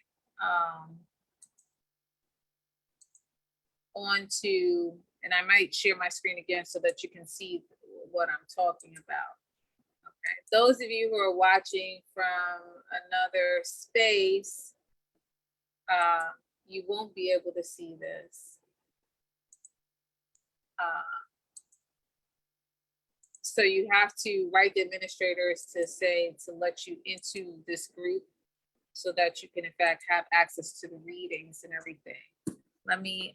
And I might share my screen again so that you can see what I'm talking about. Okay. Those of you who are watching from another space, you won't be able to see this. So you have to write the administrators to let you into this group so that you can in fact have access to the readings and everything. Let me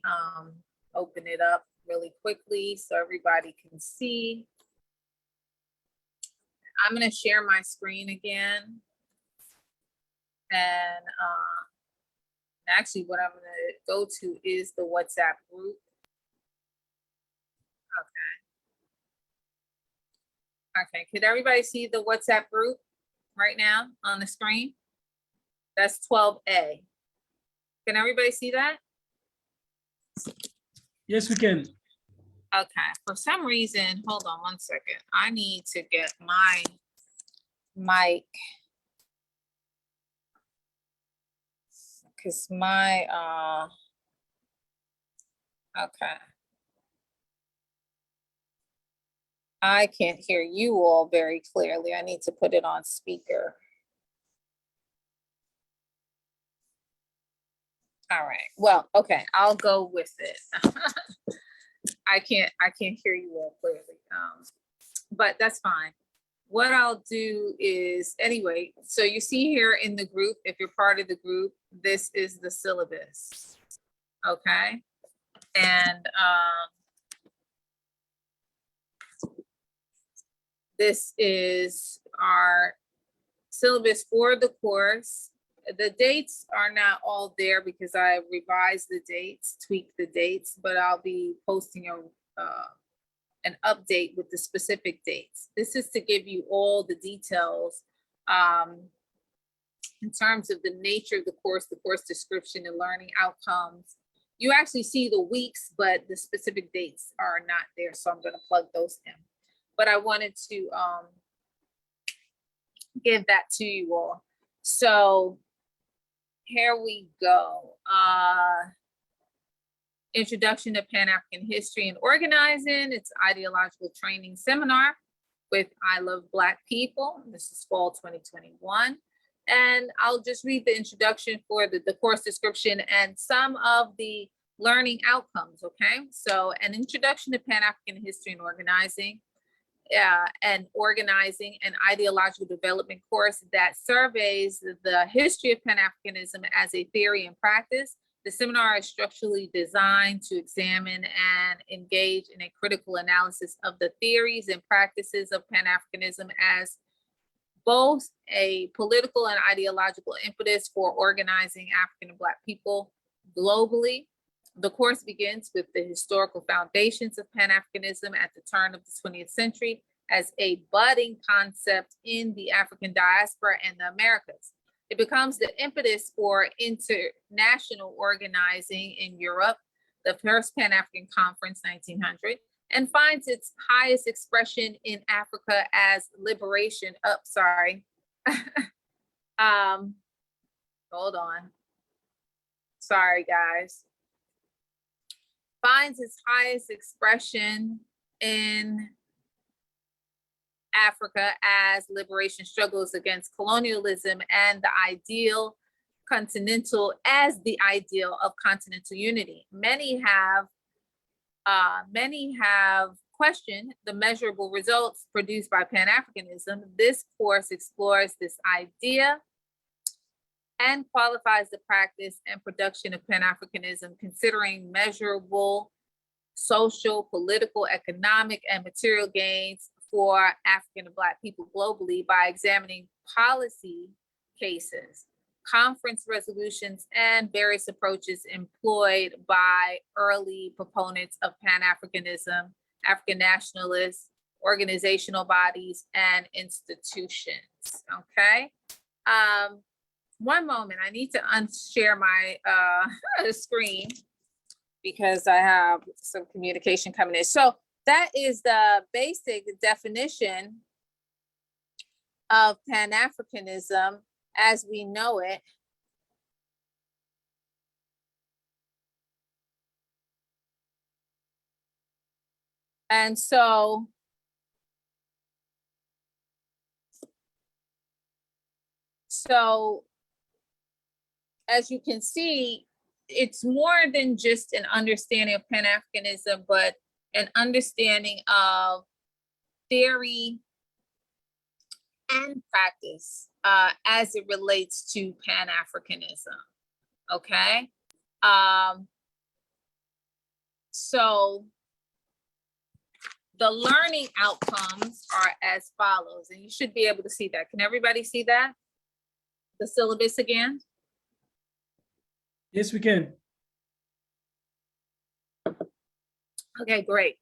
open it up really quickly so everybody can see. I'm going to share my screen again. And actually what I'm going to go to is the WhatsApp group. Okay, can everybody see the WhatsApp group right now on the screen? That's 12A. Can everybody see that? Yes, we can. Okay, for some reason, hold on one second. I need to get my mic because my, okay. I can't hear you all very clearly. I need to put it on speaker. All right, well, okay, I'll go with it. I can't hear you all clearly, but that's fine. What I'll do is, anyway, so you see here in the group, if you're part of the group, this is the syllabus, okay? And this is our syllabus for the course. The dates are not all there because I revised the dates, tweaked the dates, but I'll be posting an update with the specific dates. This is to give you all the details in terms of the nature of the course description and learning outcomes. You actually see the weeks, but the specific dates are not there, so I'm going to plug those in. But I wanted to give that to you all. So here we go. Introduction to Pan-African History and Organizing. It's ideological training seminar with I Love Black People. This is fall 2021. And I'll just read the introduction for the course description and some of the learning outcomes, okay? So an introduction to Pan-African History and Organizing. an organizing and ideological development course that surveys the history of Pan-Africanism as a theory and practice. The seminar is structurally designed to examine and engage in a critical analysis of the theories and practices of Pan-Africanism as both a political and ideological impetus for organizing African and Black people globally. The course begins with the historical foundations of Pan-Africanism at the turn of the 20th century as a budding concept in the African diaspora and the Americas. It becomes the impetus for international organizing in Europe, the first Pan-African Conference, 1900, and finds its highest expression in Africa as liberation. Hold on. Sorry, guys. Finds its highest expression in Africa as liberation struggles against colonialism and the ideal of continental unity. Many have questioned the measurable results produced by Pan-Africanism. This course explores this idea and qualifies the practice and production of Pan-Africanism, considering measurable social, political, economic, and material gains for African and Black people globally by examining policy cases, conference resolutions, and various approaches employed by early proponents of Pan-Africanism, African nationalists, organizational bodies, and institutions. Okay. One moment, I need to unshare my screen because I have some communication coming in. So that is the basic definition of Pan-Africanism as we know it. And so as you can see, it's more than just an understanding of Pan-Africanism, but an understanding of theory and practice as it relates to Pan-Africanism, okay? So the learning outcomes are as follows, and you should be able to see that. Can everybody see that? The syllabus again? Yes, we can. Okay, great.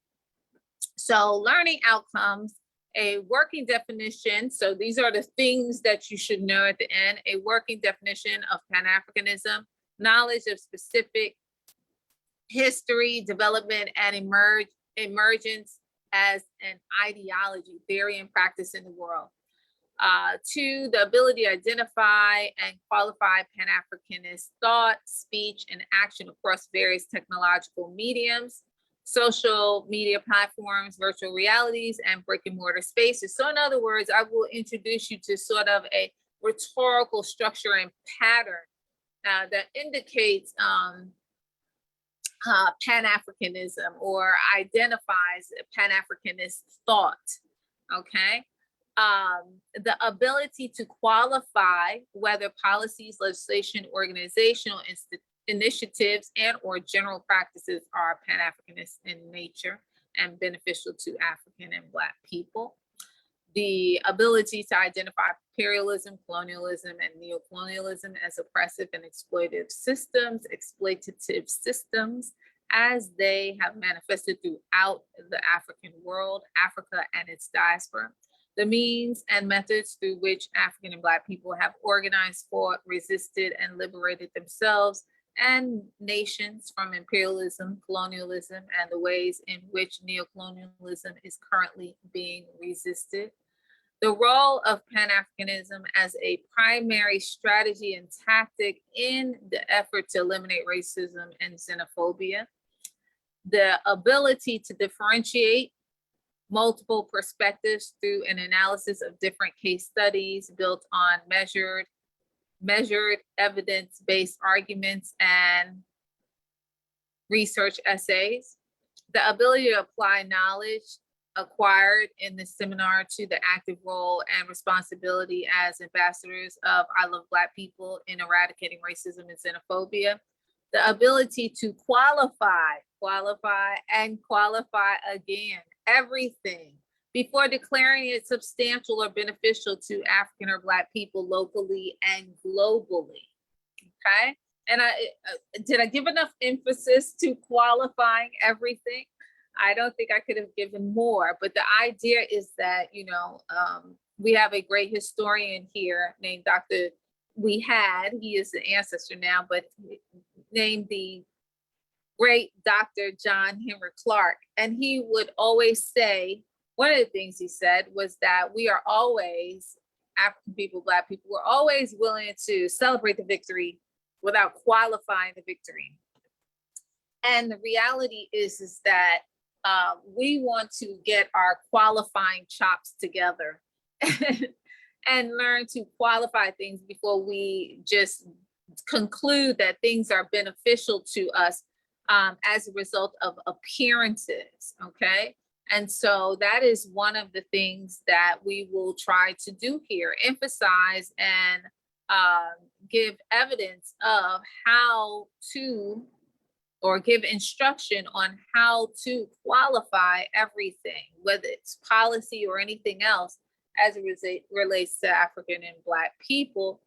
So learning outcomes, a working definition. So these are the things that you should know at the end. A working definition of Pan-Africanism, knowledge of specific history, development, and emergence as an ideology, theory, and practice in the world. 2, the ability to identify and qualify Pan-Africanist thought, speech, and action across various technological mediums, social media platforms, virtual realities, and brick and mortar spaces. So in other words, I will introduce you to sort of a rhetorical structure and pattern that indicates Pan-Africanism or identifies Pan-Africanist thought, okay? The ability to qualify whether policies, legislation, organizational initiatives, and or general practices are Pan-Africanist in nature and beneficial to African and Black people. The ability to identify imperialism, colonialism, and neocolonialism as oppressive and exploitative systems as they have manifested throughout the African world, Africa and its diaspora. The means and methods through which African and Black people have organized, fought, resisted, and liberated themselves and nations from imperialism, colonialism, and the ways in which neocolonialism is currently being resisted. The role of Pan-Africanism as a primary strategy and tactic in the effort to eliminate racism and xenophobia. The ability to differentiate multiple perspectives through an analysis of different case studies built on measured evidence-based arguments and research essays. The ability to apply knowledge acquired in the seminar to the active role and responsibility as ambassadors of I Love Black People in eradicating racism and xenophobia. The ability to qualify again, everything before declaring it substantial or beneficial to African or Black people locally and globally, okay? And did I give enough emphasis to qualifying everything? I don't think I could have given more, but the idea is that, we have a great historian here named he is the ancestor now, but named the great Dr. John Henry Clark. And he would always say, one of the things he said was that we are always, African people, Black people, we're always willing to celebrate the victory without qualifying the victory. And the reality is that we want to get our qualifying chops together and learn to qualify things before we just conclude that things are beneficial to us as a result of appearances, okay? And so that is one of the things that we will try to do here, emphasize and give evidence of how to, or give instruction on how to qualify everything, whether it's policy or anything else as it relates to African and Black people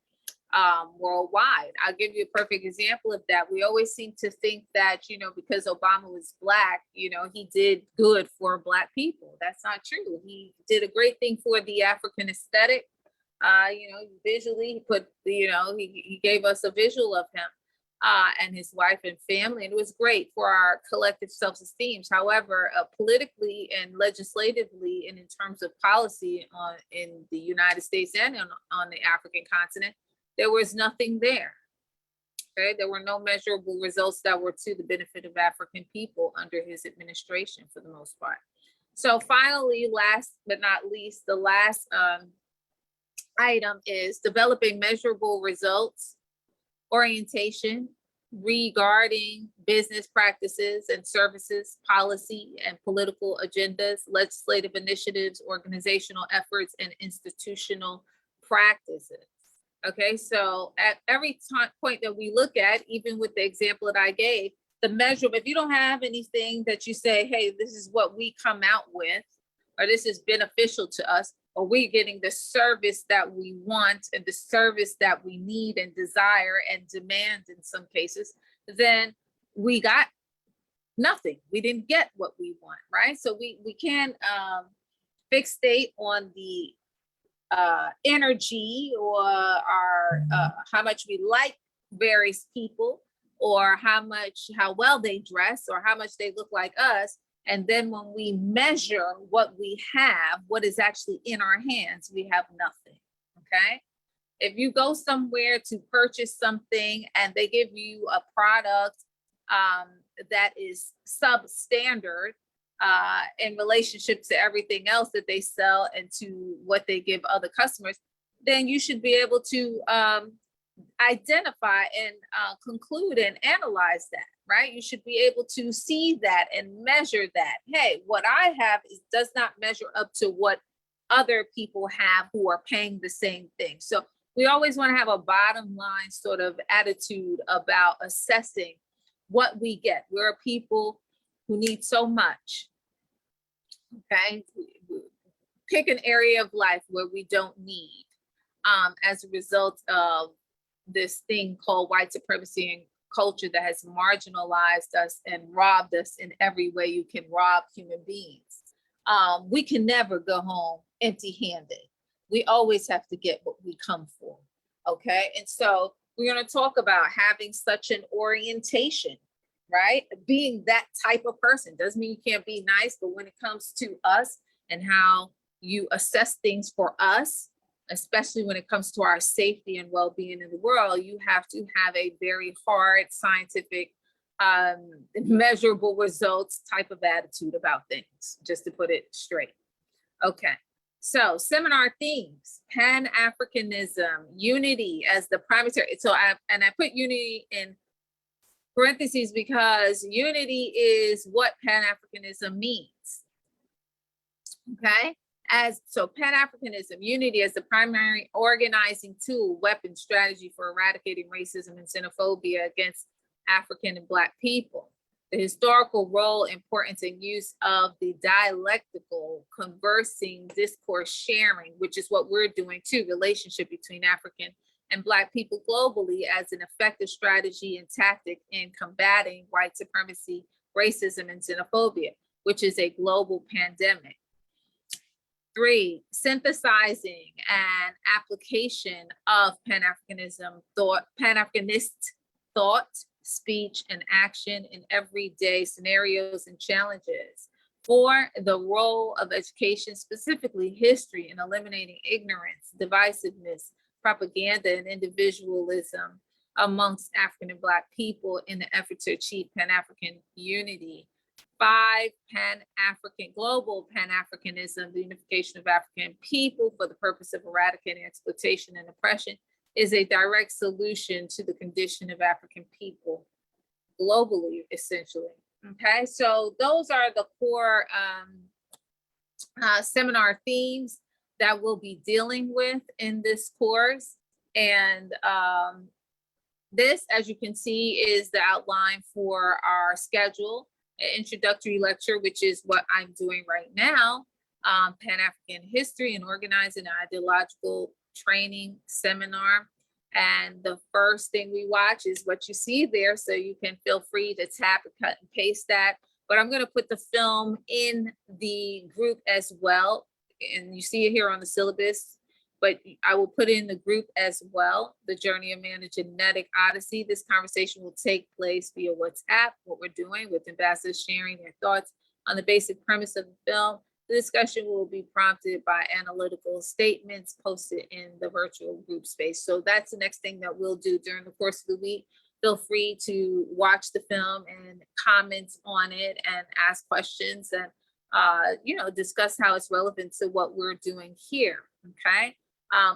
worldwide. I'll give you a perfect example of that. We always seem to think that, because Obama was Black, he did good for Black people. That's not true. He did a great thing for the African aesthetic. Visually, he put, he gave us a visual of him and his wife and family, and it was great for our collective self-esteem. However, politically and legislatively, and in terms of policy in the United States and on the African continent, there was nothing there. Okay, there were no measurable results that were to the benefit of African people under his administration for the most part. So finally, last but not least, the last item is developing measurable results orientation regarding business practices and services, policy and political agendas, legislative initiatives, organizational efforts, and institutional practices. Okay, so at every point that we look at, even with the example that I gave, the measure, if you don't have anything that you say, hey, this is what we come out with, or this is beneficial to us, or we're getting the service that we want and the service that we need and desire and demand in some cases, then we got nothing. We didn't get what we want, right? So we can fixate on the energy or our how much we like various people, or how well they dress, or how much they look like us. And then when we measure what we have, what is actually in our hands, we have nothing, okay? If you go somewhere to purchase something and they give you a product that is substandard in relationship to everything else that they sell and to what they give other customers, then you should be able to identify and conclude and analyze that, right? You should be able to see that and measure that. Hey, what I have does not measure up to what other people have who are paying the same thing. So we always want to have a bottom line sort of attitude about assessing what we get. We're people who need so much, okay? Pick an area of life where we don't need as a result of this thing called white supremacy and culture that has marginalized us and robbed us in every way you can rob human beings. We can never go home empty-handed. We always have to get what we come for, okay? And so we're gonna talk about having such an orientation, right? Being that type of person. Doesn't mean you can't be nice, but when it comes to us and how you assess things for us, especially when it comes to our safety and well-being in the world, you have to have a very hard, scientific, measurable results type of attitude about things, just to put it straight. Okay, so seminar themes: Pan-Africanism, unity as the primary. So I put unity in parentheses because unity is what Pan-Africanism means. Okay. So Pan-Africanism, unity as the primary organizing tool, weapon, strategy for eradicating racism and xenophobia against African and Black people. The historical role, importance, and use of the dialectical, conversing, discourse sharing, which is what we're doing too, relationship between African and Black people globally as an effective strategy and tactic in combating white supremacy, racism, and xenophobia, which is a global pandemic. 3, synthesizing and application of Pan-Africanism thought, Pan-Africanist thought, speech, and action in everyday scenarios and challenges. 4, the role of education, specifically history, in eliminating ignorance, divisiveness, propaganda, and individualism amongst African and Black people in the effort to achieve Pan-African unity. 5, Pan-African, global Pan-Africanism, the unification of African people for the purpose of eradicating exploitation and oppression, is a direct solution to the condition of African people globally, essentially. Okay, so those are the core seminar themes that we'll be dealing with in this course. And this, as you can see, is the outline for our schedule. An introductory lecture, which is what I'm doing right now, Pan-African History and Organizing an Ideological Training Seminar. And the first thing we watch is what you see there, so you can feel free to tap and cut and paste that. But I'm going to put the film in the group as well. And you see it here on the syllabus, but I will put in the group as well, the Journey of Man, a Genetic Odyssey. This conversation will take place via WhatsApp, what we're doing with ambassadors sharing their thoughts on the basic premise of the film. The discussion will be prompted by analytical statements posted in the virtual group space. So that's the next thing that we'll do during the course of the week. Feel free to watch the film and comment on it and ask questions and discuss how it's relevant to what we're doing here, okay?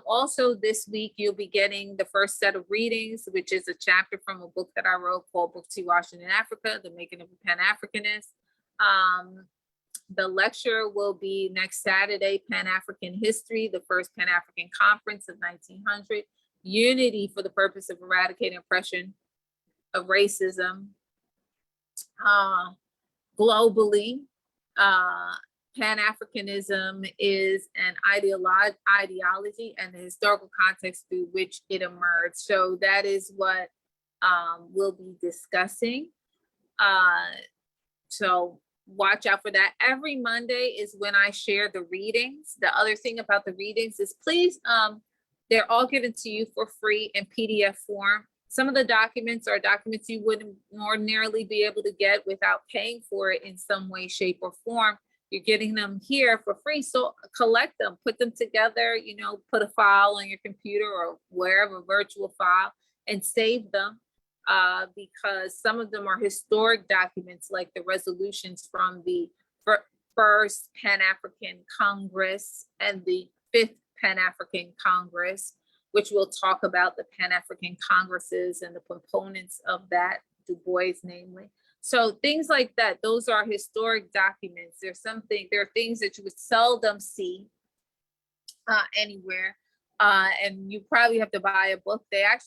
Also this week, you'll be getting the first set of readings, which is a chapter from a book that I wrote called Booker T. Washington in Africa, The Making of a Pan-Africanist. The lecture will be next Saturday, Pan-African History, the first Pan-African Conference of 1900, Unity for the purpose of eradicating oppression of racism globally. Pan-Africanism is an ideology and the historical context through which it emerged. So that is what we'll be discussing. So watch out for that. Every Monday is when I share the readings. The other thing about the readings is please, they're all given to you for free in PDF form. Some of the documents are documents you wouldn't ordinarily be able to get without paying for it in some way, shape, or form. You're getting them here for free. So collect them, put them together, put a file on your computer or wherever, virtual file, and save them because some of them are historic documents like the resolutions from the first Pan-African Congress and the 5th Pan-African Congress, which will talk about the Pan-African Congresses and the components of that, Du Bois namely. So things like that, those are historic documents. There are things that you would seldom see anywhere. And you probably have to buy a book. I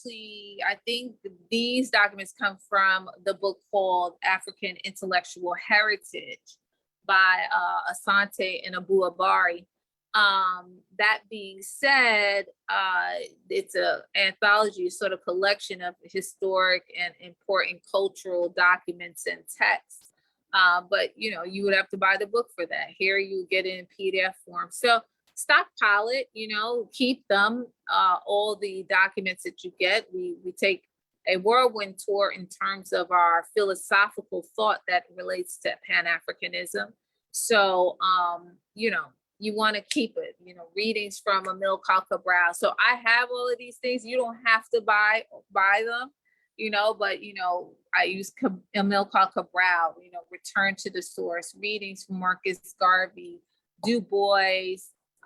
think these documents come from the book called African Intellectual Heritage by Asante and Abu Abari. That being said, it's an anthology, sort of collection of historic and important cultural documents and texts. But you would have to buy the book for that. Here you get it in PDF form. So stockpile it, keep them, all the documents that you get. We take a whirlwind tour in terms of our philosophical thought that relates to Pan-Africanism. So, you want to keep it, readings from Amilcar Cabral. So I have all of these things. You don't have to buy them, but, I use Amilcar Cabral, Return to the Source, readings from Marcus Garvey, Du Bois,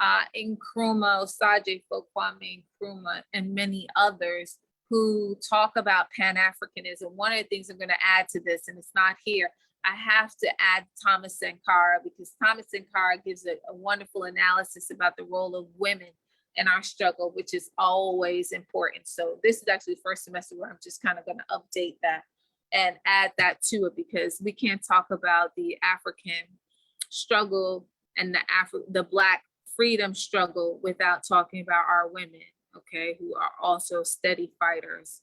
Nkrumah, Osaje Kwame Nkrumah, and many others who talk about Pan-Africanism. One of the things I'm going to add to this, and it's not here, I have to add Thomas Sankara, because Thomas Sankara gives a wonderful analysis about the role of women in our struggle, which is always important. So this is actually the first semester where I'm just kind of going to update that and add that to it, because we can't talk about the African struggle and the Black freedom struggle without talking about our women, okay, who are also steady fighters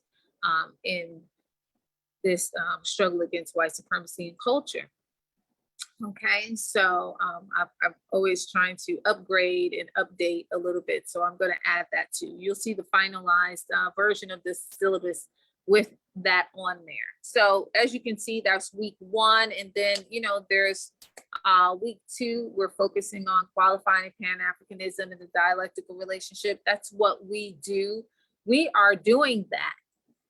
in this struggle against white supremacy and culture. Okay, so I'm always trying to upgrade and update a little bit. So I'm going to add that too. You'll see the finalized version of this syllabus with that on there. So as you can see, that's week 1. And then, you know, there's week 2, we're focusing on qualifying Pan-Africanism and the dialectical relationship. That's what we do. We are doing that.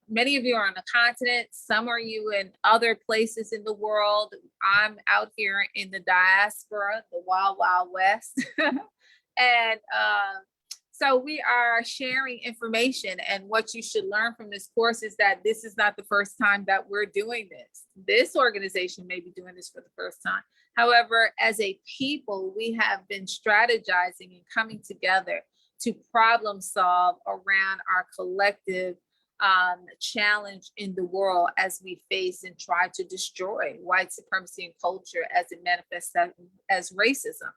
Many of you are on the continent, some are you in other places in the world. I'm out here in the diaspora, the wild, wild west. And so we are sharing information, and what you should learn from this course is that this is not the first time that we're doing this. This organization may be doing this for the first time. However, as a people, we have been strategizing and coming together to problem solve around our collective challenge in the world as we face and try to destroy white supremacy and culture as it manifests as racism.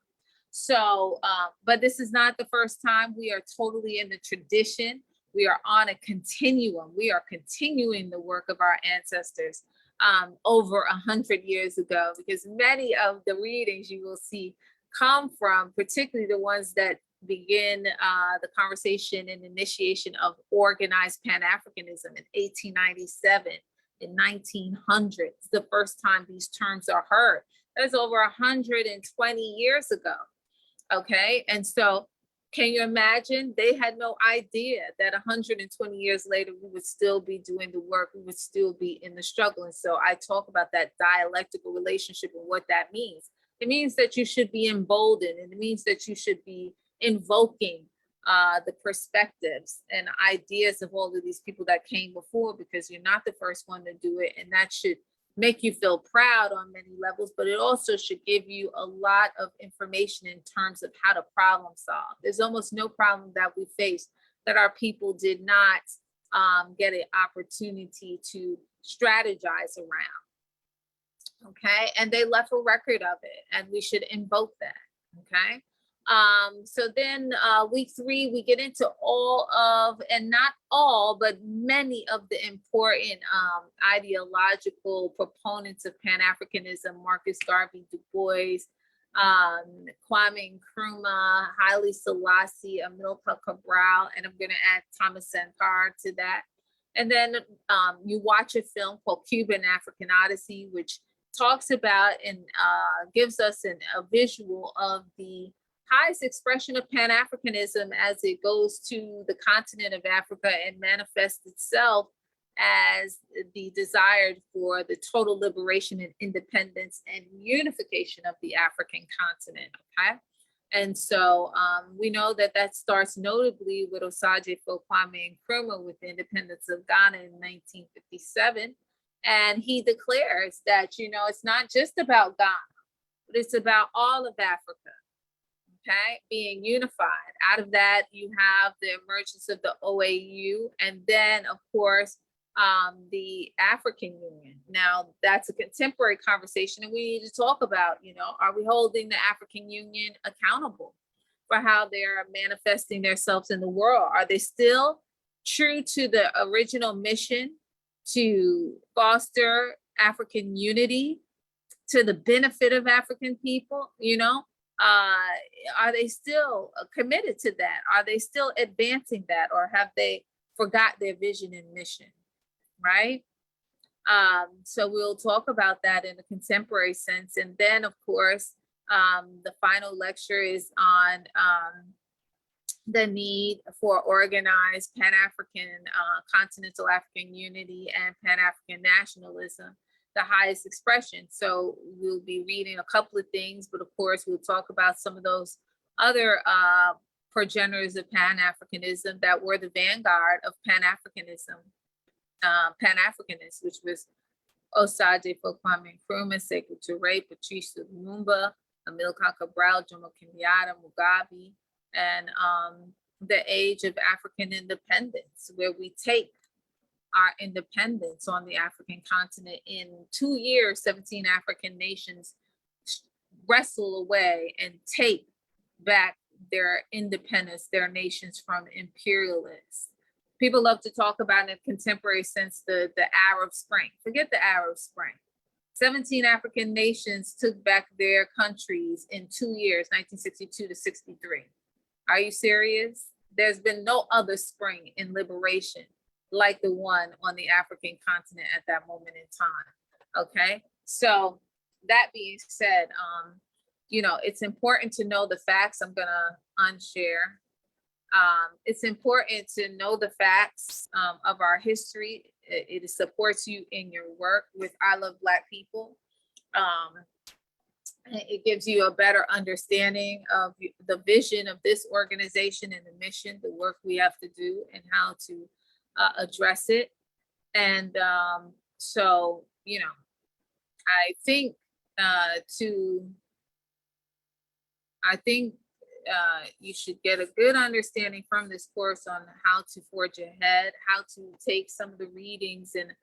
So, but this is not the first time. We are totally in the tradition. We are on a continuum. We are continuing the work of our ancestors over 100 years ago, because many of the readings you will see come from, particularly the ones that begin the conversation and initiation of organized Pan-Africanism in 1897, in 1900, the first time these terms are heard. That's over 120 years ago, okay? And so can you imagine? They had no idea that 120 years later, we would still be doing the work, we would still be in the struggle. And so I talk about that dialectical relationship and what that means. It means that you should be emboldened, and it means that you should be invoking the perspectives and ideas of all of these people that came before, because you're not the first one to do it. And that should make you feel proud on many levels, but it also should give you a lot of information in terms of how to problem solve. There's almost no problem that we face that our people did not get an opportunity to strategize around. Okay, and they left a record of it, and we should invoke that. Okay. So then week 3, we get into all of, and not all, but many of the important ideological proponents of Pan-Africanism: Marcus Garvey Du Bois, Kwame Nkrumah, Haile Selassie, Amilcar Cabral, and I'm going to add Thomas Sankara to that. And then you watch a film called Cuban African Odyssey, which talks about and gives us a visual of the highest expression of Pan-Africanism as it goes to the continent of Africa and manifests itself as the desire for the total liberation and independence and unification of the African continent, okay? And so we know that that starts notably with Osagyefo Kwame Nkrumah with the independence of Ghana in 1957. And he declares that, you know, it's not just about Ghana, but it's about all of Africa. Okay, being unified. Out of that, you have the emergence of the OAU, and then, of course, the African Union. Now, that's a contemporary conversation, and we need to talk about, you know, are we holding the African Union accountable for how they're manifesting themselves in the world? Are they still true to the original mission to foster African unity to the benefit of African people, you know? Are they still committed to that? Are they still advancing that, or have they forgot their vision and mission, right? So we'll talk about that in a contemporary sense. And then, of course, the final lecture is on the need for organized Pan-African, continental African unity and Pan-African nationalism, the highest expression. So we'll be reading a couple of things, but of course we'll talk about some of those other progenitors of Pan-Africanism that were the vanguard of Pan-Africanism, Pan-Africanists, which was Osaje Kwame Nkrumah, Sekou Touré, Patrice Lumumba, Amilcar Cabral, Jomo Kenyatta, Mugabe, and the age of African independence, where we take our independence on the African continent. In 2 years, 17 African nations wrestle away and take back their independence, their nations from imperialists. People love to talk about in a contemporary sense the Arab Spring. Forget the Arab Spring. 17 African nations took back their countries in 2 years, 1962 to 63. Are you serious? There's been no other spring in liberation like the one on the African continent at that moment in time. Okay, so that being said, you know, it's important to know the facts. I'm gonna unshare. It's important to know the facts of our history. It supports you in your work with I Love Black People. It gives you a better understanding of the vision of this organization and the mission, the work we have to do, and how to address it. And so, you know, I think you should get a good understanding from this course on how to forge ahead, how to take some of the readings and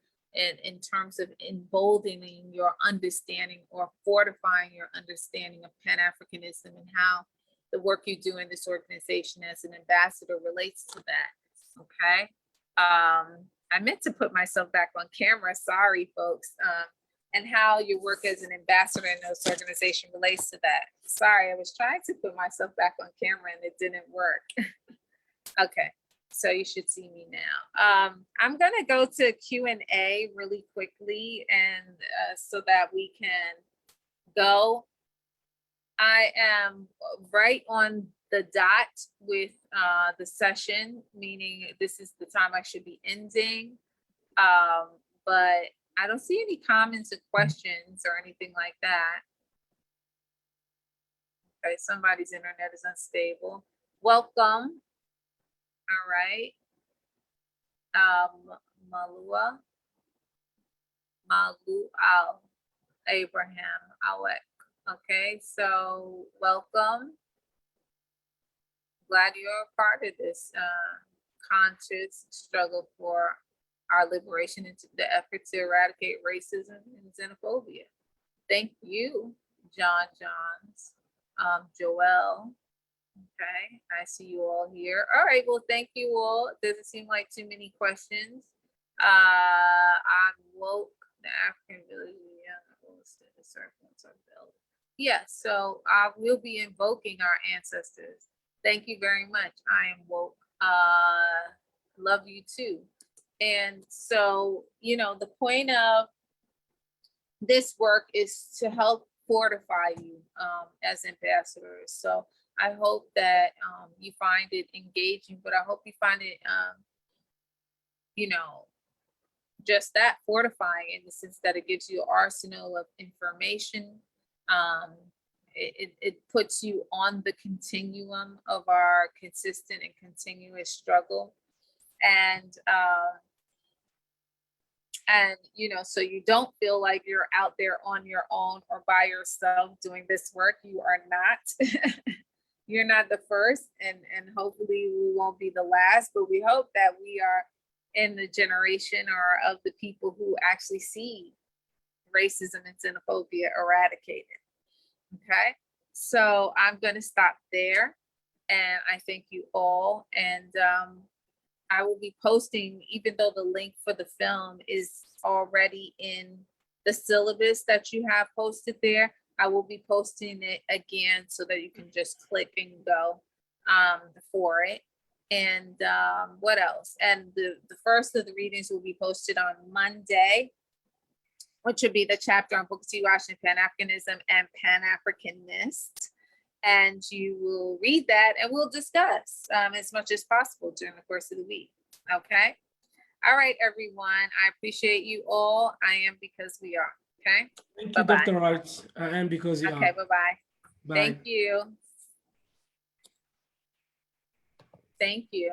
in terms of emboldening your understanding or fortifying your understanding of Pan-Africanism and how the work you do in this organization as an ambassador relates to that. Okay. I meant to put myself back on camera. Sorry, folks. And how your work as an ambassador in this organization relates to that. Sorry, I was trying to put myself back on camera and it didn't work. Okay, so you should see me now. I'm gonna go to Q&A really quickly and so that we can go. I am right on the dot with the session, meaning this is the time I should be ending. But I don't see any comments or questions or anything like that. Okay, somebody's internet is unstable. Welcome. All right. Malua Al Abraham Awek. Okay, so welcome. Glad you're a part of this conscious struggle for our liberation into the effort to eradicate racism and xenophobia. Thank you, John Johns, Joel. Okay, I see you all here. All right, well, thank you all. It doesn't seem like too many questions. I'm woke, the African village, the circles are built. Yes, so I will be invoking our ancestors. Thank you very much. I am woke. Love you too. And so, you know, the point of this work is to help fortify you as ambassadors. So I hope that you find it engaging, but I hope you find it, you know, just that, fortifying, in the sense that it gives you an arsenal of information. It puts you on the continuum of our consistent and continuous struggle. And you know, so you don't feel like you're out there on your own or by yourself doing this work. You are not. You're not the first, and hopefully we won't be the last, but we hope that we are in the generation or of the people who actually see racism and xenophobia eradicated. Okay, so I'm going to stop there, and I thank you all. And I will be posting, even though the link for the film is already in the syllabus that you have posted there, I will be posting it again so that you can just click and go for it. And what else? And the first of the readings will be posted on Monday, which would be the chapter on Booker T. Washington, Pan-Africanism and Pan-Africanist. And you will read that and we'll discuss as much as possible during the course of the week. Okay. All right, everyone. I appreciate you all. I am because we are. Okay. Thank you, Dr. Wright. I am because you are. Okay, bye-bye. Bye. Thank you. Thank you.